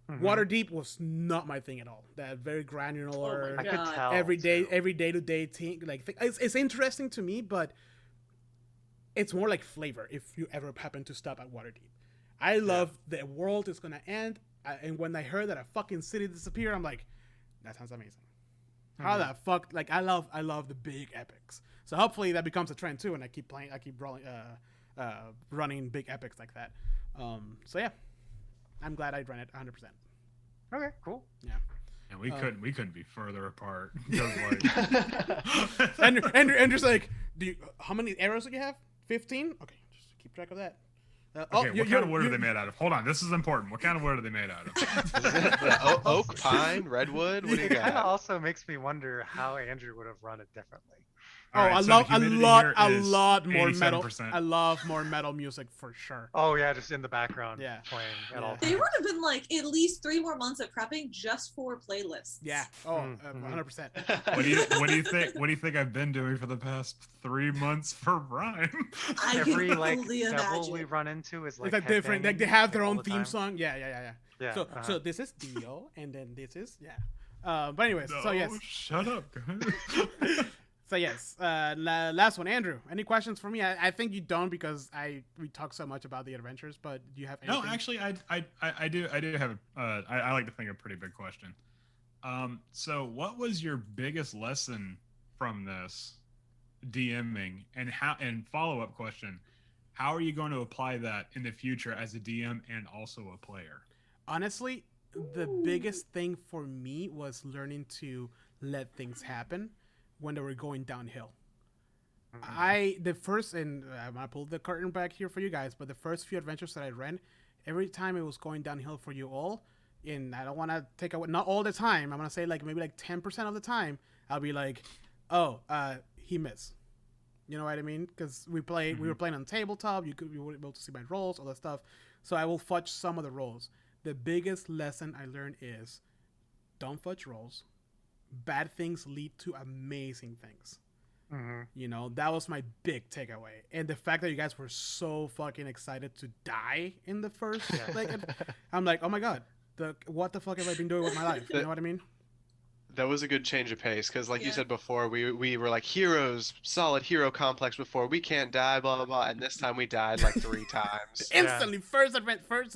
Mhm. Waterdeep was not my thing at all. That very granular, Oh my I could God. tell. every too. day-to-day thing. Like it's interesting to me, but it's more like flavor. If you ever happen to stop at Waterdeep, I love the world is gonna end, and when I heard that a fucking city disappeared, I'm like, that sounds amazing. How the fuck? Like I love the big epics. So hopefully that becomes a trend too, and I keep rolling, running big epics like that. So yeah, I'm glad I ran it 100%. Okay, cool. And we couldn't be further apart. 'Cause, like, Andrew's like, how many arrows do you have? 15? Okay, just keep track of that. okay, what kind of wood are they made out of? Hold on, this is important. What kind of wood are they made out of? Oak, pine, redwood. What do you It kind of got? also makes me wonder how Andrew would have run it differently. Oh, All right, I so love the a humidity lot here is more metal. 87%. I love more metal music for sure. Oh yeah, just in the background, Yeah. playing at Yeah. all They times. would have been like at least 3 more months of prepping just for playlists. Yeah. Oh, Mhm. 100%. What do you think? What do you think I've been doing for the past 3 months for Rhyme? I Every can like only devil we imagine. run into is like It's like different. Like they headbanging, have their all own the theme time. song. Yeah. Yeah. So uh-huh. so this is Dio, and then this is But anyways, No, so yes. shut up, guys. So yes, last one, Andrew. Any questions for me? I think you don't because we talk so much about the adventures. But do you have anything? No, actually, I do have I like to think a pretty big question. So what was your biggest lesson from this DMing, and follow-up question, how are you going to apply that in the future as a DM and also a player? Honestly, the biggest thing for me was learning to let things happen when they were going downhill. The first, and I'm gonna pull the curtain back here for you guys, but the first few adventures that I ran, every time it was going downhill for you all, and I don't want to take away, not all the time, I'm gonna say like maybe like 10% of the time, I'll be like, oh, he missed. You know what I mean? Because we were playing on tabletop, you were able to see my rolls, all that stuff. So I will fudge some of the rolls. The biggest lesson I learned is don't fudge rolls. Bad things lead to amazing things. You know, that was my big takeaway. And the fact that you guys were so fucking excited to die in the first, I'm like, oh my god, what the fuck have I been doing with my life? You know what I mean? That was a good change of pace because, like you Yeah. said before, we were like heroes, solid hero complex before. We can't die, blah blah blah. And this time we died like 3 times. Instantly, first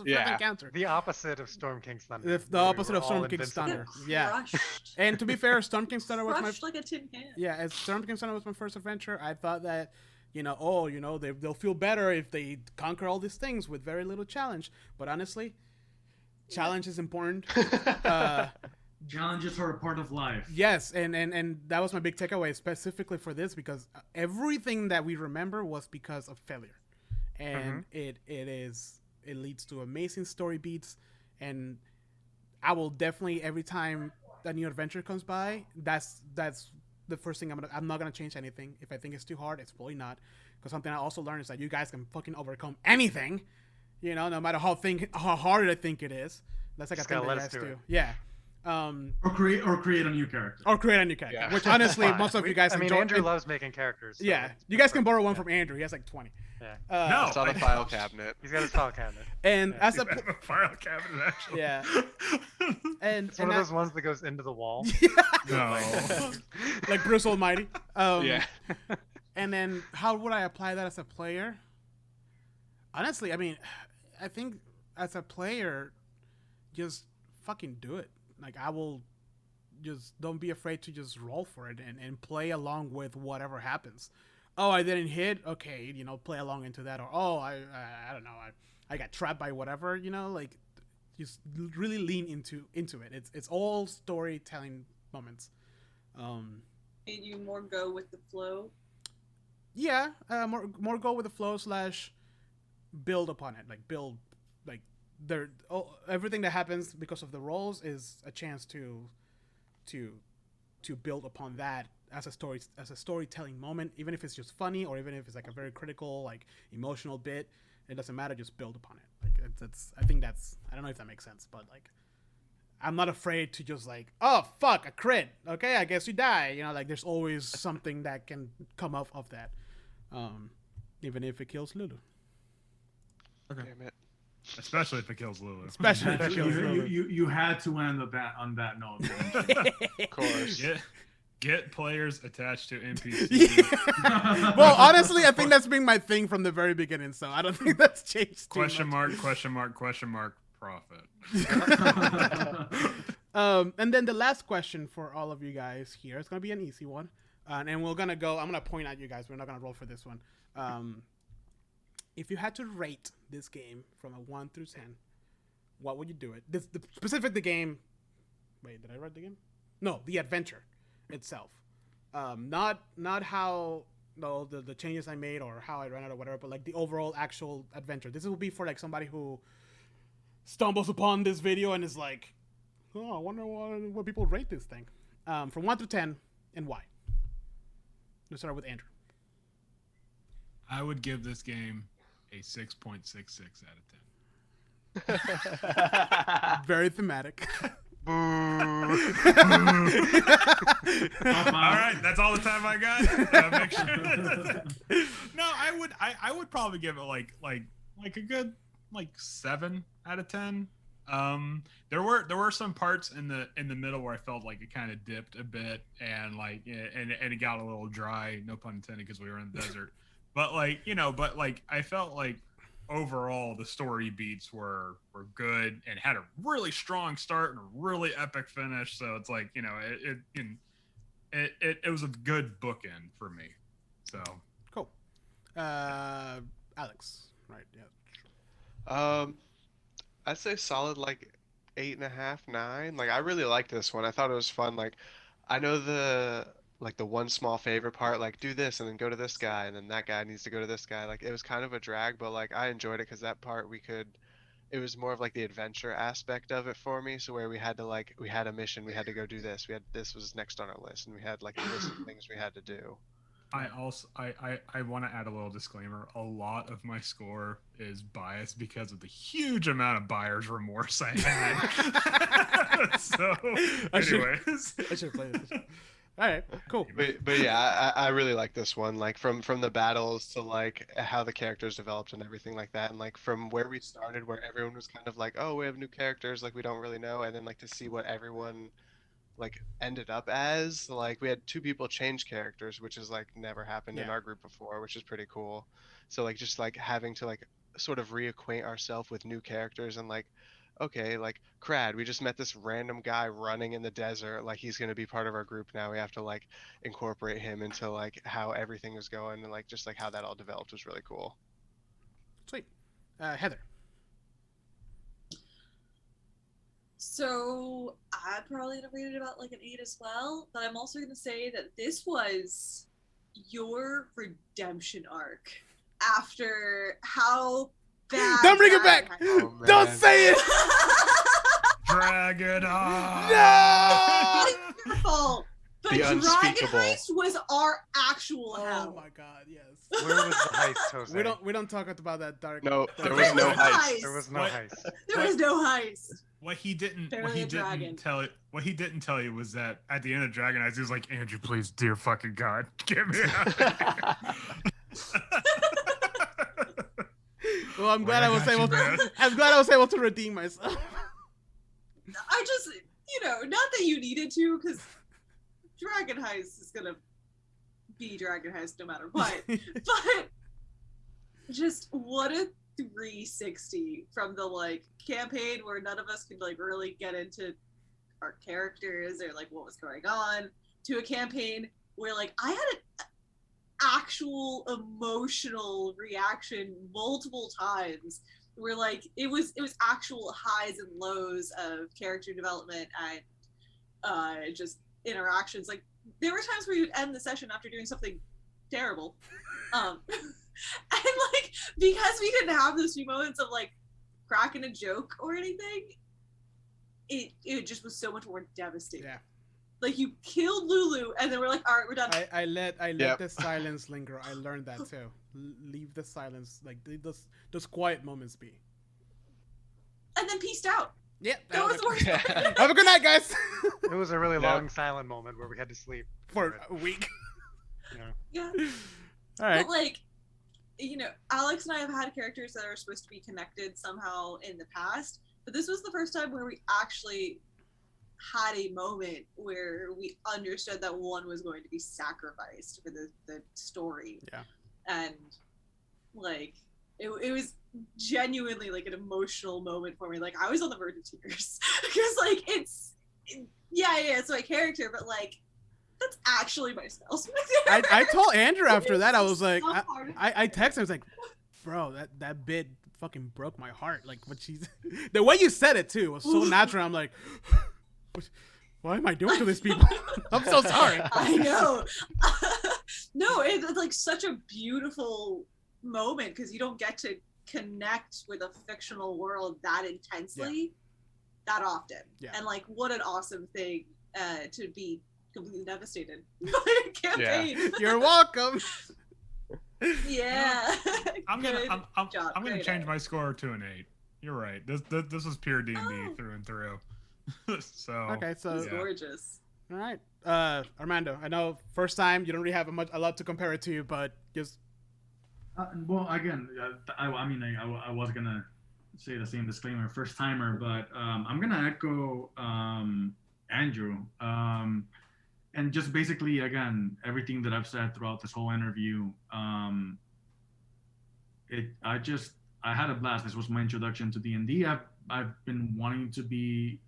Yeah. encounter. The opposite of Storm King's Thunder. The where we opposite were of Storm all King's invincible. Thunder. Yeah. Crushed. And to be fair, Storm King's Thunder was my Crushed like a tin can. Yeah, as Storm King's Thunder was my first adventure, I thought that, they'll feel better if they conquer all these things with very little challenge. But honestly, challenge is important. Challenges are a part of life. Yes, and that was my big takeaway specifically for this because everything that we remember was because of failure, and it leads to amazing story beats, and I will definitely every time a new adventure comes by, that's the first thing I'm not gonna change anything. If I think it's too hard, it's probably not, because something I also learned is that you guys can fucking overcome anything, no matter how hard I think it is. That's like Just a thing gotta that let you us guys do do. it. Yeah. Or create a new character. Or create a new character, Yeah. which honestly Fine. most of you guys I mean, enjoy. Andrew loves making characters. So Yeah, it's you guys can perfect. borrow one from Andrew. He has like 20. Yeah. No. It's on the file cabinet. He's got his file cabinet. And as I a have a file cabinet actually. Yeah. and It's one of those ones that goes into the wall. No. like Bruce Almighty. Yeah. And then how would I apply that as a player? Honestly, I mean, I think as a player, just fucking do it. Like I will just don't be afraid to just roll for it and play along with whatever happens. Oh, I didn't hit. Okay, play along into that. Or I don't know. I got trapped by whatever. Like just really lean into it. It's all storytelling moments. And you more go with the flow. Yeah, more go with the flow / build upon it. Like build, like everything that happens because of the rolls is a chance to build upon that as a storytelling moment, even if it's just funny or even if it's like a very critical, like emotional bit. It doesn't matter. Just build upon it. Like I think that's. I don't know if that makes sense, but like, I'm not afraid to just like, oh fuck, a crit. Okay, I guess you die. Like there's always something that can come off of that, even if it kills Lulu. Okay. Damn it. Especially if it kills Lulu. Especially if it kills You, Lulu. you had to end on that note. didn't you? Of course. Get players attached to NPCs. Yeah. Well, honestly, I think that's been my thing from the very beginning, so I don't think that's changed too Question much. mark, profit. And then the last question for all of you guys here, it's gonna be an easy one, and I'm gonna point at you guys. We're not gonna roll for this one. if you had to rate this game from a 1 through 10, what would you do it? The game. Wait, did I write the game? No, the adventure itself. Not how the changes I made or how I ran it or whatever, but like the overall actual adventure. This will be for like somebody who stumbles upon this video and is like, oh, I wonder what people rate this thing. From 1 through 10, and why? Let's start with Andrew. I would give this game a 6.66 out of 10. Very thematic. All right, that's all the time I got. Make sure. No, I would probably give it like a good 7 out of 10. There were some parts in the middle where I felt like it kind of dipped a bit and and it got a little dry, no pun intended, because we were in the desert. But I felt like overall the story beats were good and had a really strong start and a really epic finish. So it's like, it was a good bookend for me. So cool. Alex, right? Yeah. I'd say solid 8.5, 9. Like, I really liked this one. I thought it was fun. Like, I know the one small favor part, like do this and then go to this guy and then that guy needs to go to this guy. Like, it was kind of a drag, but I enjoyed it because that part it was more of the adventure aspect of it for me. So where we had to we had a mission, we had to go do this. This was next on our list, and we had a list of things we had to do. I want to add a little disclaimer. A lot of my score is biased because of the huge amount of buyer's remorse I had. So, anyways, I should play this. All right, cool. But yeah, I really like this one. Like from the battles to how the characters developed and everything like that, and from where we started, where everyone was kind of oh, we have new characters, we don't really know, and then to see what everyone ended up as. We had 2 people change characters, which is never happened in our group before, which is pretty cool. So just having to sort of reacquaint ourselves with new characters and okay, Crad, we just met this random guy running in the desert, he's going to be part of our group now. We have to incorporate him into how everything was going, and just how that all developed was really cool. Sweet. Heather. So I probably rated it about an 8 as well, but I'm also going to say that this was your redemption arc after how bad. Don't bring it back! Oh, Don't say it! drag it on. No! It's your fault. But The Dragon unspeakable. Heist was our actual hell. Oh my god, yes. Where was the heist, Jose? We don't talk about that dark. No, dark there was no heist. heist. There was no What? heist. There was no heist. What he didn't Barely a dragon. tell you was that at the end of Dragon Eyes, he was like, Andrew, please, dear fucking God, get me out of here. Well, I'm glad I I was got you, able. man. I'm glad I was able to redeem myself. I just, not that you needed to, because Dragon Heist is gonna be Dragon Heist no matter what. But just what a 360 from the campaign where none of us could really get into our characters or what was going on, to a campaign where I had an actual emotional reaction multiple times, where it was actual highs and lows of character development and just interactions. There were times where you'd end the session after doing something terrible, and because we didn't have those few moments of cracking a joke or anything, it just was so much more devastating. Yeah. You killed Lulu, and then we're all right, we're done. I let Yep. the silence linger. I learned that too. Leave the silence, leave those quiet moments be. And then pieced out. Yeah. That was the worst part. Have a good night, guys. It was a really long silent moment where we had to sleep. For a week. Yeah. All right. But Alex and I have had characters that are supposed to be connected somehow in the past, but this was the first time where we actually had a moment where we understood that one was going to be sacrificed for the story. Yeah. And it was genuinely an emotional moment for me. I was on the verge of tears because it's my character, but that's actually my spell. I told Andrew after that, I was like, So hard. I texted him, I was like, bro, that bit fucking broke my heart. Like what she's, the way you said it too was so natural. I'm like, why am I doing to these people? I'm so sorry. I know. No, it's like such a beautiful moment because you don't get to connect with a fictional world that intensely that often. Yeah. And like, what an awesome thing to be completely devastated by a campaign. You're welcome. Yeah. I'm gonna Good job. I'm gonna Great change edit. my score to an 8. You're right. This is pure D&D Oh. through and through. So Okay, so It's Yeah. gorgeous. all right, Armando. I know first time you don't really have a lot to compare it to, but just Well, again, I mean, I was gonna say the same disclaimer, first timer, but I'm gonna echo Andrew, and just basically again everything that I've said throughout this whole interview. I had a blast. This was my introduction to D&D. I've been wanting to be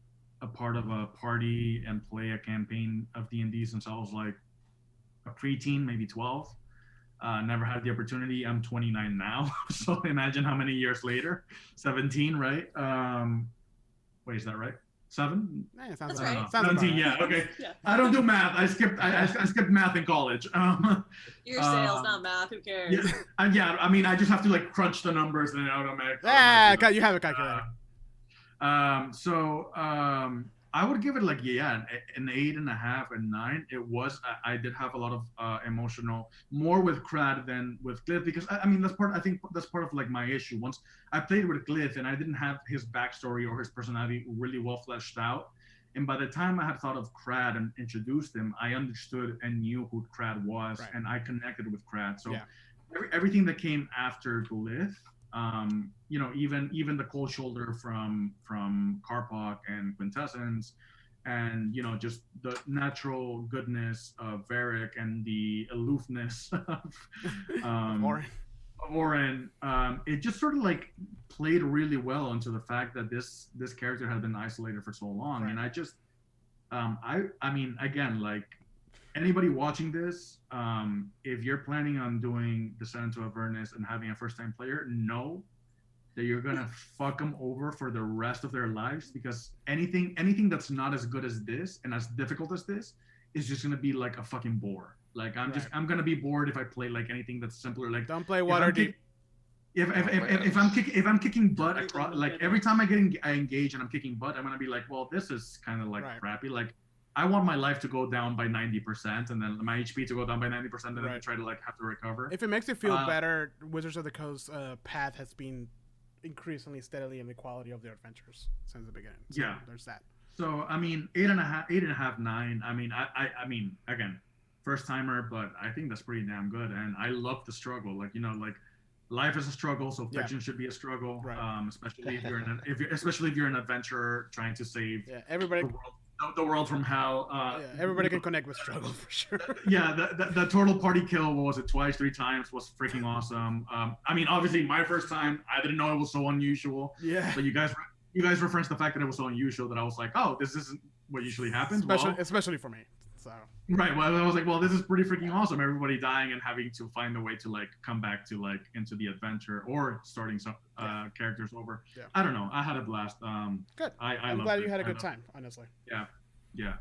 a part of a party and play a campaign of D&D since I was like a preteen, maybe 12. Never had the opportunity. I'm 29 now, so imagine how many years later. 17, right? Wait, is that right? 7? sounds That's about right. Sounds about 17. right. Yeah. Okay. Yeah. I don't do math. I skipped math in college. Your sales, not math. Who cares? Yeah. I mean, I just have to like crunch the numbers and it automatically. You have a calculator. I would give it like an 8.5 and 9. It was I did have a lot of emotional, more with Crad than with Cliff, because I mean I think that's part of like my issue. Once I played with Cliff and I didn't have his backstory or his personality really well fleshed out, and by the time I had thought of Crad and introduced him, I understood and knew who Crad was, Right. and I connected with Crad. So Yeah. everything that came after Glyph, even the cold shoulder from Karpak and Quintessence, and just the natural goodness of Varric and the aloofness of Oren, it just sort of like played really well into the fact that this character had been isolated for so long. Right. And I just I mean, again, like anybody watching this, if you're planning on doing Descent into Avernus and having a first-time player, know that you're gonna fuck them over for the rest of their lives, because anything that's not as good as this and as difficult as this is just gonna be like a fucking bore. Like I'm gonna be bored if I play like anything that's simpler. Like Don't play Waterdeep. If I'm kicking butt across, like every time I engage and I'm kicking butt, I'm gonna be like, well, this is kind of like crappy. Like I want my life to go down by 90%, and then my HP to go down by 90%, and then I try to like have to recover. If it makes you feel better, Wizards of the Coast path has been increasingly steadily in the quality of their adventures since the beginning. So there's that. So I mean, 8.5, 9. I mean, I mean, again, first timer, but I think that's pretty damn good, and I love the struggle. Like like life is a struggle, so fiction should be a struggle. Right. Especially if you're an adventurer trying to save everybody. The world from hell. Everybody can connect with struggle for sure. The total party kill, what was it, 3 times, was freaking awesome. I mean, obviously, my first time, I didn't know it was so unusual. Yeah. But you guys referenced the fact that it was so unusual that I was like, oh, this isn't what usually happens. Especially for me. So. Right. Well, I was like, well, this is pretty freaking awesome. Everybody dying and having to find a way to like come back to like into the adventure or starting some characters over. Yeah. I don't know. I had a blast. Good. I'm glad you had a good time. Honestly. Yeah.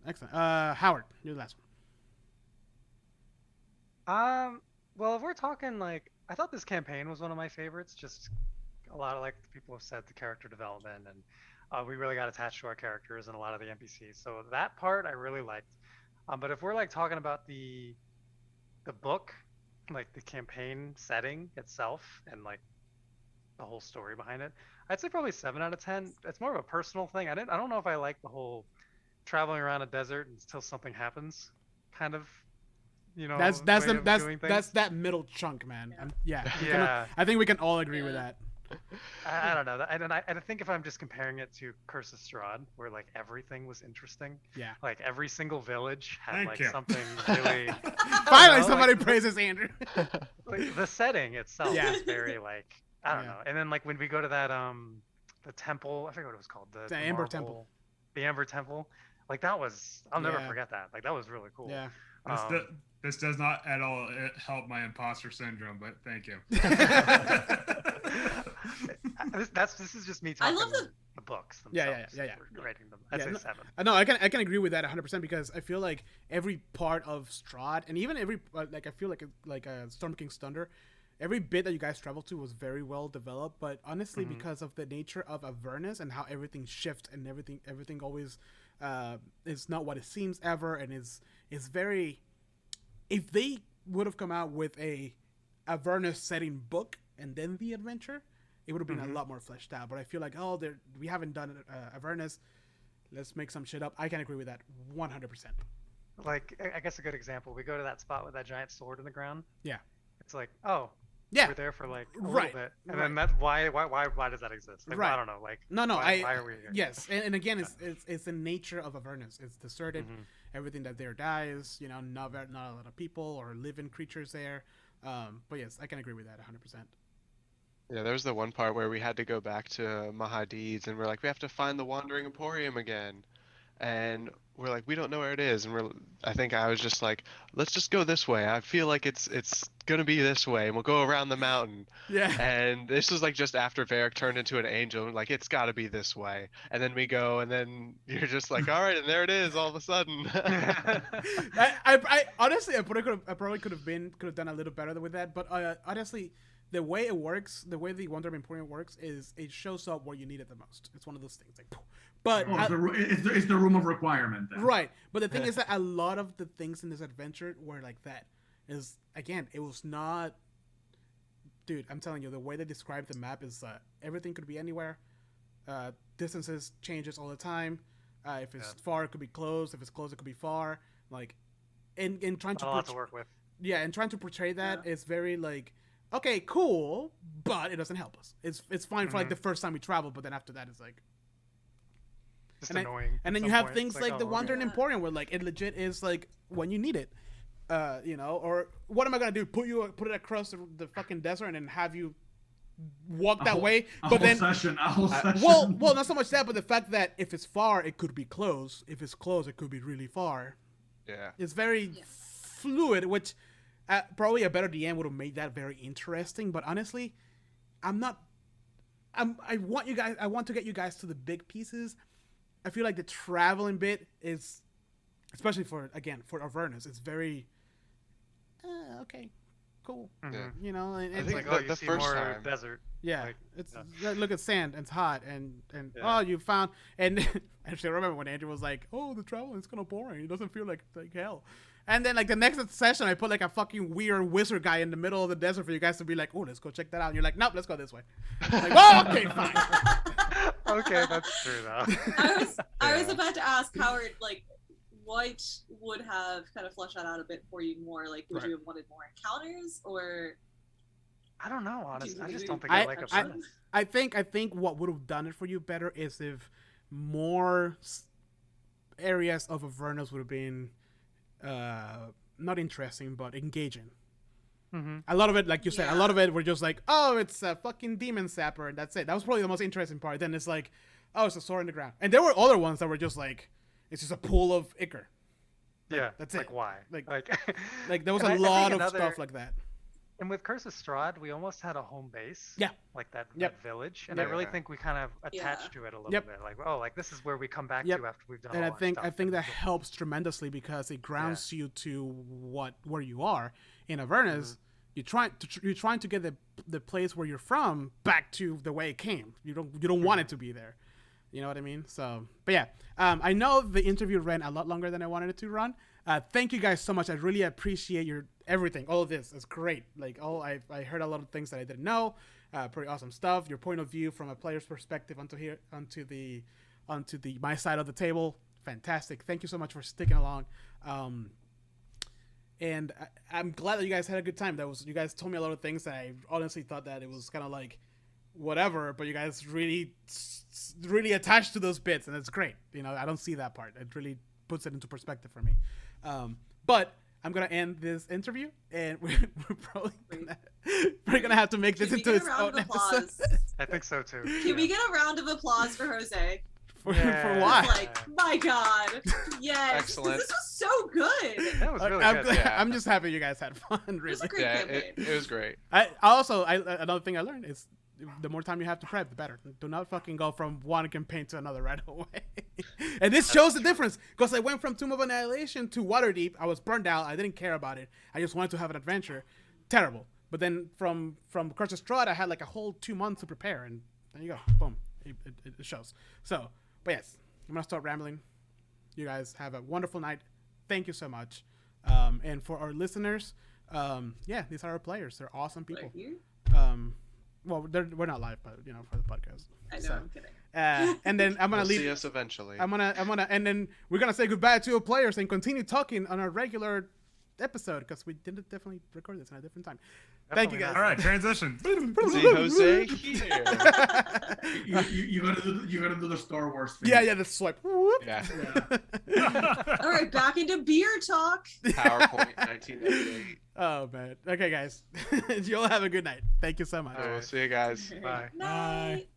Excellent. Howard, you're the last one. Well, if we're talking like, I thought this campaign was one of my favorites. Just a lot of, like people have said, the character development, and we really got attached to our characters and a lot of the NPCs. So that part I really liked. But if we're like talking about the book, like the campaign setting itself and like the whole story behind it, I'd say probably 7 out of 10. It's more of a personal thing. I don't know if I like the whole traveling around a desert until something happens kind of, that's that middle chunk, man. I think we can all agree with that. I don't know. And I think if I'm just comparing it to Curse of Strahd, where like everything was interesting. Yeah. Like every single village had something really. Finally, somebody praises Andrew. Like, the setting itself is very like, I don't know. And then like when we go to that the temple, I forget what it was called. The Amber Temple. The Amber Temple. Like that was, I'll never Yeah. forget that. Like that was really cool. Yeah. This does not at all help my imposter syndrome, but thank you. This is just me I talking love the books Yeah, themselves. yeah. We're rating them. I'd Yeah, say no- 7. No, I can agree with that 100% because I feel like every part of Strahd and even every like I feel like a Storm King's Thunder, every bit that you guys traveled to was very well developed. But honestly, because of the nature of Avernus and how everything shifts and everything always is not what it seems ever, and is very. If they would have come out with a Avernus setting book and then the adventure, it would have been a lot more fleshed out. But I feel like, we haven't done Avernus. Let's make some shit up. I can agree with that 100%. Like, I guess a good example, we go to that spot with that giant sword in the ground. Yeah. It's like, oh, Yeah. we're there for like a Right, little bit. And right. then that's why does that exist? Like, Right. I don't know. Like, No, why are we here? Yes, and again, it's the nature of Avernus. It's deserted. Mhm. Everything that there dies. You know, not a lot of people or living creatures there. But yes, I can agree with that 100%. Yeah, there was the one part where we had to go back to Mahadi's and we're like, we have to find the Wandering Emporium again. And we're like, we don't know where it is. And I think I was just like, let's just go this way. I feel like it's gonna be this way, and we'll go around the mountain. Yeah. And this was like just after Varric turned into an angel, and like, it's gotta be this way. And then we go, and then you're just like, all right, and there it is all of a sudden. I honestly, I probably could have done a little better with that. But honestly, the way it works, the way the Wonder Emporium works, is it shows up where you need it the most. It's one of those things, like, poof. But It's the room of requirement then. right. But the thing is that a lot of the things in this adventure were like that. Is again, it was not. Dude, I'm telling you, the way they describe the map is everything could be anywhere. Distances changes all the time. If it's far, it could be close. If it's close, it could be far. Like, and trying to a lot to work with. yeah, and trying to portray that is very like, okay, cool, but it doesn't help us. It's fine for like the first time we travel, but then after that, it's like Just annoying. And then at you some have point. things It's like the oh, Wandering okay. Emporium, where like it legit is like when you need it, you know. Or what am I gonna do? Put it across the fucking desert and then have you walk that way? A But whole then, session. well, not so much that, but the fact that if it's far, it could be close. If it's close, it could be really far. Yeah. It's very fluid, which probably a better DM would have made that very interesting. But honestly, I want to get you guys to the big pieces. I feel like the traveling bit is, especially for Avernus, it's very okay, cool. Yeah. You know, and I it's think like, oh, you the see first more time- desert. yeah, like, it's look at sand, and it's hot, and Yeah. oh, you found, and actually I remember when Andrew was like, oh, the travel is kind of boring. It doesn't feel like hell. And then like the next session, I put like a fucking weird wizard guy in the middle of the desert for you guys to be like, oh, let's go check that out. And you're like, nope, let's go this way. I'm like, oh, okay, fine. Okay, that's true though. I was about to ask Howard, like, what would have kind of fleshed that out a bit for you more? Like, would you have wanted more encounters, or I don't know, honestly. I just don't think I- I like I- Avernus. I think what would have done it for you better is if more areas of Avernus would have been not interesting but engaging. Mm-hmm. A lot of it, like you said, a Yeah. lot of it were just like, oh, it's a fucking demon sapper, and that's it. That was probably the most interesting part. Then it's like, oh, it's a sword in the ground. And there were other ones that were just like, it's just a pool of ichor. Yeah, that's like it. why? Like- Like, Like there was And a I think lot of another- stuff like that. and with Curse of Strahd, we almost had a home base. Yeah. Like that, Yep. that village, and I really Yeah. think we kind of attached Yeah. to it a little Yep. bit. Like, oh, like this is where we come back Yep. to after we've done. And all I our think stuff. that And helps tremendously because it grounds you to where you are in Avernus. You're trying to get the place where you're from back to the way it came. You don't want it to be there. You know what I mean? So, but yeah, I know the interview ran a lot longer than I wanted it to run. Thank you guys so much. I really appreciate your everything. All of this is great. Like I heard a lot of things that I didn't know. Pretty awesome stuff. Your point of view from a player's perspective onto the my side of the table. Fantastic. Thank you so much for sticking along. And I'm glad that you guys had a good time. You guys told me a lot of things that I honestly thought that it was kind of like whatever, but you guys really attached to those bits, and it's great. You know, I don't see that part. It really puts it into perspective for me. But I'm gonna end this interview, and we're probably gonna have to make this Can we into get its a round own of applause? episode. I think so too. Can we get a round of applause for Jose? For Yeah. why? Like, my God, yes, 'cause Excellent. this was so good. That was really I'm, good. glad- Yeah. I'm just happy you guys had fun. It was Really. a great Yeah, campaign. it was great. I also another thing I learned is the more time you have to prep, the better. Do not fucking go from one campaign to another right away. And this shows the difference because I went from Tomb of Annihilation to Waterdeep. I was burned out. I didn't care about it. I just wanted to have an adventure. Terrible. But then from Curse of Strahd, I had like a whole 2 months to prepare, and there you go. Boom. It shows. So, but yes, I'm gonna start rambling. You guys have a wonderful night. Thank you so much. And for our listeners, yeah, these are our players. They're awesome people. Right here? Well, we're not live, but you know, for the podcast. I know, So, I'm kidding. and then I'm gonna You'll leave. see us eventually. I'm gonna, and then we're gonna say goodbye to our players and continue talking on our regular episode because we didn't definitely record this at a different time. Thank you guys. All right, transition. See Jose here. You gotta do the Star Wars thing. Yeah, the swipe. Whoop. Yeah. All right, back into beer talk. PowerPoint 1998. Oh man. Okay, guys. You'll have a good night. Thank you so much. We'll see you guys. Bye. Night.